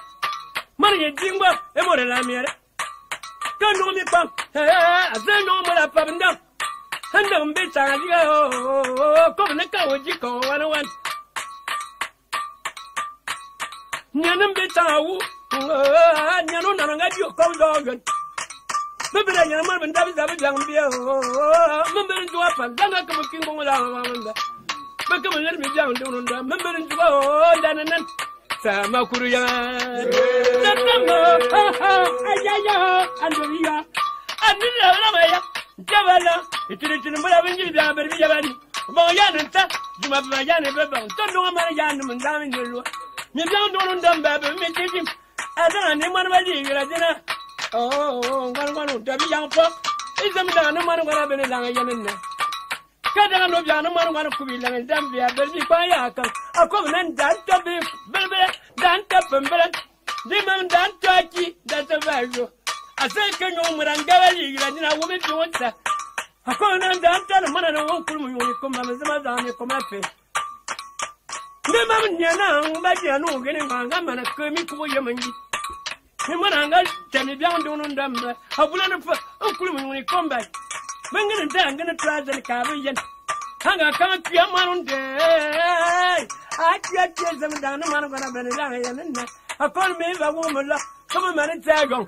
[SPEAKER 1] Money and jingle, a more than I'm here. Don't know me, pump. I say no more up and down. And don't be tired. Come and go with you, 101. Nyanam be tahu. Nyano nangat you come dog. Maybe I am a man that is a young beer. Remember to up and down like a king on the but come and let me down. Remember to go down and then Samakuria. The number, Andrea, and Lamaya, Javala, it is in the Maravan, Yavan, Boyan and Tap, you have my Yan, don't know Marianum and Diamond. You don't know them, baby, make him. I don't know one of my oh, one of the young folk is a man, no matter what I've been a young. Cada no piano, one could be like Zambia, baby, Payaka, a covenant that to be baby, Danta Pembele, Demon Dan Turkey, that's a value. I say, can you run Gavali, and I will make you want that. A covenant that tell a man and won't come when you come as a madam, you come up. The man, Yana, but you know, getting my gamma, coming to Yemen. Himananga, tell me down on them. I will not put Uncle when we come back. When I'm going to try the Caribbean. Hang on, can't be a man on day. I can't get them down. I'm going to be a lion. I call me a woman. Come on, man, it's a go.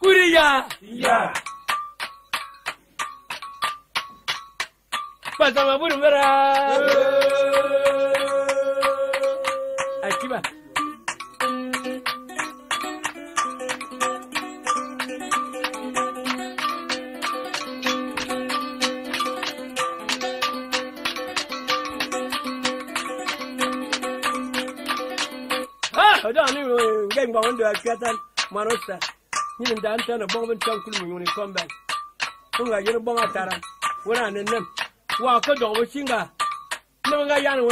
[SPEAKER 1] Kuria. Yeah. Pasa ma buru mera. Akiba. I don't know. Game on the Katan, Marosta. You and Danton, a bomb and chunky when you come back. Unga, you're a bomb atara. We're on them. Walk a dog with Singa. No, I am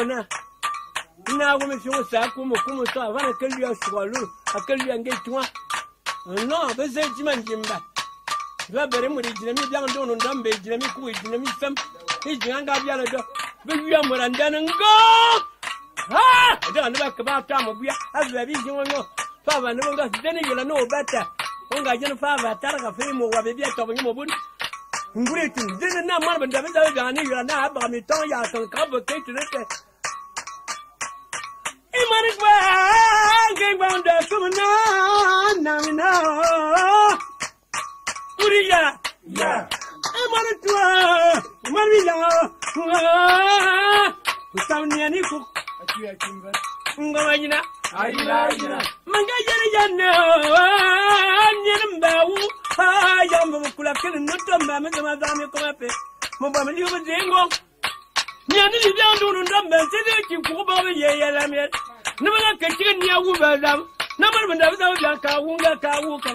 [SPEAKER 1] now, when you was a Kumu, I want to kill you a swallow. I kill you and get to one. No, this is Jim Jimba. Rabberim with Jimmy down on Dumbe, Jimmy Quid, Jimmy Sam. He's young Gabiala. But you are more and then and go. Ah! I don't know about time of year. As we have been doing, Father, no one does any you know better. One guy, Father, Taraka Fame or Baby of Yamabun. Greeting, didn't know more than David. You are now about me, Tonya, and complicated it. Emmanuel came round the Suman. Now, Uriah, yeah. Emmanuel, Maria, without any cook. Ngawajina ayina mangajana nyembawu ayamba kula kene notomba mama zame komape mba mliyo zengo nyani lidandu ndamba tede kikuba ye la me nabanga kachika nyawu bazam nabar banda bazam ka wunga ka wuka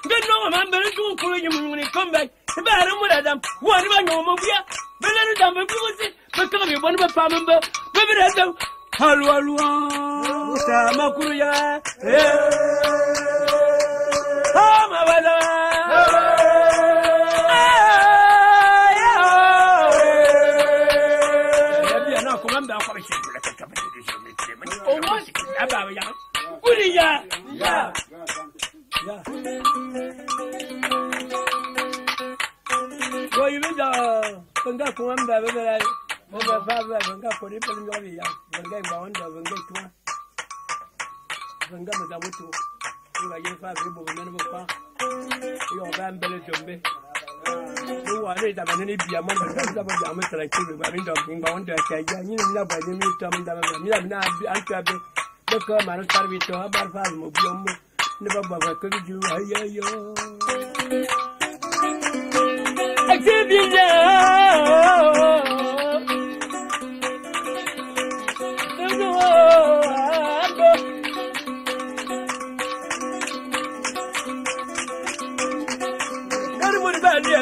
[SPEAKER 1] ngeno mamba ndu kulu nyumuni komba bara muradam wani ba nyomo bia belanu damba kuzi bakami bonu ba pamamba bebiradam Halwa, sama kuya, sama bala, ya na kumanda kwa shule kama hivi. Oh, aba ya, kuya, ya. Kwa hiyo ndio kumanda baba. Mama baba venga por ir por mi ya venga mbawanda venga twa venga madamutu nga yefa bibo nene bokwa yo bambele jombe yo wale da banene biya mama da ba jamu tranquille ba bindo mbawanda kaja nyine mila ba ni mitam da ba mila na antabe boko maro servito abar fa mo biombo ne baba ba ko ju ayo activia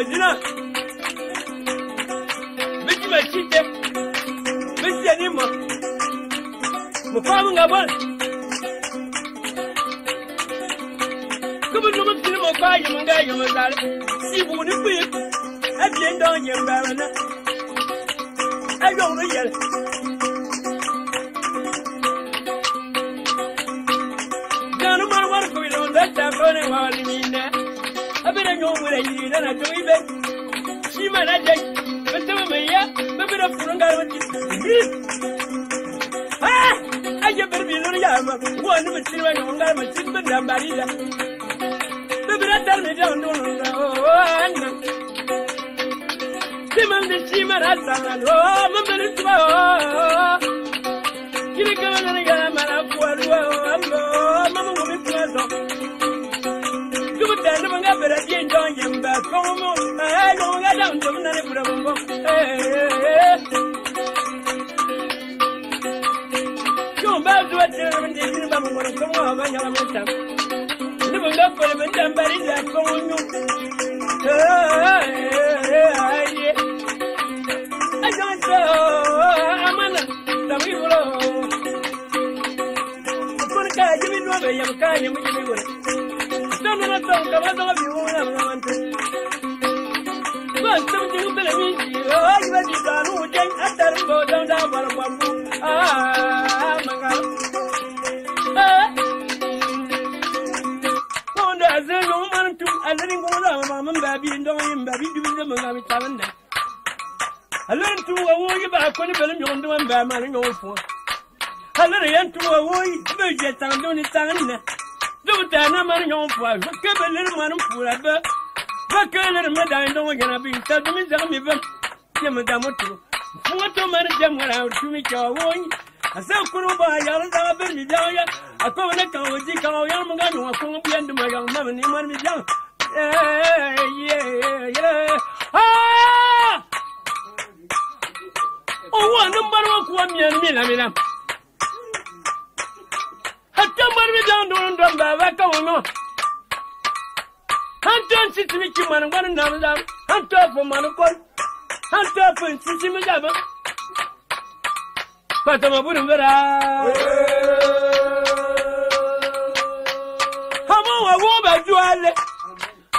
[SPEAKER 1] Jina Miki machite Miki animo Mufamu ngabon Kubu nubu kini mokwa yumunga yumuzale Sibu ni kuyi Abye ndonye mbarana Ayo uyele Ganu marwar kuyi ndonda kone wali nina Abena nyomure yina na toibe Shima na jai Betama meya Bebera furunga wati Aja berbilur yama Wani mechirwa nyonga mechirwa ndambarida Bebera tarme jandunga Anna Simam de shima rasana Mambere tuwa Kiri kama naniga mara kuwa Ambo Mama ngumi kuwazo Never got better than John back home. I don't get down to the Go back to a German dating about one of the time. Never got for them and bury that phone. I don't know. I'm on the people. Put a guy, give me rubber, young guy, you will. No, I don't know you want to. But something you believe me. Oh, you are the one who takes after the go down one. Ah, my God. Oh, there's no man to a living woman, Mamma, baby, and don't him, baby, doing them on the calendar. I learned to a way back when you don't do a bad man in your phone. I learned to a way, but yet I'm doing it. Don't man on fire, but keep a little man forever. But a little man, I don't want to be telling me, Madame. Fumato man jam around to me one. I said Kuruba Yalan Jaya. I come and come with the cow young man who come behind my young man in one with young. Yeah. Ah! Oh, one number of 1 million. I come down to them by Vacano. Hunter sits with you, man, one another. Hunter for Manacon. Hunter for Sissimajaba. But I'm a wooden vera. How more I walk by Juale?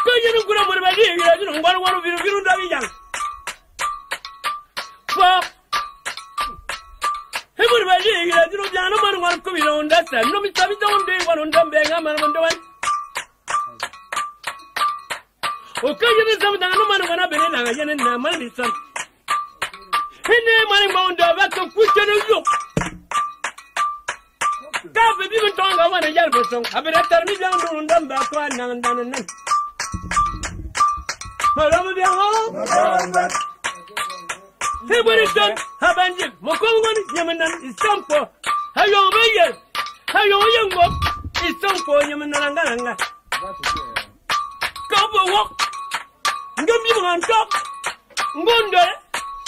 [SPEAKER 1] So you don't go over my dear, you don't want to be young. Well, he would have been a little gentleman who wants to be on that side. No, Mr. Don't be one on them, bang, I'm on the one. Okay, you know, some gentlemen when I've been in a money, son. He named my mount of that to put you. Can't even talk about a yellow song. I better tell me down on them back one now and then. But I'm the home. Hey, what is done? Haven't you? Mokongan, Yamanan is some for. How you over How you young walk? It's some for Yamananga. Go for walk. Don't be on top. Gunda.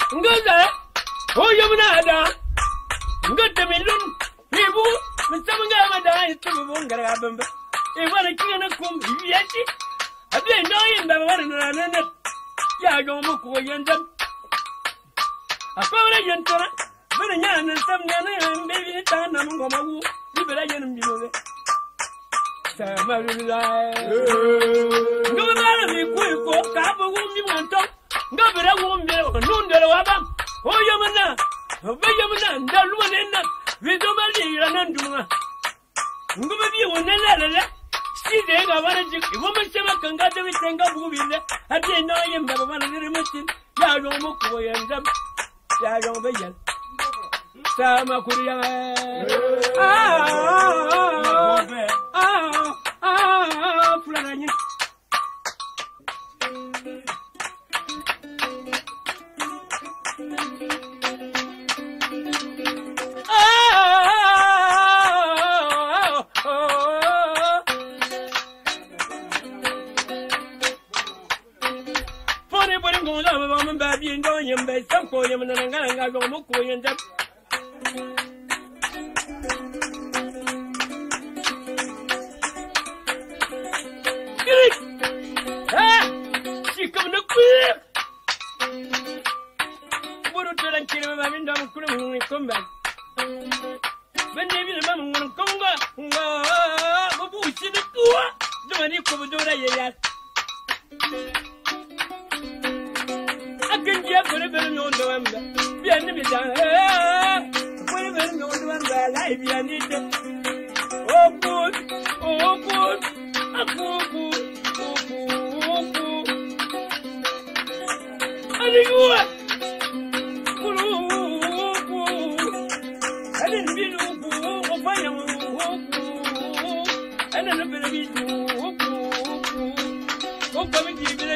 [SPEAKER 1] Gunda. Oh, Yamanada. Good to me, Lun. People, with some guy dies to be one garabamba. If one can come, yet. I didn't know him by one another. Yeah, go Mokoyan. I found a gentleman, but a young and some young and baby the time I'm going to leave it again and be with it. Somebody lies. No matter if you could go, Kappa won't be one top. No, but I won't be or noon that I have. Oh, Yamana, oh, Yamana, that one in that. We don't believe an unduma. Go with you on the letter. See, they have one. If woman can get everything up with it, I didn't know him, but one of the remission. Yeah, no more and them. Ya yo veía Sama Kuria Fulani Baby, and going in by some poem and I'm going to go and up. She come to queer. What do you think? I'm down when we come back. When they will come on Congo, who see the tour? Do any cover do that? I can get whatever you know, be an enemy down. Whatever you know, life, you need it. Oh, good, oh, good, oh, good, oh, good. And you are. I didn't be no good, oh, fire, and then a bit of it, oh, come and give it.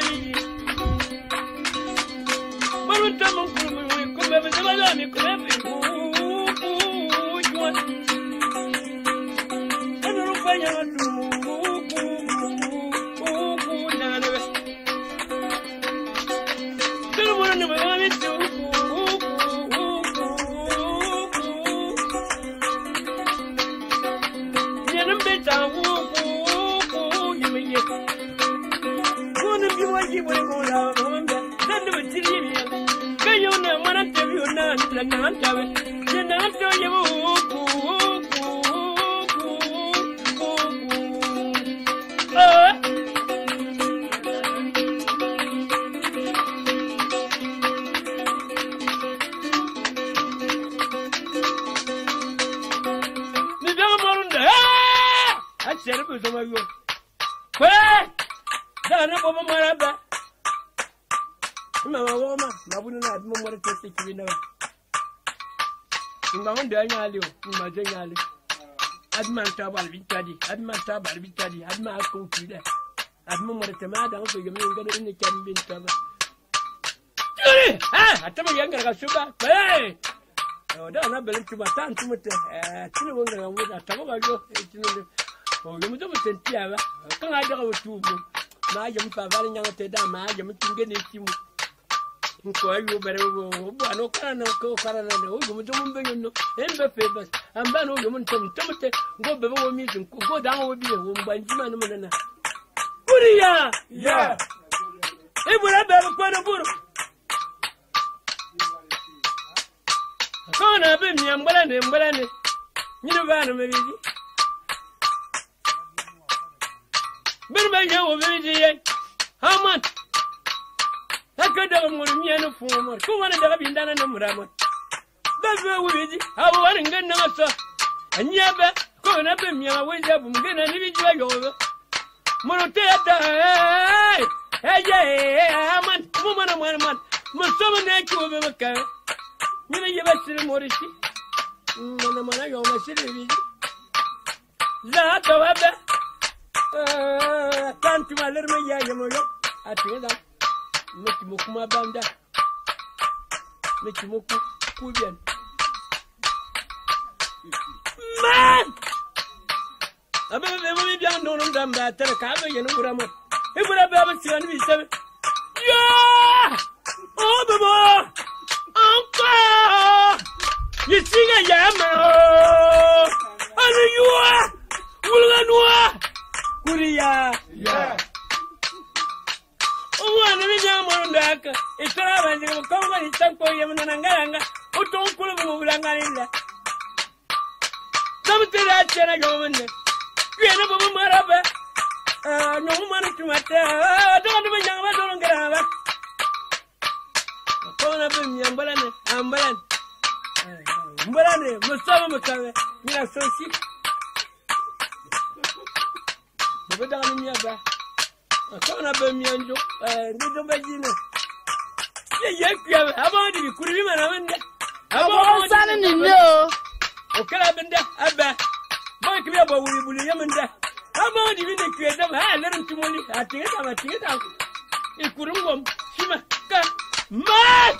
[SPEAKER 1] Yuri! Ah, atama yanga ga suba. Hey! Da na belin tuba tan tumute. Tini wonga ga wuda atama ga yo. Tini. Oh, yo muto mutentia ba. Kan aja ga wutu. Ma yam pa vale nyanga te da ma yam tingene kimu. Ko ayo bere wo ano kana ko kana no yo muto mun benyo no. Embe febas. Amba no yo mun tumute. Go bebe wo mi tin go da wo bi wo mbanjima no munana. Kuriya! Yeah. Ibura bebe ko no buru. Kona be mi ambalane. Nyino bana mebiji. Bir ben yawo bebiji ye. Haman. Hakada mo mi anu fumo. Ko wana daga bindana na murama. Bebe wo bebiji. Abo wana ngana ngaso. Anyaba ko na be mi awo jabu ngana ni biji wa yowo. Mono teta. Haman. Mo man. Mo so na ki be makka. Nina yebasiri morisi. Mana yo masiri biji. La tawaba. Tantu maler me ya yemoyo. Atida. Meki mokuma banda. Meki moku kubian. Man! Abe me bi ando no ndamba tere ka be yenu buramo. Ibura be abasiani bi sebe. Ya! Oh baba! Encore! You sing a yama! And you are! Wulganua! Kuria! Yeah! Oh, and the Yamondak! It's a rabbit of Congo, it's a poem and Angaranga, who don't pull of Mulanga. Come to that China government. You are never Maraba. No money to matter. Don't be young, I don't get out. Kona be mi ambalane. Mbalane, musaba makawe. Mina sosi. Bebe daga mi aba. Kona be mi anjo. Ndido bajine. Ye kuya aba ndi kurimi mana wende.
[SPEAKER 2] Aba sana ni no.
[SPEAKER 1] Okala benda aba. Boy kuya aba wuli yamenda. Aba ndi binde kuya dama ha lerin tumoli. Atinga. Ikurungom shima ka. Man!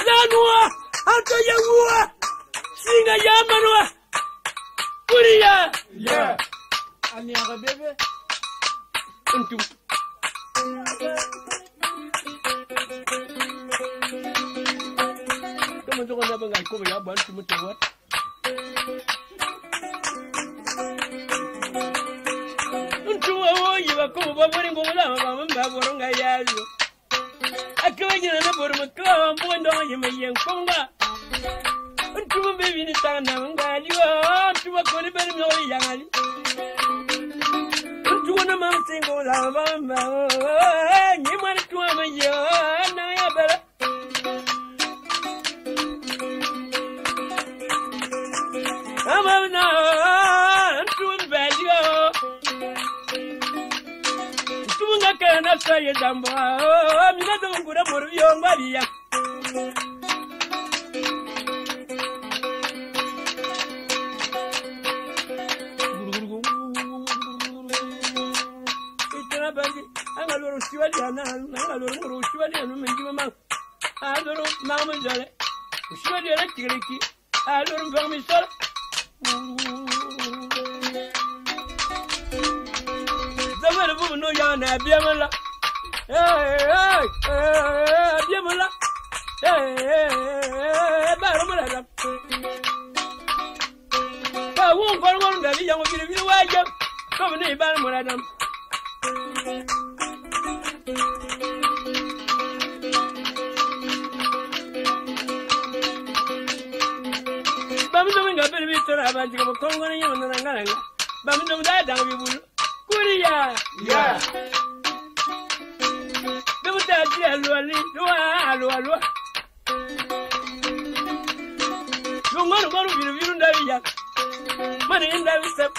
[SPEAKER 1] Zanua! Anto yawa! Singa yamanwa! Kuriya!
[SPEAKER 2] Yeah! Ani aga bebe?
[SPEAKER 1] Untu. Kama zoko na bangai ko ya bantu mutawat. Ko babori ngula bamba boronga yazo akawajina na boru makwa mbondo yemeyen konga ntuma bebi ni tana ngali wa ntuma ko ni beri no yangali ntuma na mamsingo la bamba ni mari tuma mayo na ya bera amana ntuma bebi kana saye damba mina dongura morbiyo ngaliya itana bangi angaloro siwali angaloro siwali anu menji mama aloro mama jale siwali ala tiriki aloro ngami sala zamana bubu no yana biamala biamala barumala ba won korwon ndali yango biri waje ko ne barumala dam bamundo ngabere bitara abanji ko kongo ne yona nganga bamundo da dang bibulu Kuriya!
[SPEAKER 2] Yeah!
[SPEAKER 1] Demu taji alwali, alwa. Ngono biru ndawi ya. Mane ndawi sep.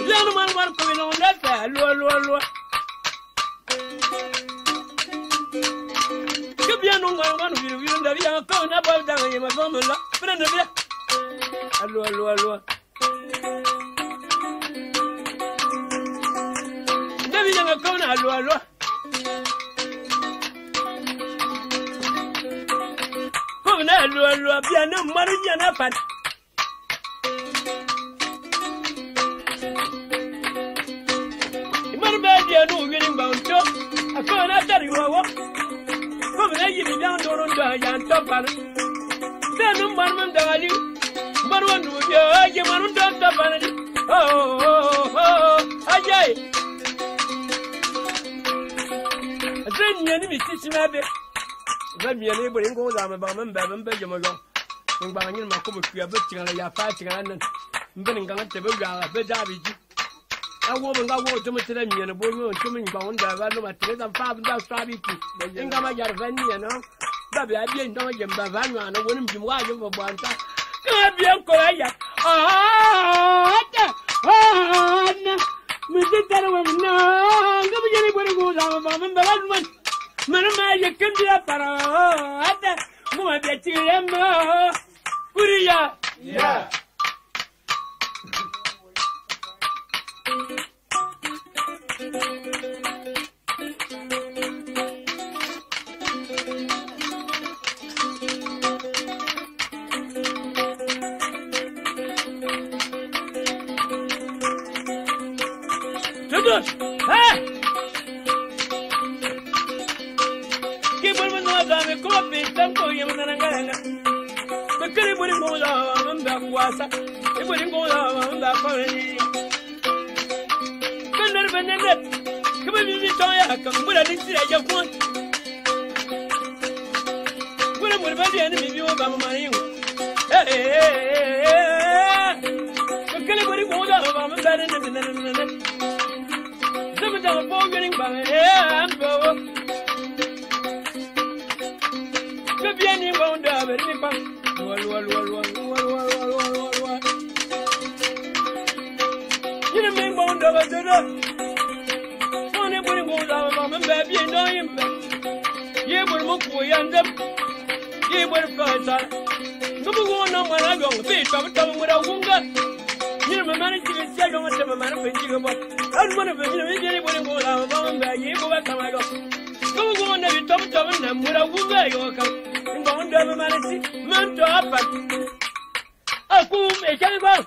[SPEAKER 1] Yanu man ko no ndata alwa. Kebianu ngono biru ndawi ya ko na ba danga yema famela. Prende bien. Allo. come na lo. Come na lo bia no mari bia na pat. Imar ba dia no wirin ba unto. Akona tari wo. Come na yimi down do ron da yan topan. Then man dali. Marwan do ya ye marun da topan. Oh, ajay. Then you need to see my bed. Let me enable him go down about them, Belgium ago. In Bangin, my cover, you are butching and you are fighting and then going to the bed. A woman got water to them and a woman coming down there. I know my trade and 5,000 in Gamma Venny, you know. Baby, I didn't know you, Bavana, and I wouldn't be wise over one time. Come here, Korea. Mr. Woman, no, anybody goes out of them, but one. Mamma, you can be a parrot. More bet you remember. Uriya. Yeah. Hey! Keep on the coffee, tempo, you and the Kerry goes on the water. It wouldn't go on the colony. Come on, you try, come with a little of one. What would the enemy view about my hey, the Kerry goes on the bed. Some of them are getting by Vieni bonda veni pa wal Yine men bonda vadera One buri bonda ma baby no impe Ye bur mo ko yandam Ye bur fata Nubu wona mara go be ta mura wunga Yine me mani ti se go ma te mara penji go ba An mana be yine buri bonda ma ba ye go ba kama go Nubu wona bi ta na mura wunga yo ka Don't manage to happen. A boom, a cannibal.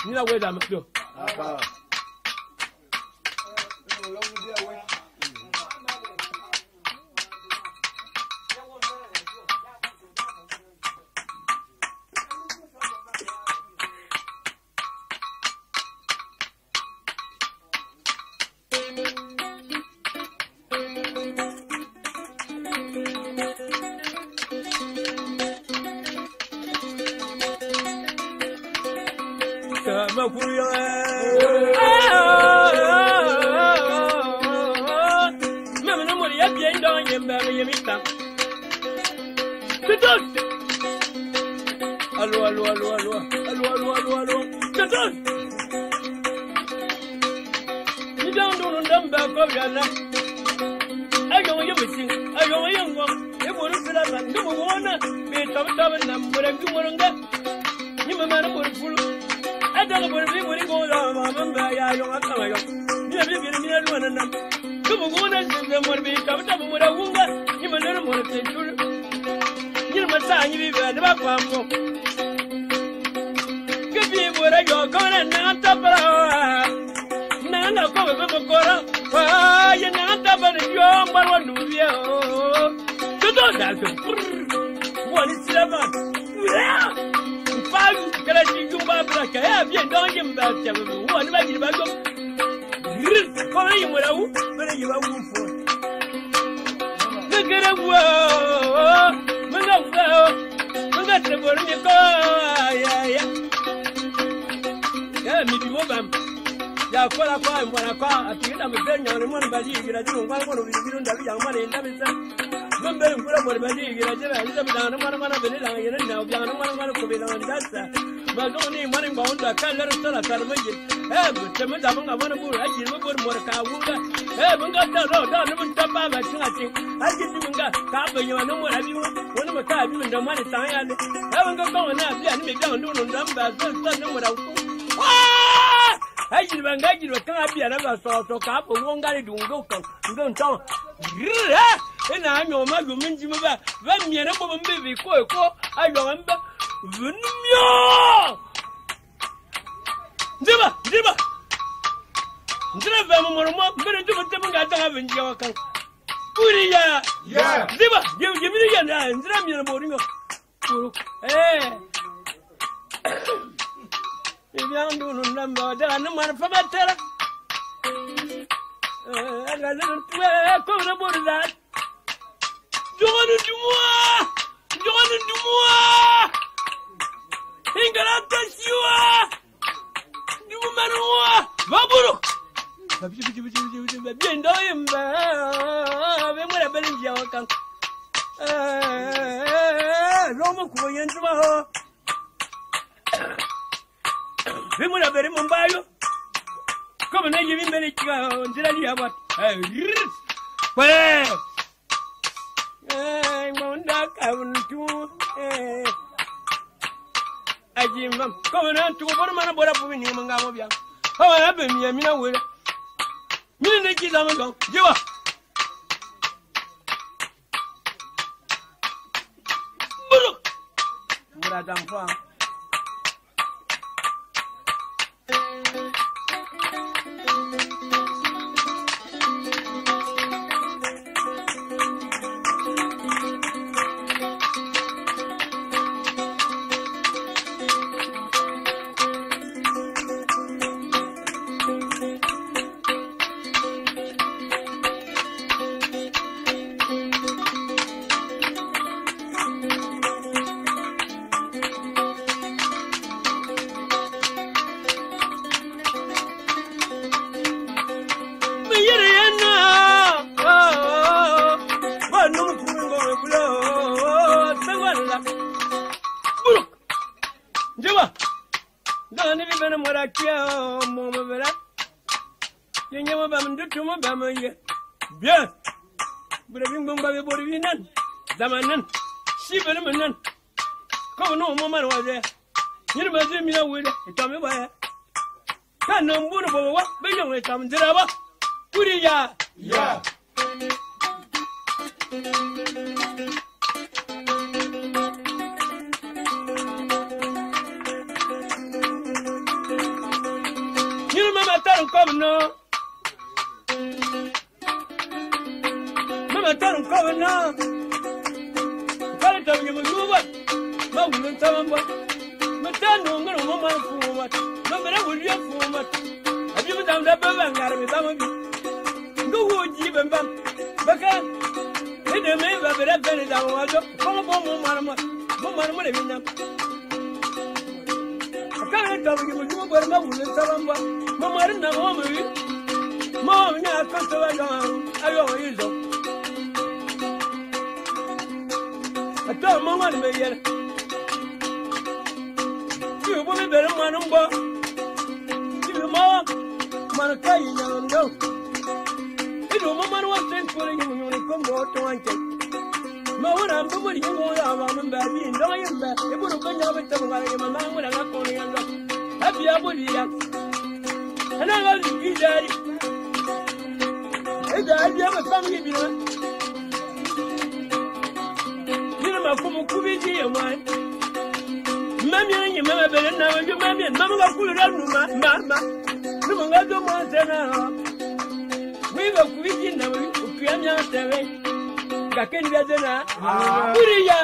[SPEAKER 1] You know where I'm going. ayi bangaji lo kan abia na ba so ka po wongare dungo kan ndo ina anyo ma go minji ba mie na bo mbe ko ayo mba vunmyo ndiba ndira ba mo mo mbere ndu bote nga ta venji wa kan kuriya ndiba je mi ya na ndira mie na bo ringo Biang dulu nambah dan mana pematera. Agak tua kau nak berdat. Jangan semua. Hingga atas siwa. Dulu manua. Baburu. Biar doyem bah. Bemula beli jauh kang. Romo kuayan semua. Bemula beri Mumbayo. Como na yivi mbele chiga ndira li abat. Monda kauntu. Ajimam. Como na tu bora mana bora pu ni mangamo bia. Hawa be mi na wele. Mi ne ki zama go. Jiwa. Buru. Mura dampa. Bien. Berabing bangga borinan. Zamanan. Si benar. Kau no mama wajah. Ni macam mina wujud. Itu apa ya? Kan nombor bawa. Bejong itu macam apa? Kuriya. Ya. Ni mama tahu kau no. Tarum kavana kare tamu muwa ma wulun tamba matano ngoro mama fuwa mama wuliya fuwa abi mudam da baba ngarbe bama bi nguwo jibe mbam baka ede me babere bene da wajo ko bo mo marma le binyam kare tamu muwa bar ma wulun tamba mama rinna mama wi mo nya ko to wajo ayo yizo Atau mama ni bayar. Ibu boleh beri mana mbak. Ibu mama mana kaya yang anda. Ibu mama ni wasen kulit yang mungkin kombo tuan cek. Mau nampu beri yang mau apa memberi indong yang ber. Ibu rupanya nyawa betul mengalir yang mama mau nak kau yang anda. Tapi apa dia? Anak kau dijari. Dia bersama dia. Como kubiji yaman mami ni mama bele na wanjo mami mama ga kulura numa mama numa ga do mo tena wi ga kubiji na wi ukiyanya tewe ga ken bia tena kuriya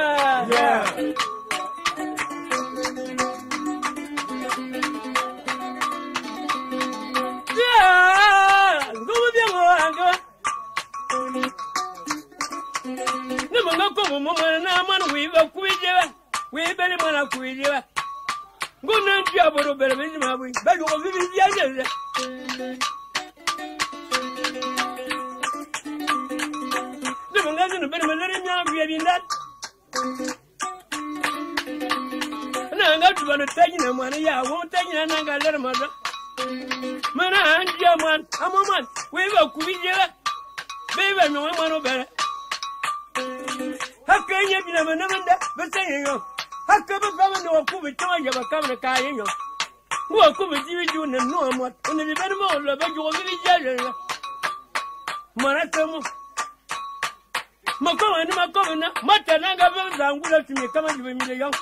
[SPEAKER 1] ngomo bia mo anga Como na mano wiva kuijewa wibele mwana kuijewa ngona ntia boro bere bezi mabwi bado ko vivi yaje Demo ngazi no bere melere nya biya bindat na ngatu bano tanyi na mwana ya wo tanyi na ngalere mada mana andia man amoman wiva kuijewa bebe no mwana bere Hakanya bila mana manda bertanya yo. Hakka bapa mana waktu bertanya bapa mana kaya yo. Who come with you and no more, and the better more love you already yelling. Monatomo Macoma and Macona, Matananga, and would have to me come and give me the young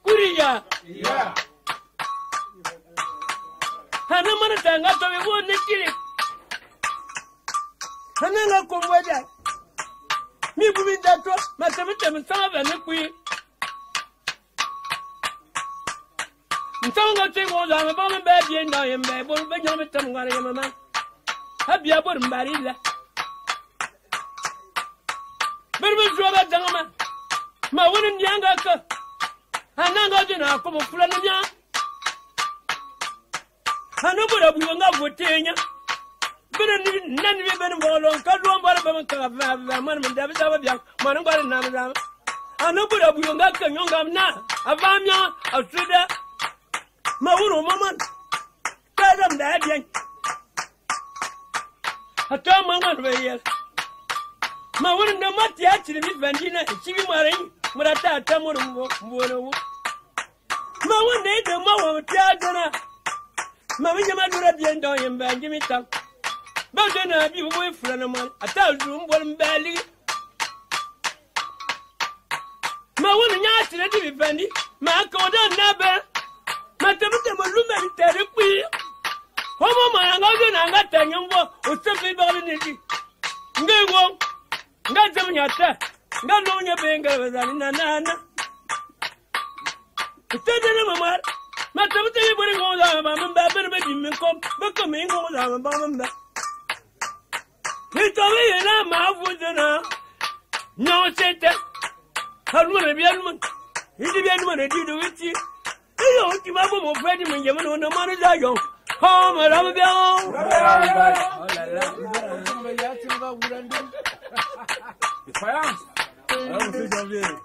[SPEAKER 1] Kuria. Yeah. And a monotanga to be one kill it. And then I'll come with that. Me with that, my 7 and a queen. Tonga take all on a bomb and bad, and I am bad, but Benjamin Tonga, I am a man. Happy about Barilla. But we'll draw that gentleman. My woman younger, and now got in our couple of friends. I know what we will not with Tanya. But none of you better go along, cut one bottom of Madame David Young, Madame Barnum. I know what we will not come young now. A Vamia, a Trida. Mauro Maman, tell them that young. I tell my one way, yes. My woman, no matter actually, Vandina, she be marrying, but I tell Tamuru. My one day, the mother of Tiagana. My woman, at the end of him, Benjamin Tuck. But then I be away from a man. I tell you, one belly. My woman, actually, Vandy, my code never. Matamata Maluma therapy. Homo Mangagan and Latanyambo was simply Balinity. Go, not Zamyata, not knowing your finger than Nana. Tell them, Mamma, Matamata putting all our Mamma, becoming all our Mamma. He told me, and I'm out with the no Satan. How would I be a woman? He didn't want to do with you. You don't give up on Freddie when you know no money. I go home and I'm down. If I am, I don't think of it.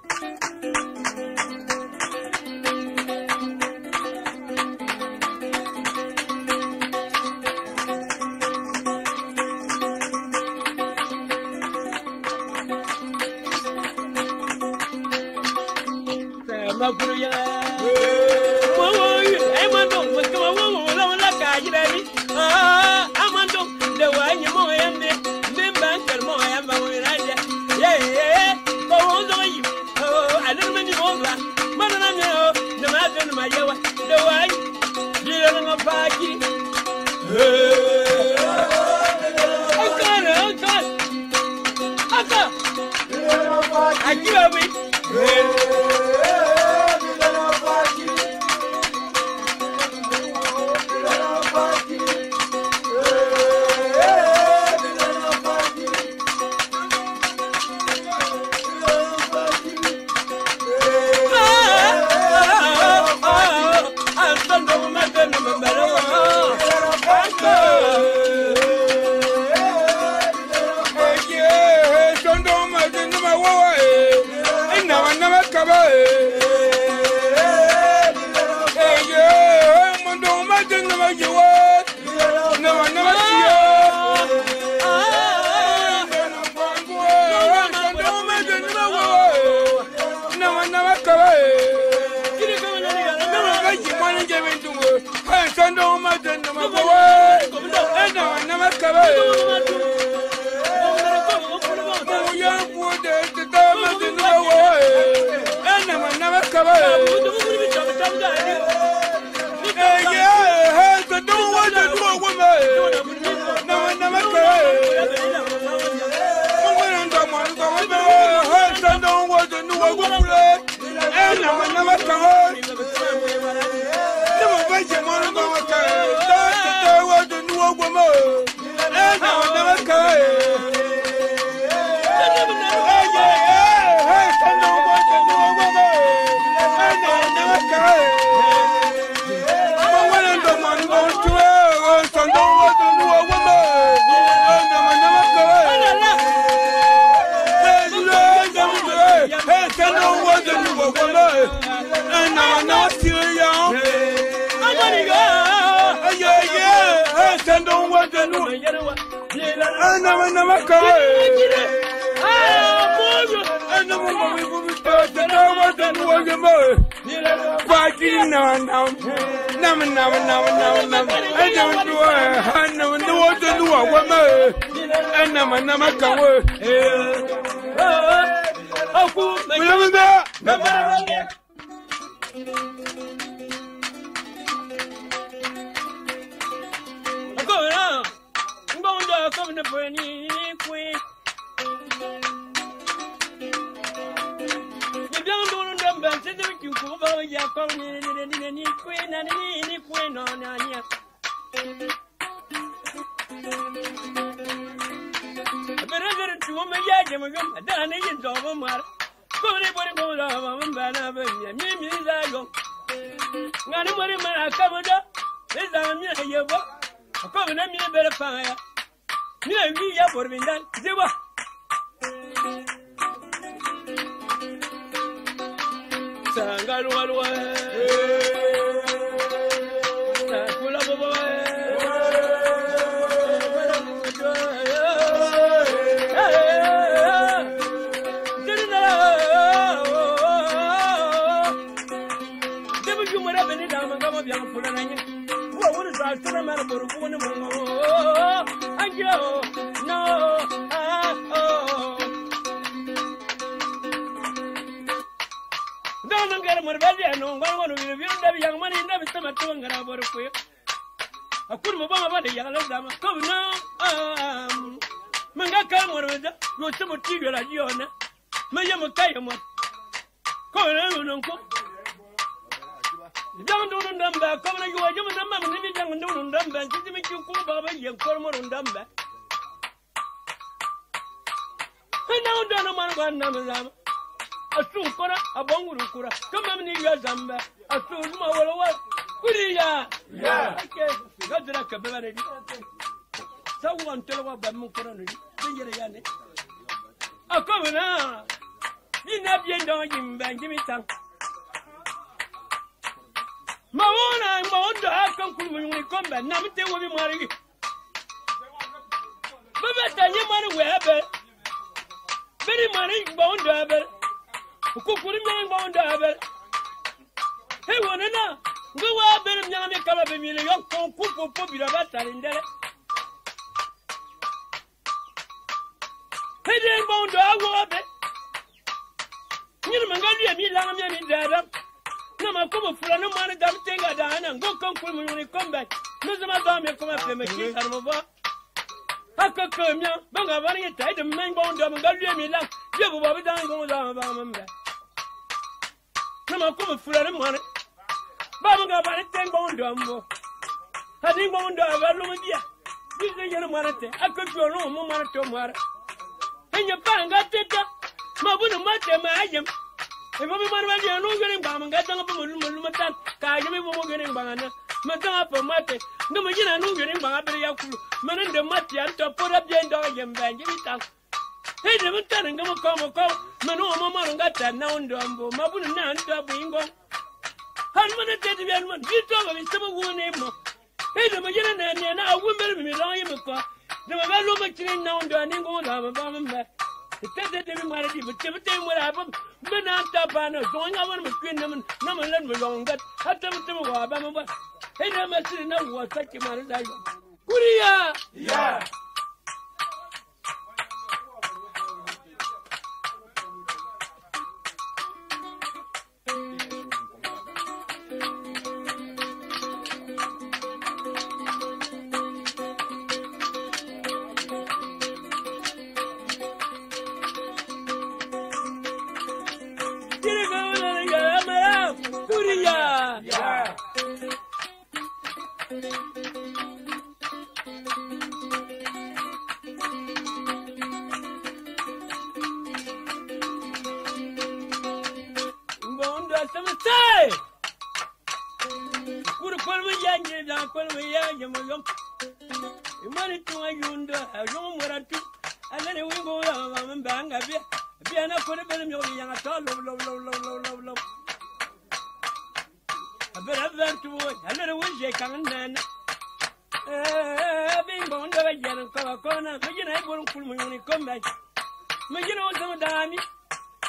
[SPEAKER 1] Majina on some dami.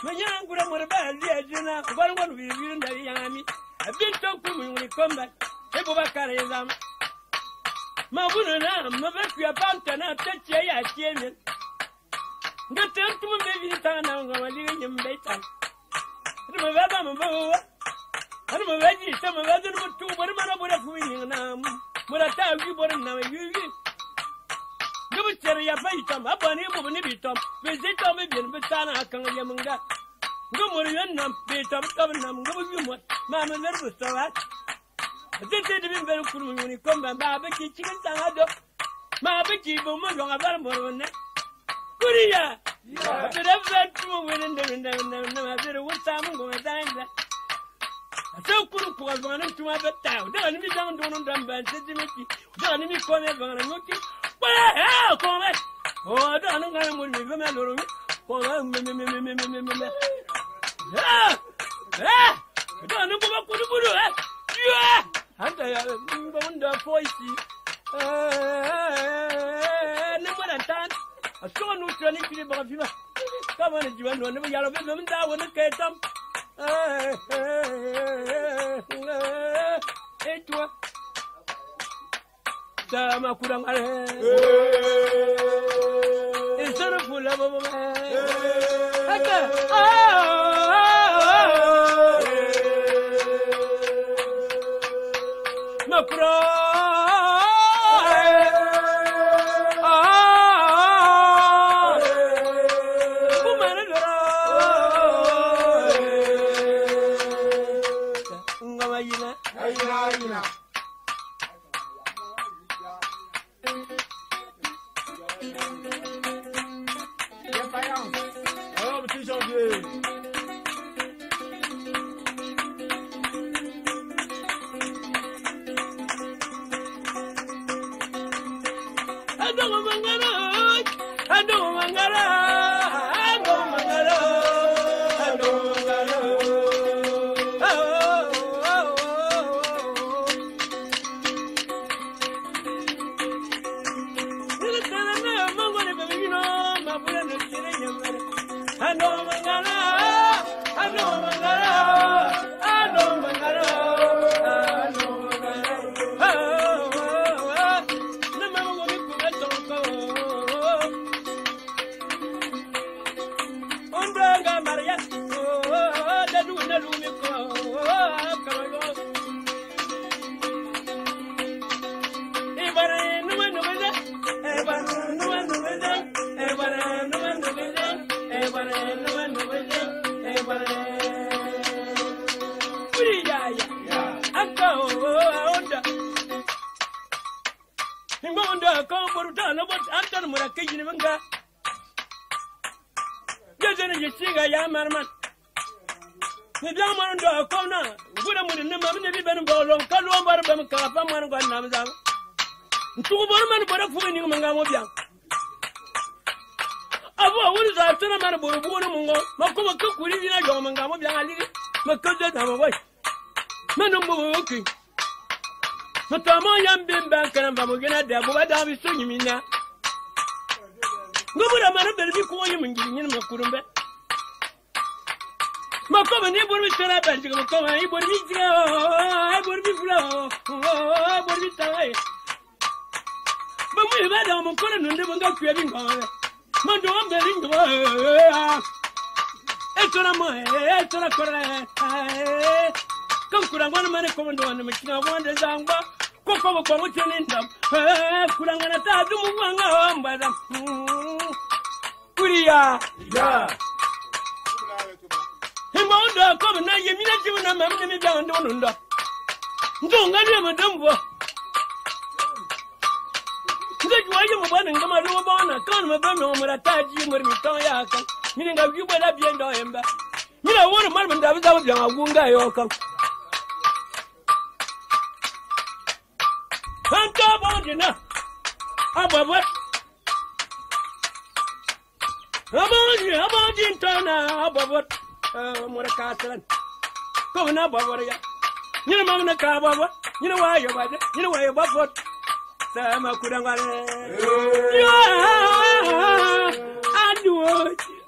[SPEAKER 1] Majina gura morba liajina. One will be in the yami. I've been talking when we come back. Ebubakar Yazam. Mabuna, Mavaki Pantana, Tacha, Chairman. Get them to maybe town now, living in Baytown. I'm a veggie, some of them would do what a man would have winning now. What I tell you, what now you. You would tell your face, Tom, up on him, maybe Tom, visit Tom, maybe in Batana, Kangamunga. Go more than them, be Tom, Tom, go you what, Mamma never saw that. I didn't even very cool when you come and barbecue chicken salad. Barbecue, woman, don't have more than that. Korea! But I've had two women in the one time I'm going to die. So cool was one to have a town. Don't be down on them by Cincinnati. Don't be calling everyone and looking. Well, come on. Oh, I don't know when we come along. Oh, don't know what to do. Yeah! And I am the voice. Number and time. I saw no training to the body. Come on, you want to know yellow women down when it gets up. Etua Sama kurang are Isara pula baba Aka Makura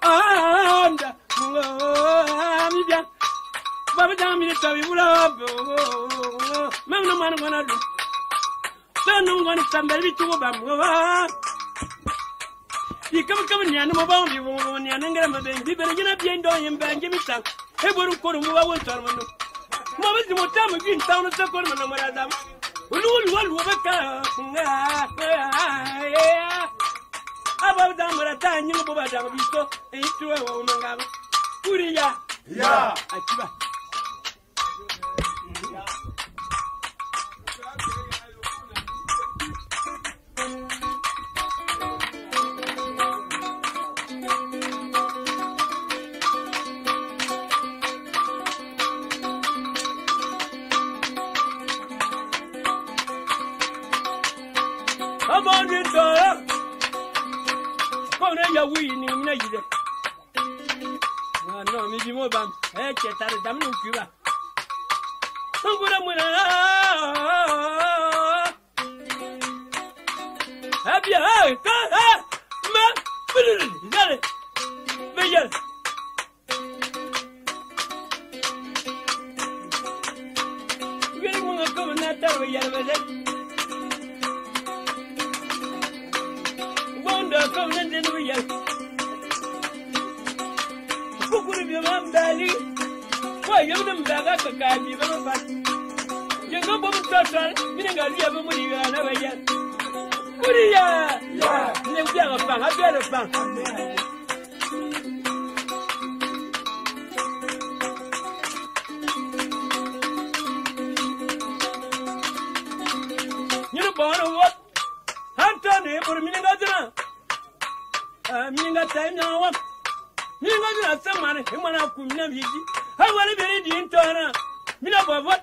[SPEAKER 1] anda mi bia baba jam mi tawi bula mam no man gona do tan no gona tambel bi tumo bam yi kam nyan mo ba mi wo nyan ngara ma ben bi bere gina bien do yim ben gimi tan e boru ko mo wa won tar mo mo ba di mo tam gin tan no se ko mo no mara dam ulu baka aba dam mara tan nyi mo ba dam bi so e tuwe wo no ngam kuriya ya akiba no mi mo bam che tare dam no kiba ngura mura abia ka ma dale beyel gele mo ko na tar beyel beyel bonda ko na den beyel kukuri bi mam dali wa yum daga ka ka bi ba fa je go bo total mi nga liya ba muri ga na baya kuriya ya ne biya ga fa ha biya da fa ni no bono what hantane bur mi nga jina mi nga tanya wa minga na samane himana kumina biji hawale bere di intona mina bobot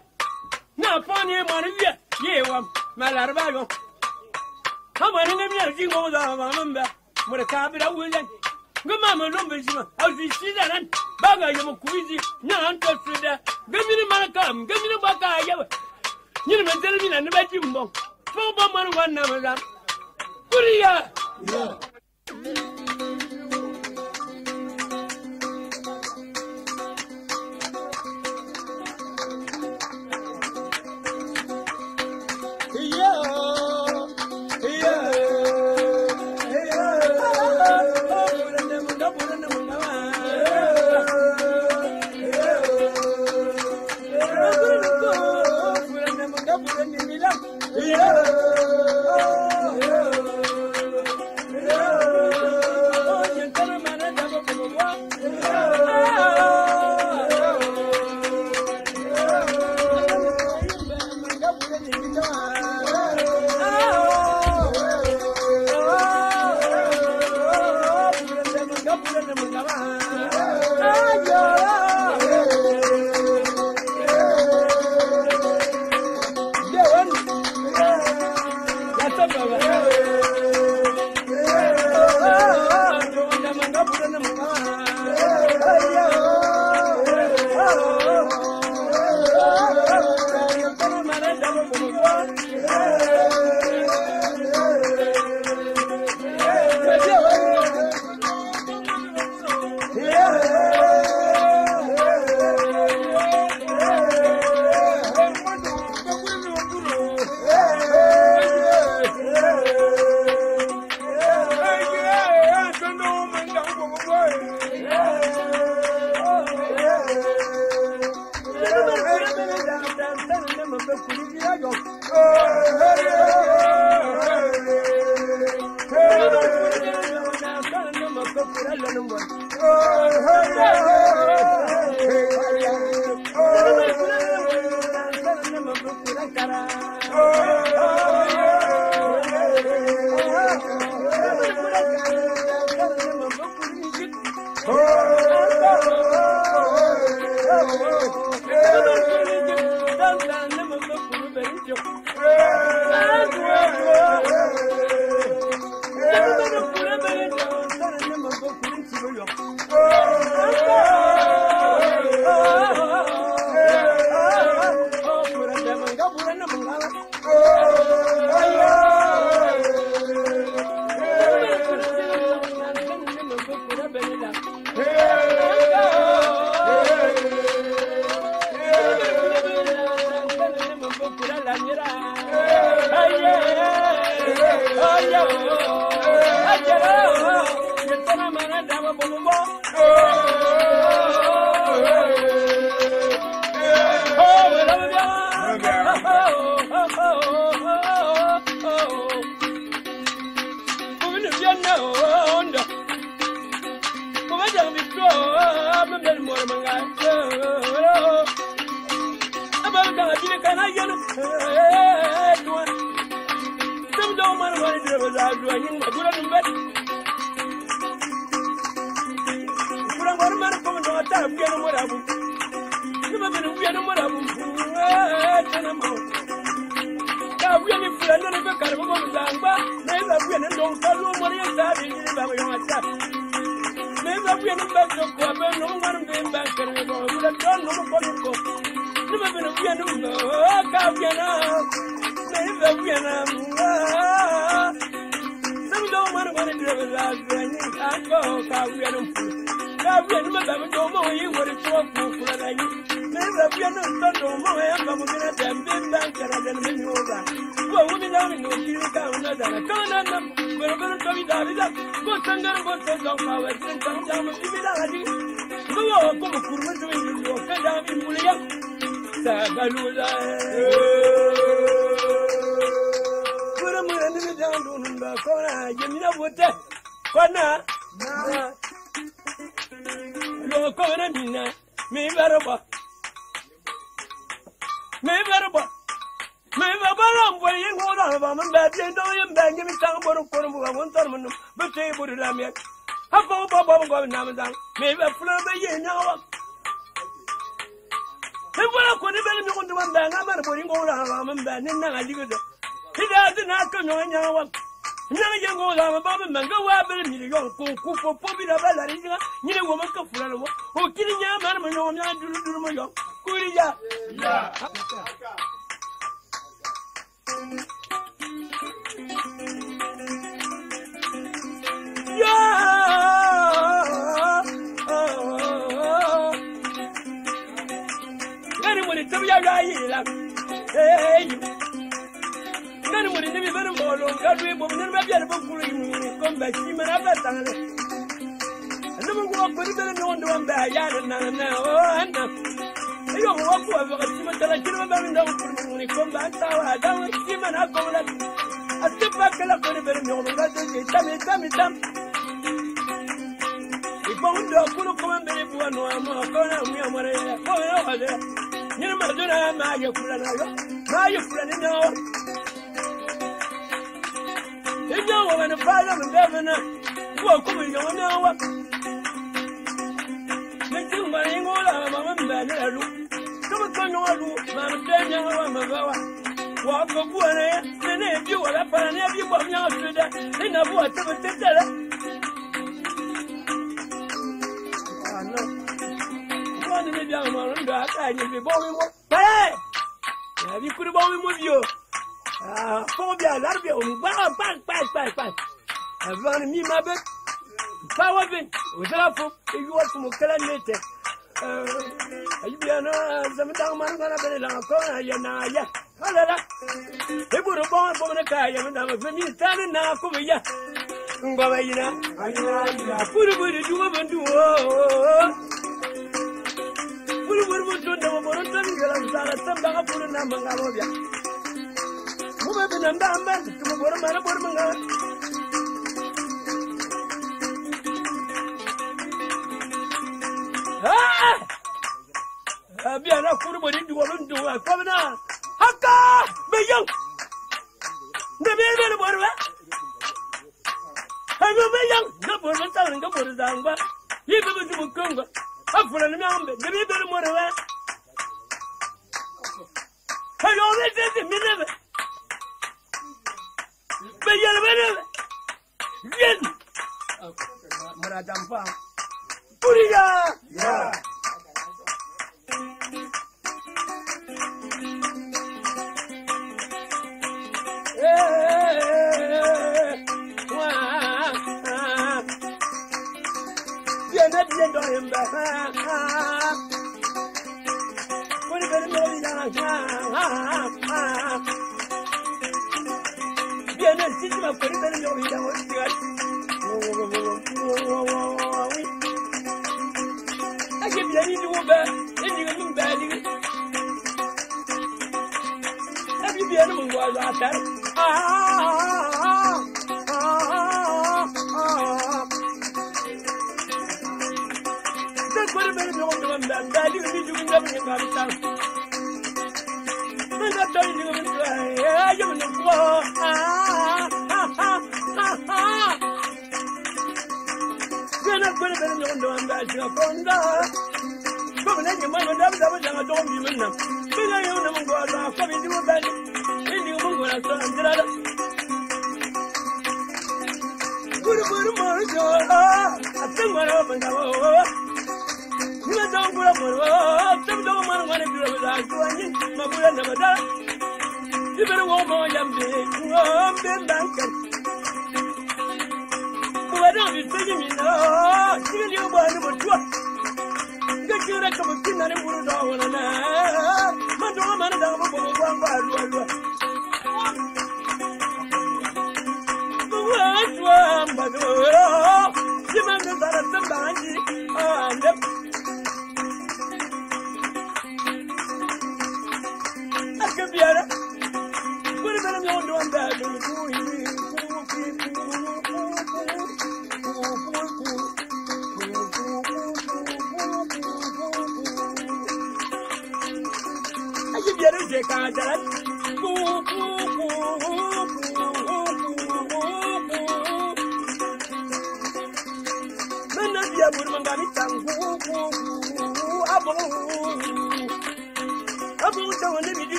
[SPEAKER 1] na fani mane wiya yewa malarba yo hawale ngam ya ji ngo da mamamba mure kabira wulen ngama malombe jima azi sidaran baga yamo kuizi nya anto suda gamini manakam gamini baka yawa nyini manzela mina ne baji mbon fo bo man wanna mala kuriya Oh, Kiri kana yana. Tuan. Some don't want to do it without doing my good and bad. Put on one man coming to a time, get him what I will. Never been a weird what I will. We are in front of the car of Gamba. Never win and don't follow what is that in your attack. Never win a back of Gamba, no one being back and we would have done no political. Never been a piano, Caviana. Never win a some don't want to do it without doing it. I go, Caviana. Caviana, don't know you what it's for you. Never been a little more. I'm going to them big bank and then win over. Well, women are in the town. I can't them. We're going to come down. Go send them what they don't have. I think I'm down with similarity. Go on, come to you. Cut down in Mulia. Sagaluza. Put a man in the down on the corner. You know what that? Corner. You're coming in. Me better. Maybe I'm waiting for them and bad and banging me down for one tournament, but they would have me. How about Bob going down? Maybe a flower by now. If I could have been on the one bang, I'm not putting all around and banding now. I do it. He doesn't have to know anyone. Never you go down above him and go up and you go for popular bella. You know, woman come for who killing your man when you're not doing my young. Yeah. Anybody tell me I hey, anybody never been more. God, we will never be able to come back. Him and I've I never walk with him on the one by Yan. You walk over a cemetery, I don't when he come back. I don't him and I go like I step back and I put it in your tummy. If I could come and be one, I'm not going to there. You know, my your friend, now. If you want to find them and governor, walk over your now. Make you my Mamma Bella. Come on, Mamma Daniel, walk up one, and if you are up and if you walk now to that, then I want to tell her. One in the young one, I will be born. Hey! You could have born with you. Phobia, Larvio, bye. I've run me my bed. Power bin, without you want to kill later. You know, some man gonna be in a corner, yeah. Holla, they put a bomb for the car, and I'm a me standing now, come here. I put a good do and do. Would do no more than some put a number of ya. Move up in a man to go Bien, I put it into a window. I come now. Haka! Be young! The baby, what? I will be young. Go for the town and go for the down, but you go to Congo. Up for a number. The baby, what? I always said the minute. Be young, yes. Madame Puriya! Yeah.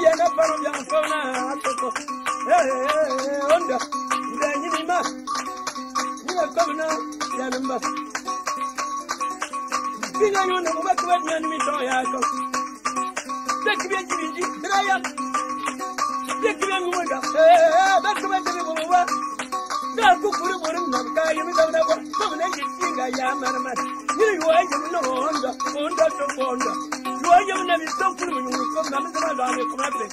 [SPEAKER 1] Biana para Onda, then you ma. You are coming now, Yanamba. Big on you, what to let me enemy to Yako. Take me a Gigi, Brian. Take me a woman. That's what the little one. Now, cook for the woman, guy, you know that one. Come and sing, I am, man. You are no Honda, Honda to Honda. You are young and so cool when you come down the Commander.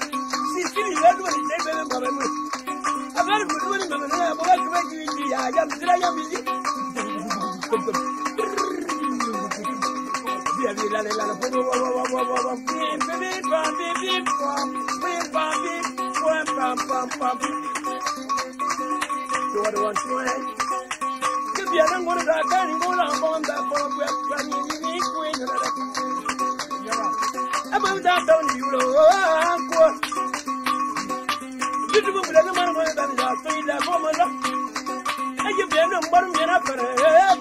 [SPEAKER 1] See, that one is taken by me. I'm very good woman, and I want to make you. I am busy. What do I want? If you don't want to go on that phone, we're planning about that, don't you know? You do let the man go that is out to that woman. I give them a bottom get up for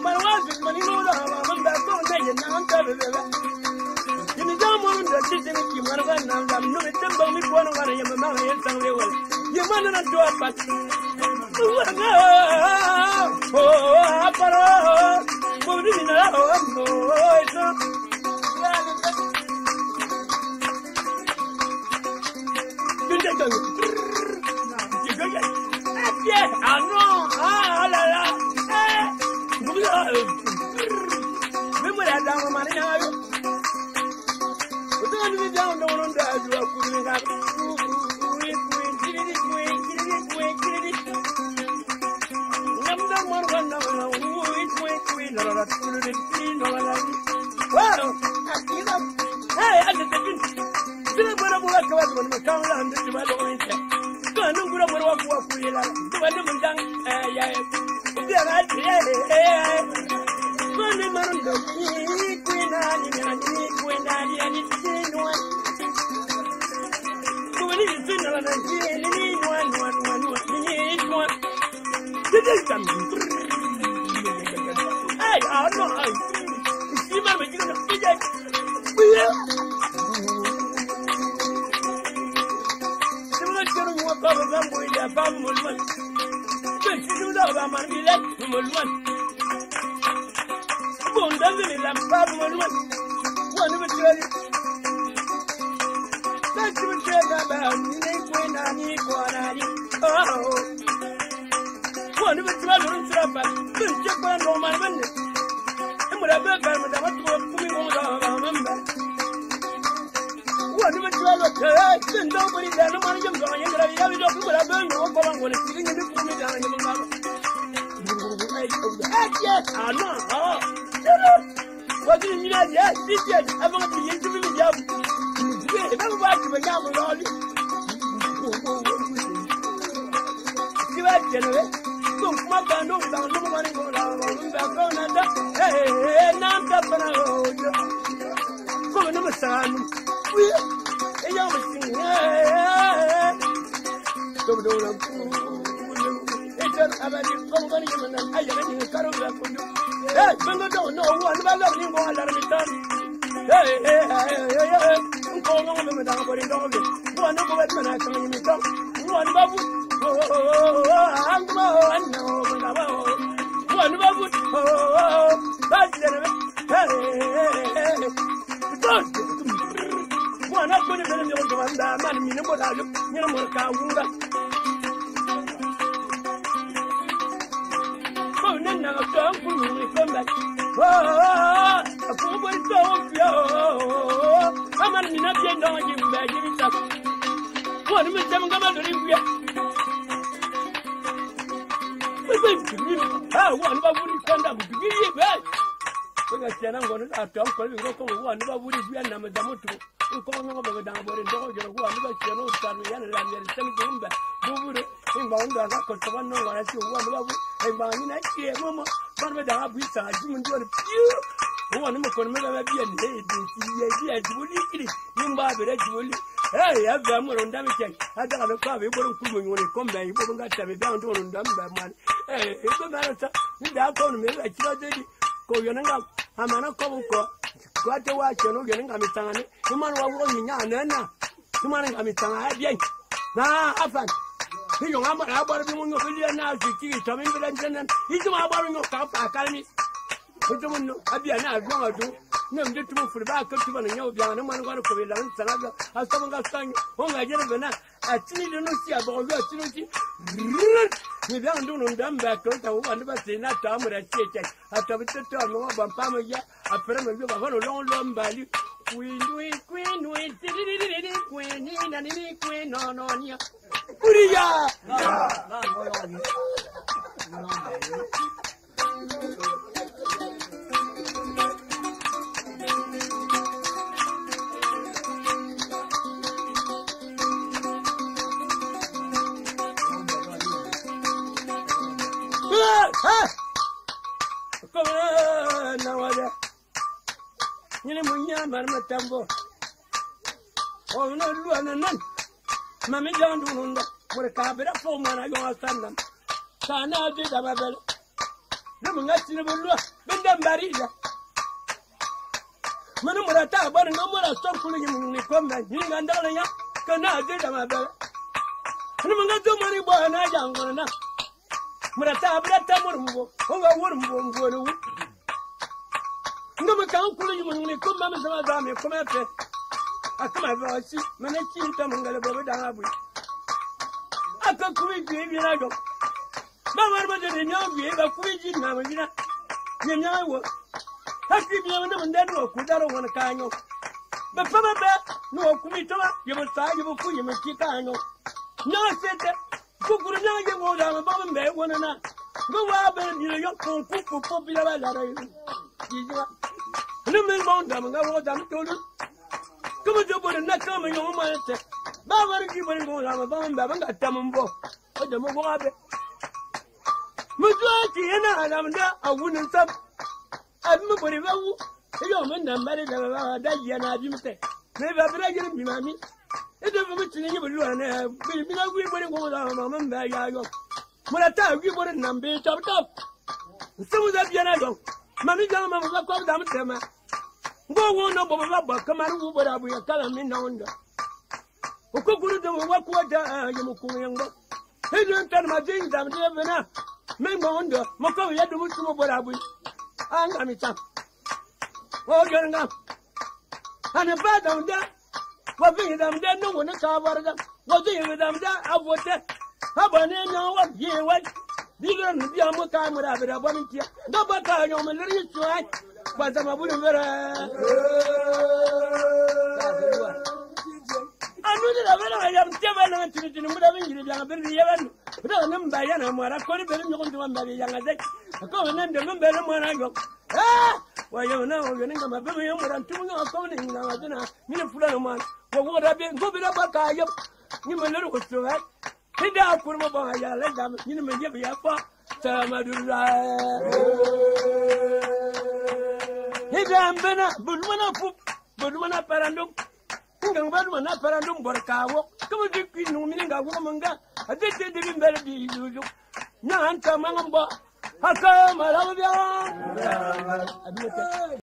[SPEAKER 1] my wife is money. No, I'm back on day and I'm telling you. In the dumb one, the city, you want to run now. I'm not a temple with one of your mother and somewhere. You want to do a patch. Oh, Aparo, moving around, no, it's not. Yes, I know. Ah, la la. Remember that down money now. But then we down on that you are putting up. Well, hey, I did the still a bit of work when we come down to my own. I don't know what we are. Do I never done? Yeah, Money, man, the queen, and it's one. So when it's been on one. Did it come? Hey, I don't know. You remember you're going to figure it. Nobody there, no money comes on. You're going to have a job. I don't know what I'm going to do. Yes, I know. What do you mean? Yes, this year, I'm going to be into the job. I'm about to become a lawyer. You are generous. Don't come up and don't know money go down. Hey, now I'm up and out. Come on, son. Hey, I'm a singer. Don't know. I'm a company and I am in the car of the food. Hey, but don't know one by loving one that is done. Hey, go on with the dog. One of the men I told you, one babu. I'm going now. One babu. That's the one up with a million of the man, you know, Kawunga. Now, don't come back. Oh, a poor boy, don't you? I'm not in a gym bag. What is them going to live here? One would come down to give you back. I said, I'm going to talk for you. One would be a number of two. You come over down, but in dog, you're one of the channel, and send back. In Bonda, I got one, no one, I see one love, and by next year, Mama, one with the happy side, you and you. One more can never be a lady, you buy the red. Hey, I've done more on damage. I got a car, we won't come when you come back, you won't get to down to on them, man. Hey, it's a matter. Without calling me, like you did. Go your name up. I'm an uncle. Got to watch your getting a mitani. You man were rolling now, Nana. You man, I'm a mitani. Nah, I find. He don't have about the one of the now to see Tommy Villain. He's my borrowing of Cap Academy. But the one of the now do. No, the two for the back of the young man going to be done. Salaga, as someone got stung. Oh, I get a I see the Lucia about your we don't do them back to one of us in that time with a check. After we took on over Pamaya, a friend of you have a long value. Queen, queen, on ya. Uriya! Marmatambo. Oh, no, none. Mammy John Dunda, for a carpet of 4 man, I go stand them. Sana did a babel. Looking at the Lua, been done barrier. Manumata, but no more stop pulling him in the comment, you and Dolly, can I did a babel. Looking at the money boy and I young one enough. Murata, but that woman, oh, wouldn't go. No, I can't pull you when you come, Mamma, come after. I come over, see, when I see them on the Bob. I can't quit you, I go. Mamma, didn't know me, but quit you now, you know, I will. I keep you and then look without one kind of. But from a bed, no, quit, you will try, you will put him in Chicano. No, I said that. Who could not get more down above and bed one another? Go out and you're young, popular. No man won't them, I want them to do. Come on, you not coming on my set. Baba, you will go down a bomb, Baba, got them both. What the Moabe? Majority, and I'm there, I wouldn't stop. I'm nobody. You don't know, married that year, and I didn't say. Maybe I didn't be mammy. It doesn't mean you will run. We'll be not going to go down, Mamma, I go. When I tell you what a number chopped up. Some of that, Yanago. Mammy, Mamma, come down to them. Go on, no, but come on, who would have been telling me no wonder. Who could do what you could. He didn't tell my things, I'm never enough. Men wonder, Moko, you had to move to what I will. I'm going to tell. Oh, you're enough. And if I don't die, what being them dead, no one to cover them. What do you with them there? I would say, how about you know what you want? You don't be a more time without a volunteer. No, but I know my little try. But I'm a wooden very. I knew that I am never to the Mudavan, but I am Diana, where I couldn't be going to one very young as I come and then the number when I go. Ah! Why, you know, you're not my baby, and 2 years coming in our dinner, Minifulaman, or what I've been going about. You may know what's to that. He down for my boy, I let them, you may give me a far. He damn Bena, but when I parandum. Think about when I parandum, but a cow. Come on, you know, meaning a woman got. I did it very usual. Now I'm coming on board. How come I love you?